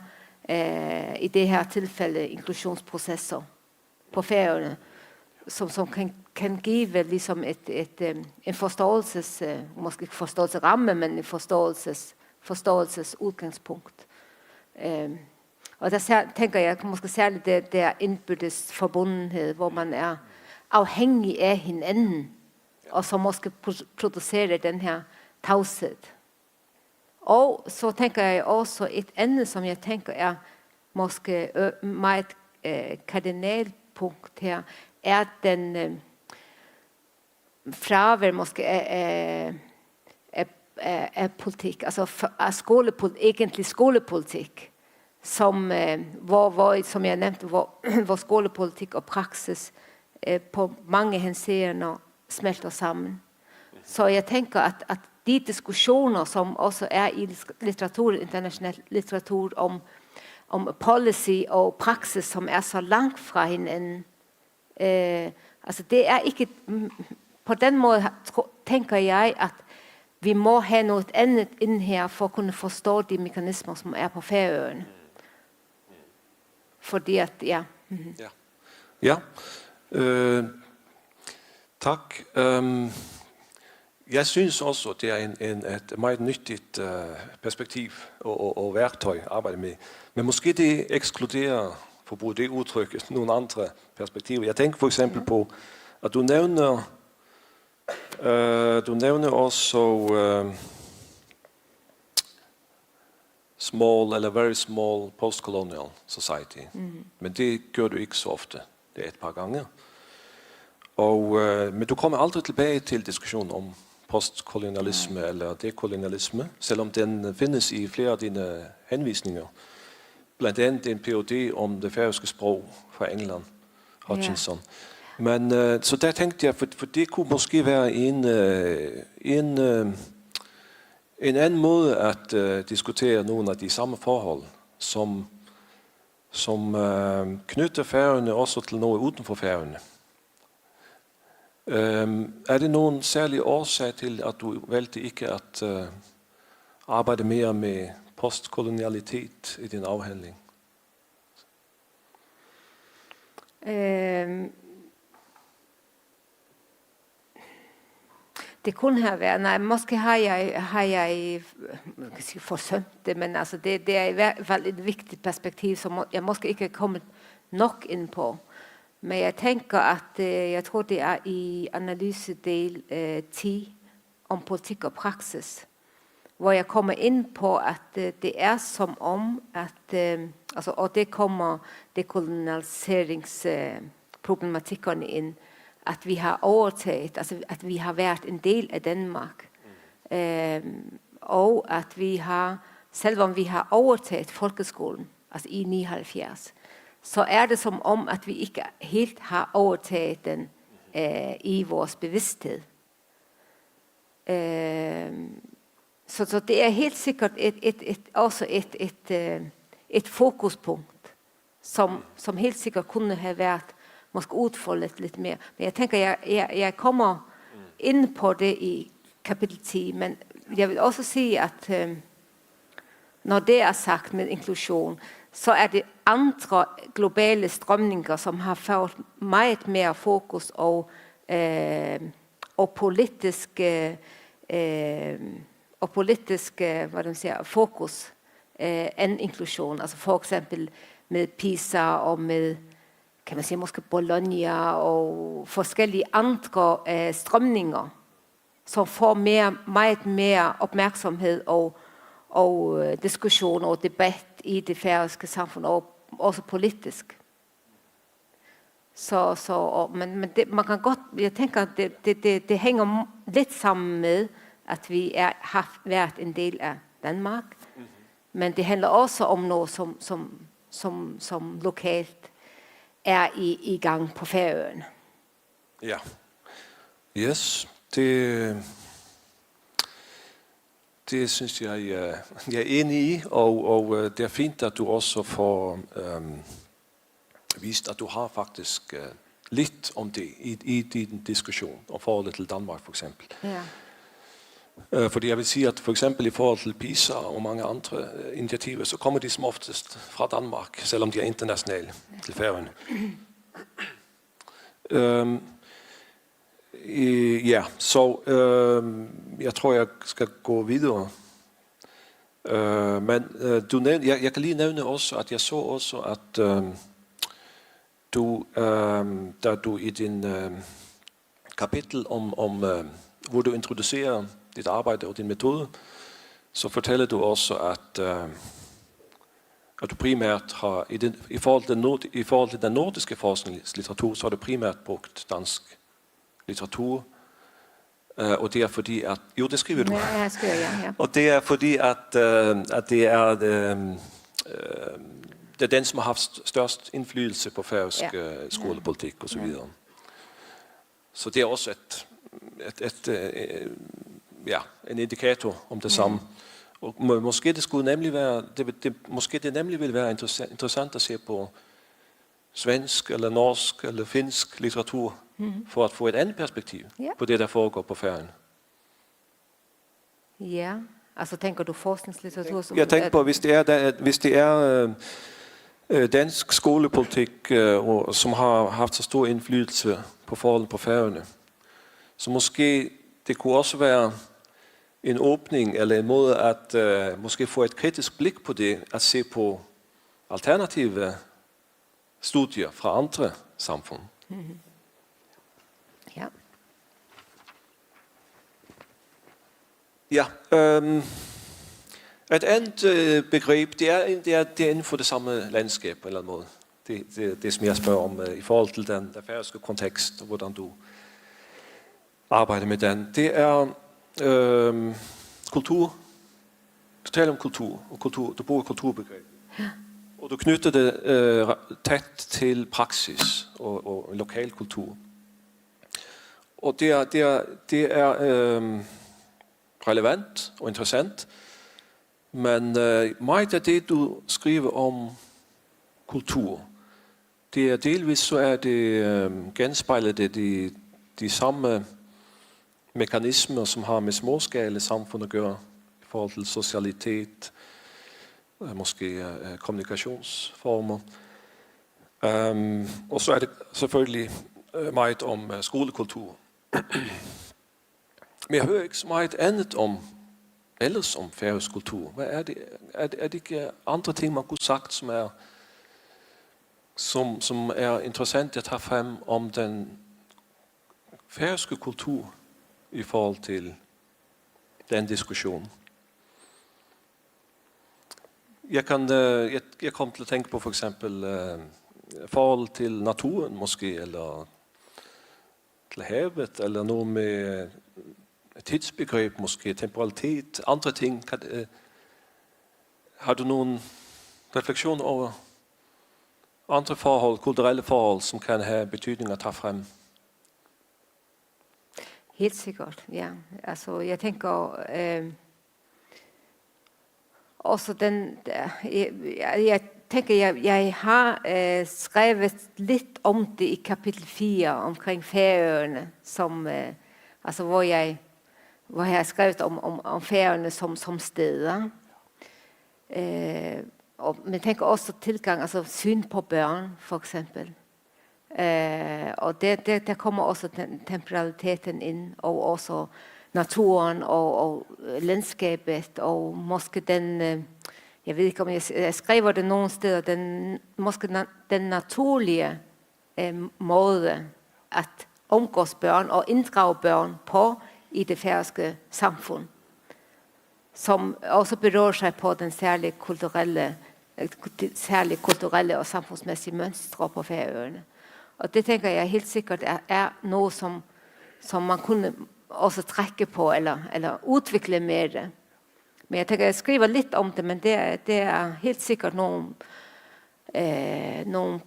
i det her tilfælde, inklusionsprocesser på Færøerne, som kan give ligesom en forståelses, måske ikke forståelsesramme, men en forståelsesudgangspunkt. Og der tænker jeg måske særligt det der indbyrdes forbundenhed, hvor man er afhængig af hinanden, og så måske producerer den her tavshed. Og så tænker jeg også et andet, som jeg tænker er måske meget kardinalpunkt her, er den fravær måske af politik, altså af egentlig skolepolitik, som jeg nævnte, hvor skolepolitik og praksis på mange henseender smelter sammen. Så jeg tænker, at de diskussioner, som også er i litteratur, international litteratur, om policy og praksis, som er så langt fra hinanden, altså det er ikke, på den måde tænker jeg, at vi må have noget andet ind her, for at kunne forstå de mekanismer, som er på Færøerne. Fordi at, ja. Ja. Tak. Jeg synes også, det er et meget nyttigt perspektiv og værktøj at arbejde med. Men måske det ekskluderer, for at bruge det udtryk, nogle andre perspektiver. Jeg tænker for eksempel på, at du nævner også small eller very small post-colonial society. Men det gør du ikke så ofte. Det er et par gange. Men du kommer aldrig tilbage til diskussionen om postkolonialisme eller dekolonialisme, selvom den findes i flere af dine henvisninger. Blandt andet en Ph.D. om det færøske sprog fra England, Hutchinson. Men så der tænkte jeg, for det kunne måske være en anden måde at diskutere nogle af de samme forhold, som knytter Færøerne også til noget uden for Færøerne. Er det nogen særlig årsag til, at du valgte ikke at arbejde mere med postkolonialitet i din afhandling? Det kunne have været, nej, måske har jeg man kan sige, forsømt det, men altså det er i hvert fald et vigtigt perspektiv, som jeg måske ikke er kommet nok ind på. Men jeg tænker, at jeg tror, det er i analysedel 10 om politik og praksis, hvor jeg kommer ind på, at det er som om, at, altså, og det kommer dekolonialiseringsproblematikkerne ind, at vi har overtaget, altså at vi har været en del af Danmark, og at vi har, selvom vi har overtaget folkeskolen, altså i 79, så er det som om, at vi ikke helt har overtaget den i vores bevidsthed. Så det er helt sikkert også et fokuspunkt, som helt sikkert kunne have været måske udfoldet lidt mere. Men jeg tænker, jeg kommer ind på det i kapitel 10, men jeg vil også sige, at når det er sagt med inklusion, så er det andre globale strømninger, som har fået meget mere fokus og politisk hvad man siger, fokus end inklusion. Altså for eksempel med PISA og med, kan man sige, måske Bologna og forskellige andre strømninger, som får meget mere opmærksomhed og diskussion og debat i det færøske samfund, og også politisk. Men det, man kan godt, jeg tænker, det hænger lidt sammen med, at vi har været en del af Danmark, men det handler også om noget, som lokalt er i gang på Færøerne. Ja. Yes, det synes jeg er enig i, og det er fint, at du også får vist, at du har faktisk lidt om det i din diskussion om forholdet til Danmark for eksempel. Ja. Fordi jeg vil sige, at for eksempel i forhold til PISA og mange andre initiativer, så kommer de som oftest fra Danmark, selvom de er internationale til Færøerne. Ja, så jeg tror, jeg skal gå videre. Men jeg kan lige nævne også, at jeg så også, at da du i din kapitel om hvor du introducerer dit arbejde og din metode, så fortæller du også, at du primært har, i forhold til den nordiske forskningslitteratur, så har du primært brugt dansk litteratur. Og det er fordi, at... Jo, det skriver du. Ja, jeg skriver, ja. Og det er fordi, at det er den, som har haft størst indflydelse på færøsk skolepolitik og så videre. Så det er også en indikator om det samme. Og måske det skulle nemlig være, måske det nemlig vil være interessant at se på svensk eller norsk eller finsk litteratur for at få et andet perspektiv på det, der foregår på Færøerne. Ja, altså tænker du forskningslitteratur? Som jeg tænker på, hvis det er dansk skolepolitik, som har haft så stor indflydelse på forholdet på Færøerne, så måske det kunne også være en åbning eller en måde at måske få et kritisk blik på det, at se på alternative studier fra andre samfund. Mm-hmm. Ja. Ja, et andet begreb, det er inden for det samme landskab på en eller anden måde. Det som jeg spørger om i forhold til den færøske kontekst, og hvordan du arbejder med den. Det er kultur. Du taler om kultur, og du bruger kulturbegreb. Ja. Og du knytter det tæt til praksis og lokal kultur. Og det er relevant og interessant, men meget af det, du skriver om kultur, det er delvis så er det genspejlet det de samme mekanismer, som har med småskala samfund at gøre, i forhold til socialitet, måske kommunikationsformer. Og så det selvfølgelig meget om skolekultur. Men jeg hører ikke så meget andet ellers om færøsk kultur. Hvad er det? Er det ikke andre ting, man kunne sagt, som er interessant at tage frem om den færøske kultur i forhold til den diskussion? Jeg kom til at tænke på for eksempel forhold til naturen måske, eller til havet, eller noget med tidsbegreb måske, temporalitet, andre ting. Har du nogle refleksioner over andre forhold, kulturelle forhold, som kan have betydning at tage frem? Helt sikkert, ja. Altså, jeg tænker også jeg tænker, jeg har skrevet lidt om det i kapitel 4 omkring Færøerne, som, altså, hvor jeg har skrevet om Færøerne som steder. Men tænker også tilgang, altså syn på børn, for eksempel. Og der kommer også temporaliteten ind, og også naturen og landskabet, og måske den, jeg ved ikke om jeg skriver det nogle steder, måske den naturlige måde at omgås børn og inddrage børn på i det færøske samfund, som også berører sig på den særlige kulturelle og samfundsmæssige mønstre på Færøerne. Og det tænker jeg helt sikkert er noget, som man kunne også trække på eller udvikle mere. Men jeg tænker, jeg skriver lidt om det, men det er helt sikkert nogle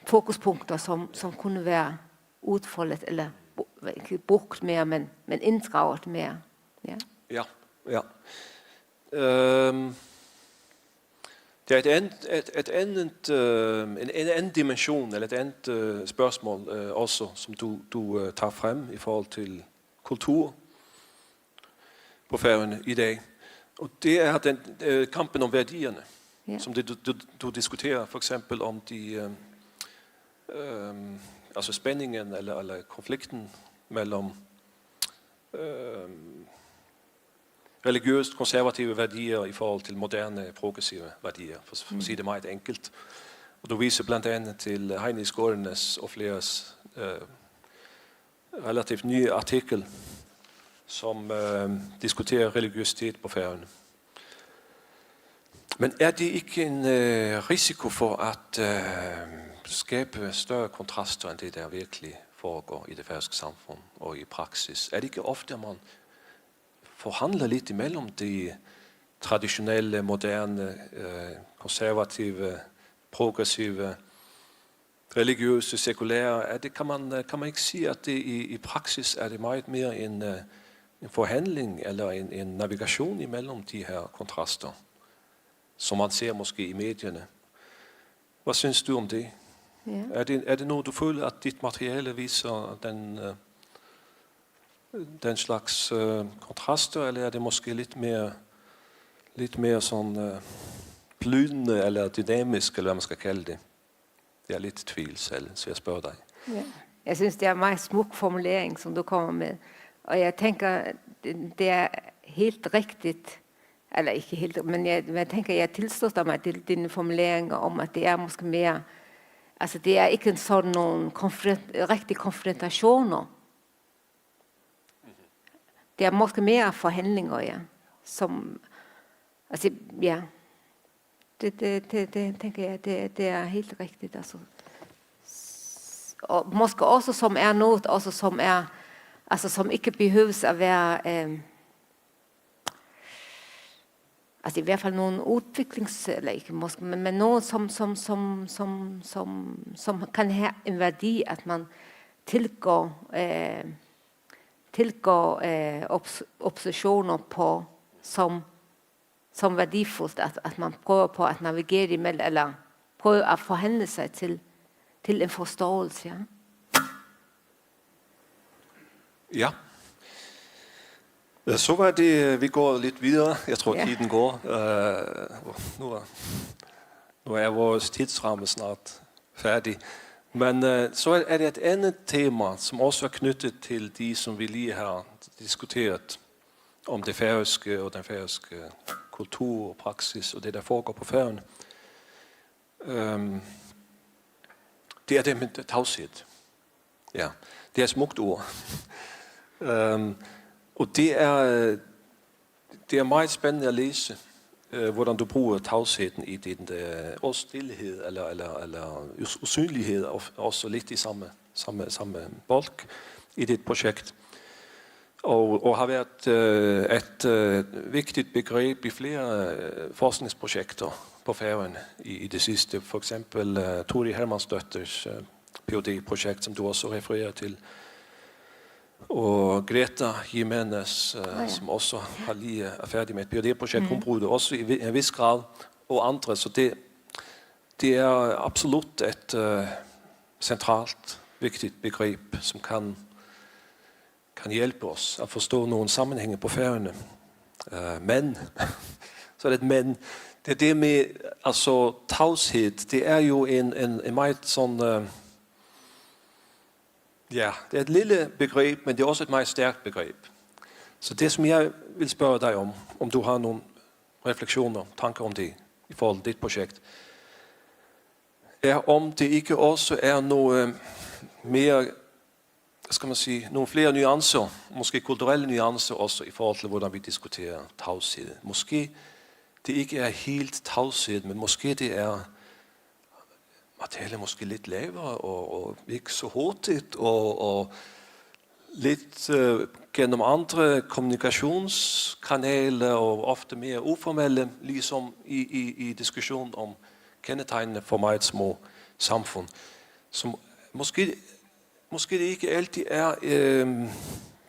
fokuspunkter, som kunne være udfoldet, eller ikke brugt mere, men inddraget mere. Ja. Ja. Det er en anden dimension, eller et andet spørgsmål også, som du tager frem i forhold til kultur på Færøerne i dag. Og det er den kampen om værdierne, som du diskuterer, for eksempel om de altså spændingen eller konflikten mellem religiøst konservative værdier i forhold til moderne progressive værdier, for at sige det meget enkelt. Og du viser blandt andet til Heini Skårenes og fleres relativt nye artikel, som diskuterer religiøsitet på Færøerne. Men er det ikke en risiko for at skabe større kontraster end det, der virkelig foregår i det færøske samfund og i praksis? Er det ikke ofte, man forhandler lidt imellem de traditionelle, moderne, konservative, progressive, religiøse, sekulære? Kan man ikke sige, at det i praksis er det meget mere en forhandling eller en navigation imellem de her kontraster, som man ser måske i medierne? Hvad synes du om det? Ja. Er det noget, du føler, at dit materiale viser den slags kontraster, eller er det måske lidt mere sådan flydende eller dynamisk, eller hvad man skal kalde det? Det er lidt tvivl selv, så jeg spørger dig. Ja. Jeg synes, det er en meget smuk formulering, som du kommer med. Og jeg tænker, det er helt rigtigt, eller ikke helt, men jeg tænker, jeg tilstår mig til dine formuleringer om, at det er måske mere, altså det er ikke sådan nogle rigtige konfrontationer. Det er måske mere forhandlinger, ja. Som, altså, ja. Det tænker jeg, det er helt rigtigt. Altså. Og måske også som er noget, også som er, altså som ikke behøves at være, altså i hvert fald nogle udviklings, eller ikke måske, men noget som kan have en værdi, at man tilgår oppositioner på som værdifuldt, at man prøver på at navigere imellem, eller prøver at forhandle sig til en forståelse. Ja? Ja. Så var det, vi går lidt videre. Jeg tror, tiden går. Nu er vores tidsramme snart færdig. Men så er det et andet tema, som også er knyttet til de, som vi lige har diskuteret om det færøske og den færøske kultur og praksis og det, der foregår på Færøerne. Det er det med tavshed. Ja, det er et smukt ord. Og det er meget spændende at læse, hvordan du bruger tavsheden i din også stillhed eller usynlighed, og også lidt i samme bolk i dit projekt. Og har været et vigtigt begreb i flere forskningsprojekter på Færøerne i det sidste. For eksempel Tori Hermansdøtters PhD-projekt, som du også refererer til. Og Greta Jimenez, som også har lige er færdig med et PhD-projekt, hun bruger det også i en vis grad, og andre. Så det er absolut et centralt, vigtigt begreb, som kan hjælpe os at forstå nogle sammenhænge på Færøerne. Men, så er det et men. Det er det med, altså tavshed, det er jo en meget sådan... Ja, det er et lille begreb, men det er også et meget stærkt begreb. Så det, som jeg vil spørge dig om du har nogle refleksioner, tanker om det i forhold til dit projekt, er om det ikke også er noget mere, skal man sige, nogle flere nuancer, måske kulturelle nuancer også i forhold til, hvordan vi diskuterer tavshed. Måske det ikke er helt tavshed, men måske det er at tale måske lidt lavere og ikke så hurtigt og lidt gennem andre kommunikationskanaler og ofte mere uformelle, ligesom i diskussion om kendetegnene for meget små samfund. Som måske det ikke altid er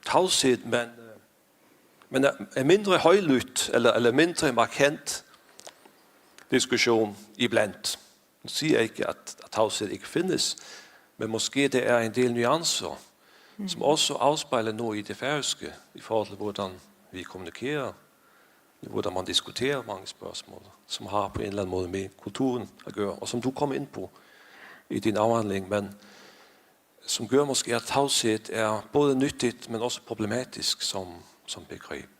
tavshed, men er mindre højlydt eller mindre markant diskussion iblandt. Nu siger jeg ikke, at tavshed ikke findes, men måske det er en del nuancer, som også afspejler noget i det færøske, i forhold til, hvordan vi kommunikerer, hvordan man diskuterer mange spørgsmål, som har på en eller anden måde med kulturen at gøre, og som du kom ind på i din afhandling, men som gør måske, at tavshed er både nyttigt, men også problematisk som begreb.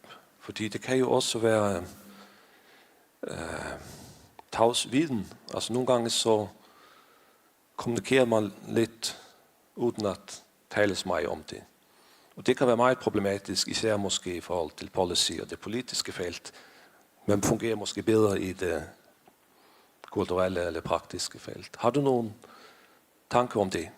Fordi det kan jo også være tavsviden. Altså nogle gange så kommunikerer man lidt uden at tale så meget om det. Og det kan være meget problematisk, især måske i forhold til policy og det politiske felt, men fungerer måske bedre i det kulturelle eller praktiske felt. Har du nogle tanker om det?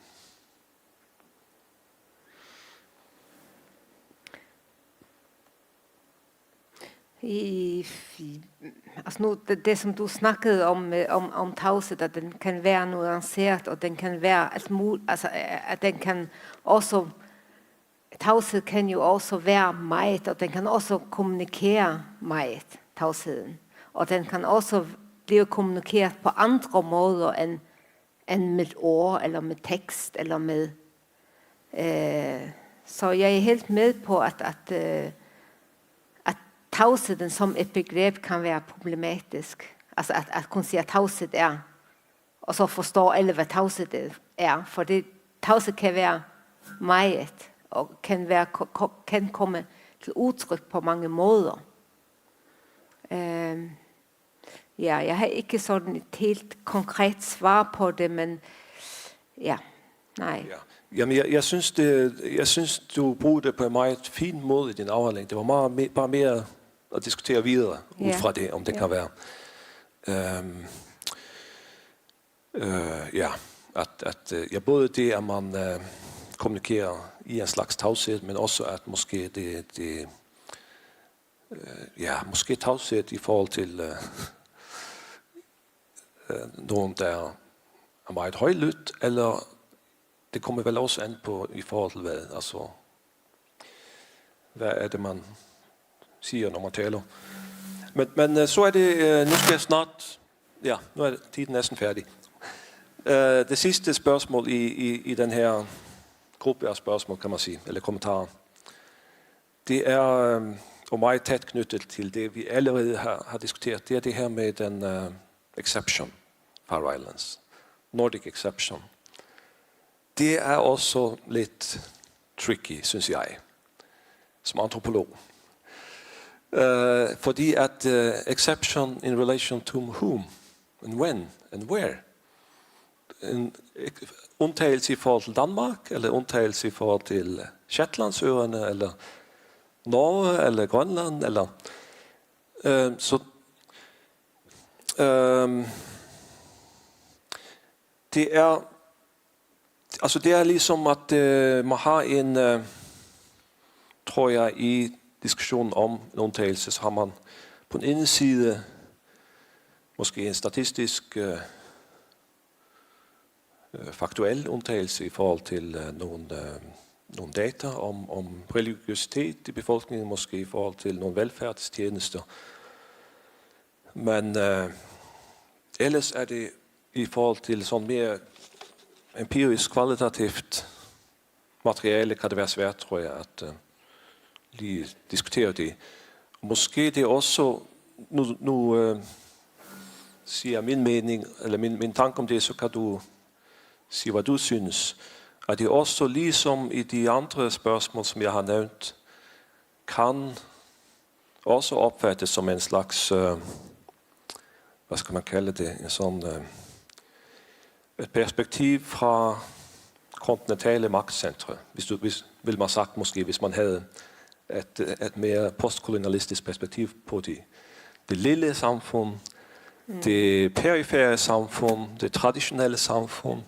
Altså nu, det som du snakkede om tavshed, at den kan være nuanceret, og den kan være alt muligt, altså at den kan også, tavshed kan jo også være meget, og den kan også kommunikere meget, tavsheden. Og den kan også blive kommunikeret på andre måder end med ord, eller med tekst, eller med... Så jeg er helt med på, at tavsheden som et begreb kan være problematisk. Altså at kunne sige, at tavshed er, og så forstår alle, hvad tavshed er. For tavshed kan være meget, og kan komme til udtryk på mange måder. Ja, jeg har ikke sådan et helt konkret svar på det, men ja, nej. Ja. Jamen, jeg synes, du bruger det på en meget fin måde i din afhandling. Det var bare mere at diskutere videre ud fra det, om det kan være. Både det, at man kommunikerer i en slags tavshed, men også at måske måske tavshed i forhold til nogen, der er meget højlydt, eller det kommer vel også an på i forhold til hvad, altså hvad er det, man siger, når man taler. Men så er det, nu skal jeg snart, ja, nu er tiden næsten færdig. Det sidste spørgsmål i den her gruppe af spørgsmål, kan man sige, eller kommentarer. det er, og meget tæt knyttet til det, vi allerede har diskuteret, det er det her med den exception, Faroe Islands, Nordic exception. Det er også lidt tricky, synes jeg, som antropolog. Fordi at exception in relation to whom, and when, and where. En undtagelse i forhold til Danmark, eller undtagelse i forhold til Shetlandsøerne, eller Norge, eller Grønland, eller det er, altså det er ligesom at man har en, tror jeg, i diskussionen om en undtagelse, så har man på den ene side måske en statistisk faktuel undtagelse i forhold til nogle data om religiøsitet i befolkningen, måske i forhold til nogle velfærdstjenester. Men ellers er det i forhold til sådan mere empirisk kvalitativt materiale, kan det være svært, tror jeg, at lige diskutere det. Måske det er også, nu siger jeg min mening, eller min tanke om det, så kan du sige, hvad du synes. At det også, ligesom i de andre spørgsmål, som jeg har nævnt, kan også opfattes som en slags, hvad skal man kalde det, en sådan, et perspektiv fra kontinentale magtcentre. Hvis vil man sagt måske, hvis man havde et mere postkolonialistisk perspektiv på det lille samfund, det perifere samfund, det traditionelle samfund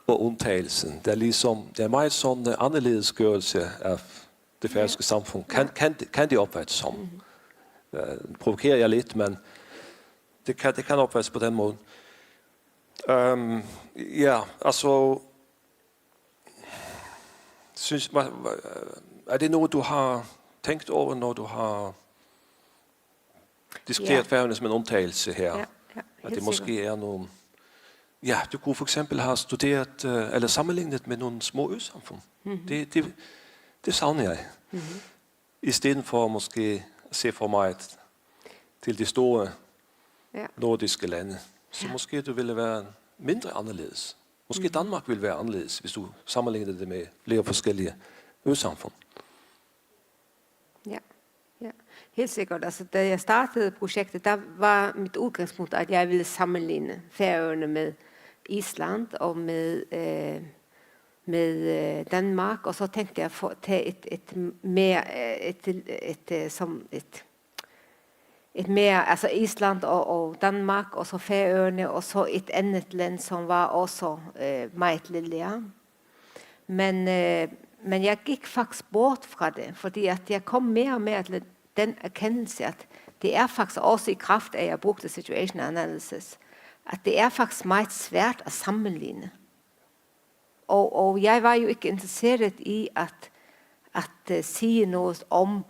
og undtagelsen. Det er ligesom, det er meget sådan en anderledesgørelse af det færøske samfund. Kan det opfattes som? Provokerer jeg lidt, men det kan opfattes på den måde. Ja, altså, er det noget, du har tænkt over, når du har diskuteret Færøerne som en undtagelse her? Ja, at det måske er nogle... Ja, du kunne for eksempel have studeret, eller sammenlignet med nogle små øsamfund. Det savner jeg. I stedet for måske at se for mig til de store nordiske lande. Så måske du ville være mindre anderledes. Måske Danmark ville være anderledes, hvis du sammenlignede det med flere forskellige øsamfund. Ja, helt sikkert. Altså, da jeg startede projektet, der var mit udgangspunkt, at jeg ville sammenligne Færøerne med Island og med Danmark, og så tænkte jeg at tage et mere, altså Island og Danmark, og så Færøerne, og så et andet land, som var også meget lille. Men jeg gik faktisk bort fra det, fordi at jeg kom mere og mere til den erkendelse, at det er faktisk også i kraft af, at jeg brugte situation analysis, at det er faktisk meget svært at sammenligne. Og jeg var jo ikke interesseret i at sige noget om,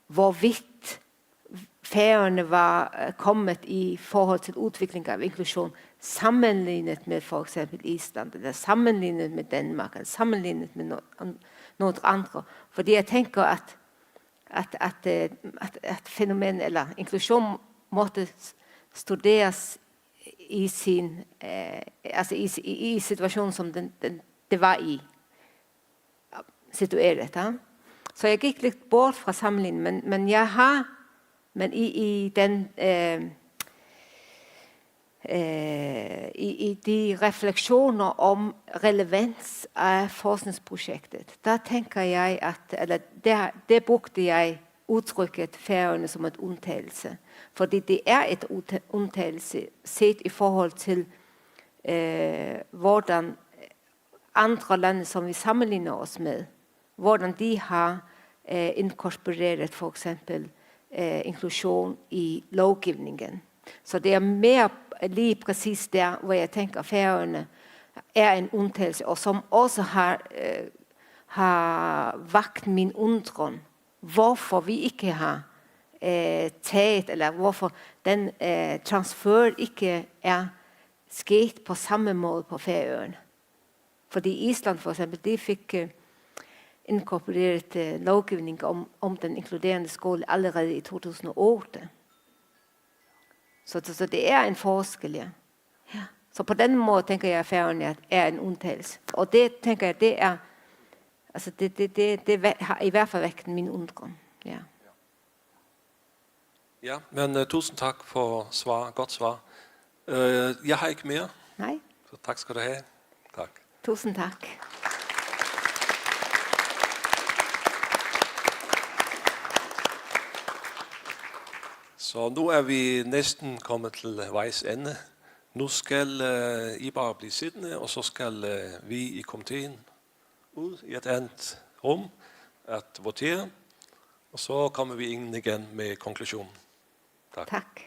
hvorvidt Færøerne var kommet i forhold til udvikling af inklusion, sammenlignet med for eksempel Island, eller sammenlignet med Danmark, eller sammenlignet med noget andre. Fordi jeg tænker, at fænomen eller inklusion måtte studeres i sin, altså i situationen, som det var i situeret. Ja? Så jeg gik lidt bort fra sammenligningen, men jeg har, men i den i de refleksioner om relevans af forskningsprojektet, der tænker jeg, eller der brugte jeg udtrykket Færøerne som et undtagelse. Fordi det er et undtagelse set i forhold til, hvordan andre lande, som vi sammenligner os med, hvordan de har inkorporeret for eksempel inklusion i lovgivningen. Så det er mere lige præcis der, hvor jeg tænker, at Færøerne er en undtagelse, og som også har vakt min undren, hvorfor vi ikke har taget, eller hvorfor den transfer ikke er sket på samme måde på Færøerne. Fordi Island for eksempel, de fik inkorporeret lovgivning om den inkluderende skole allerede i 2008. Så det er en forskel, ja. Ja. Så på den måde tænker jeg, at Færøerne er en undtagelse. Og det tænker jeg, det er, altså det har i hvert fald vækket min undren. Ja. Ja, men tusind tak for svar. Godt svar. Jeg har ikke mere. Nej, Så tak skal du have. Tak. tusind tak. Så nu er vi næsten kommet til vejs ende. Nu skal I bare blive siddende, og så skal vi i komiteen ud i et andet rum at votere. Og så kommer vi ind igen med konklusionen. Tak. Tak.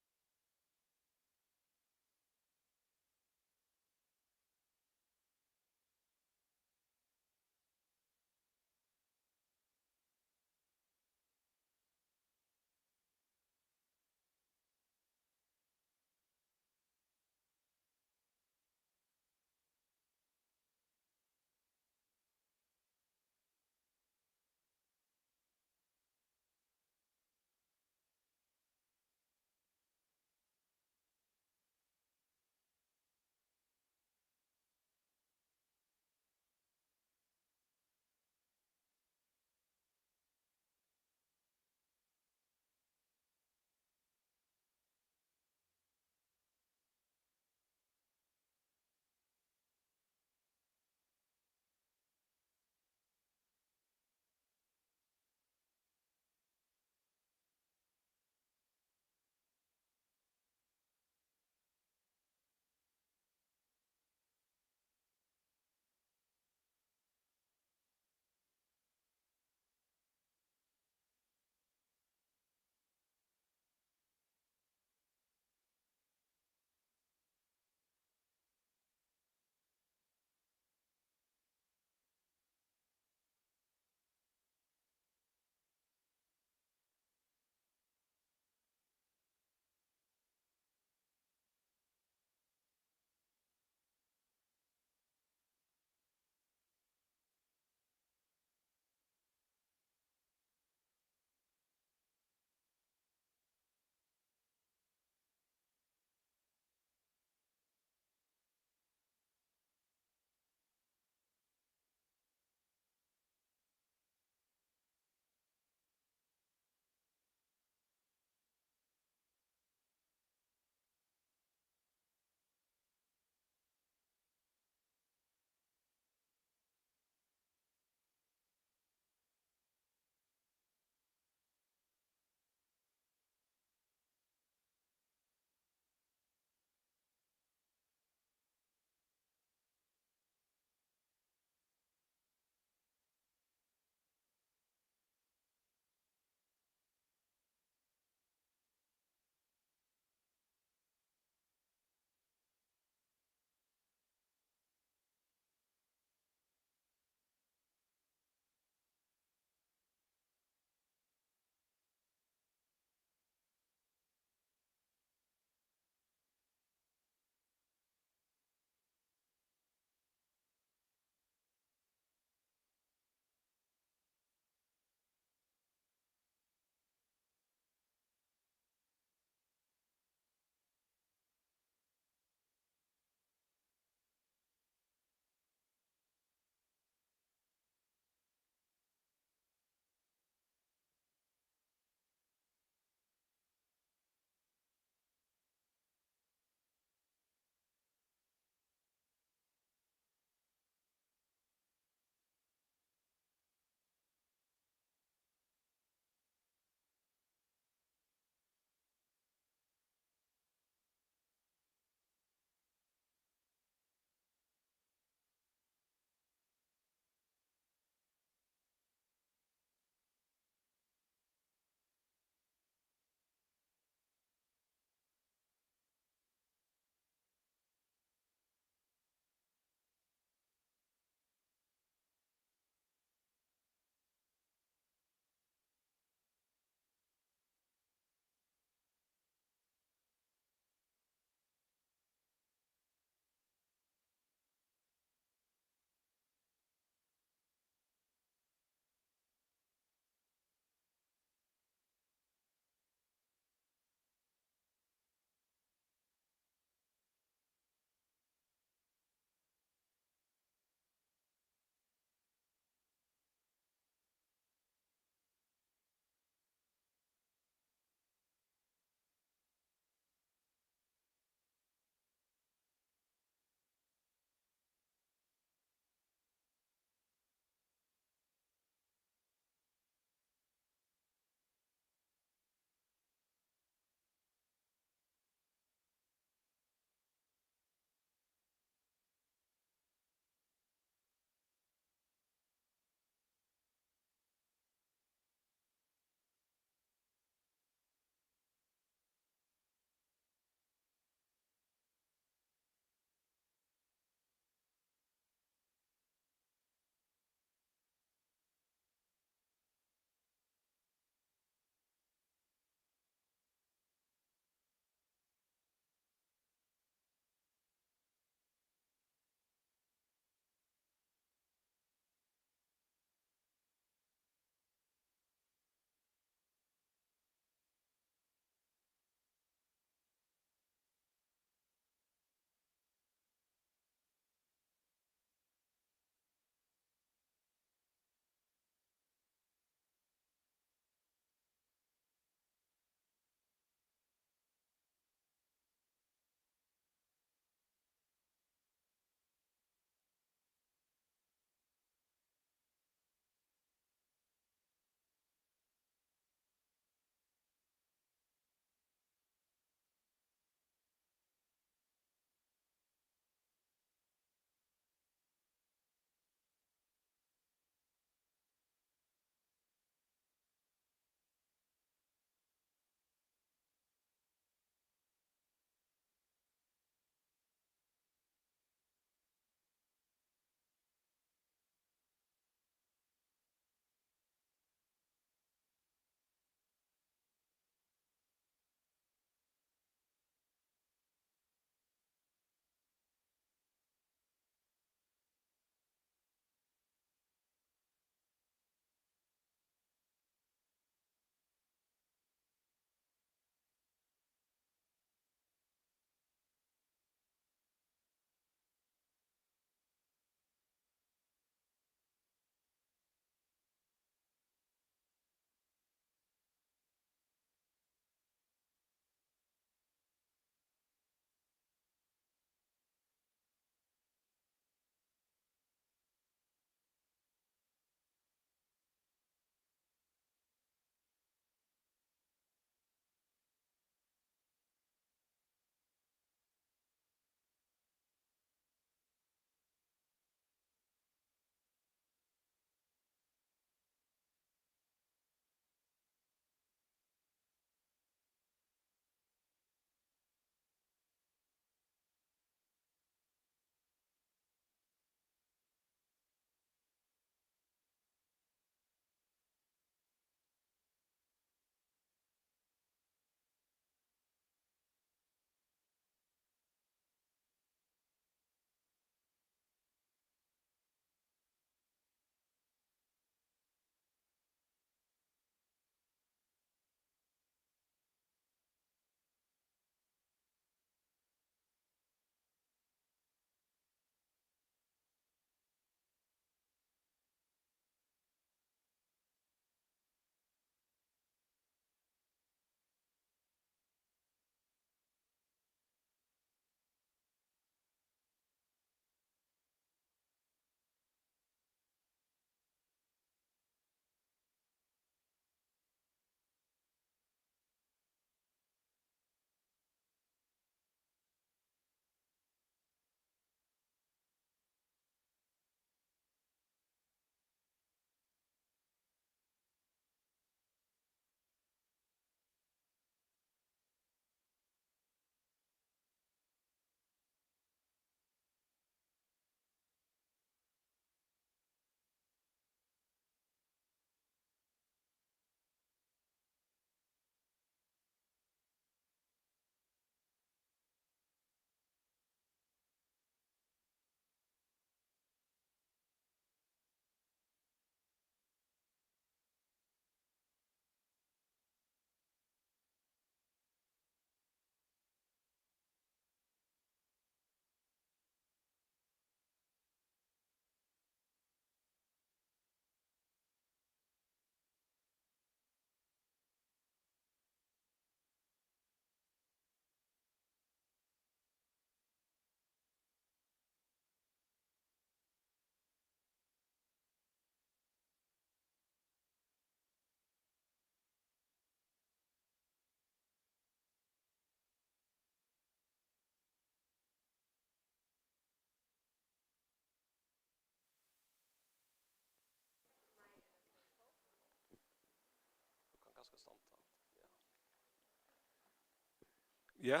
Ja.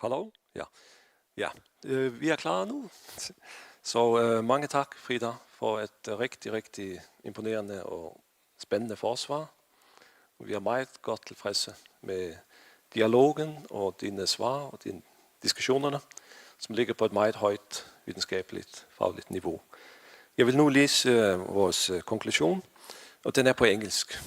Hallo? Ja. Ja, vi er klare nu. Så mange tak, Frida, for et rigtig imponerende og spændende forsvar. Vi er meget godt tilfredse med dialogen og dine svar og dine diskussionerne, som ligger på et meget højt videnskabeligt fagligt niveau. Jeg vil nu læse vores konklusion, og den er på engelsk.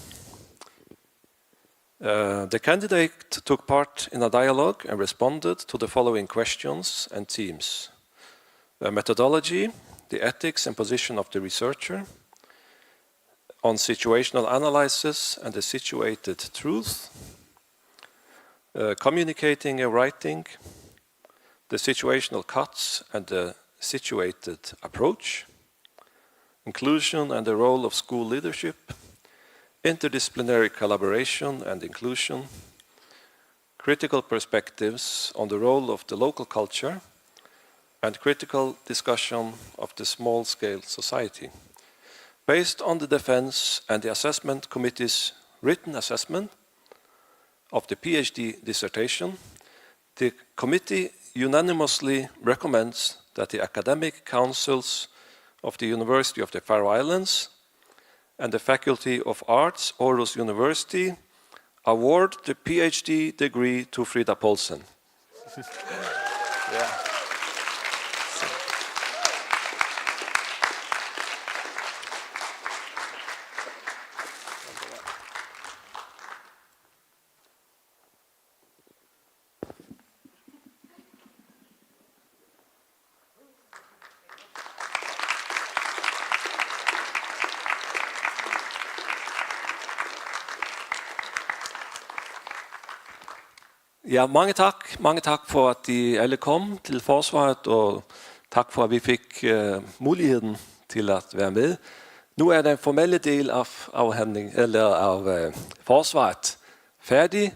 The candidate took part in a dialogue and responded to the following questions and themes. Methodology, the ethics and position of the researcher, on situational analysis and the situated truth, communicating and writing, the situational cuts and the situated approach, inclusion and the role of school leadership, interdisciplinary collaboration and inclusion, critical perspectives on the role of the local culture, and critical discussion of the small-scale society. Based on the defense and the assessment committee's written assessment of the PhD dissertation, the committee unanimously recommends that the academic councils of the University of the Faroe Islands and the Faculty of Arts, Aarhus University, award the PhD degree to Frida Poulsen. Yeah. Ja, mange tak for at de alle kom til forsvaret, og tak for at vi fik muligheden til at være med. Nu er den formelle del af forsvaret færdig,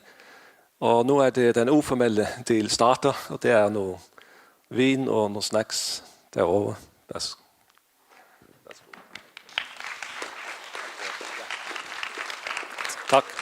og nu er det den uformelle del starter, og det er noget vin og nogle snacks derovre. Tak.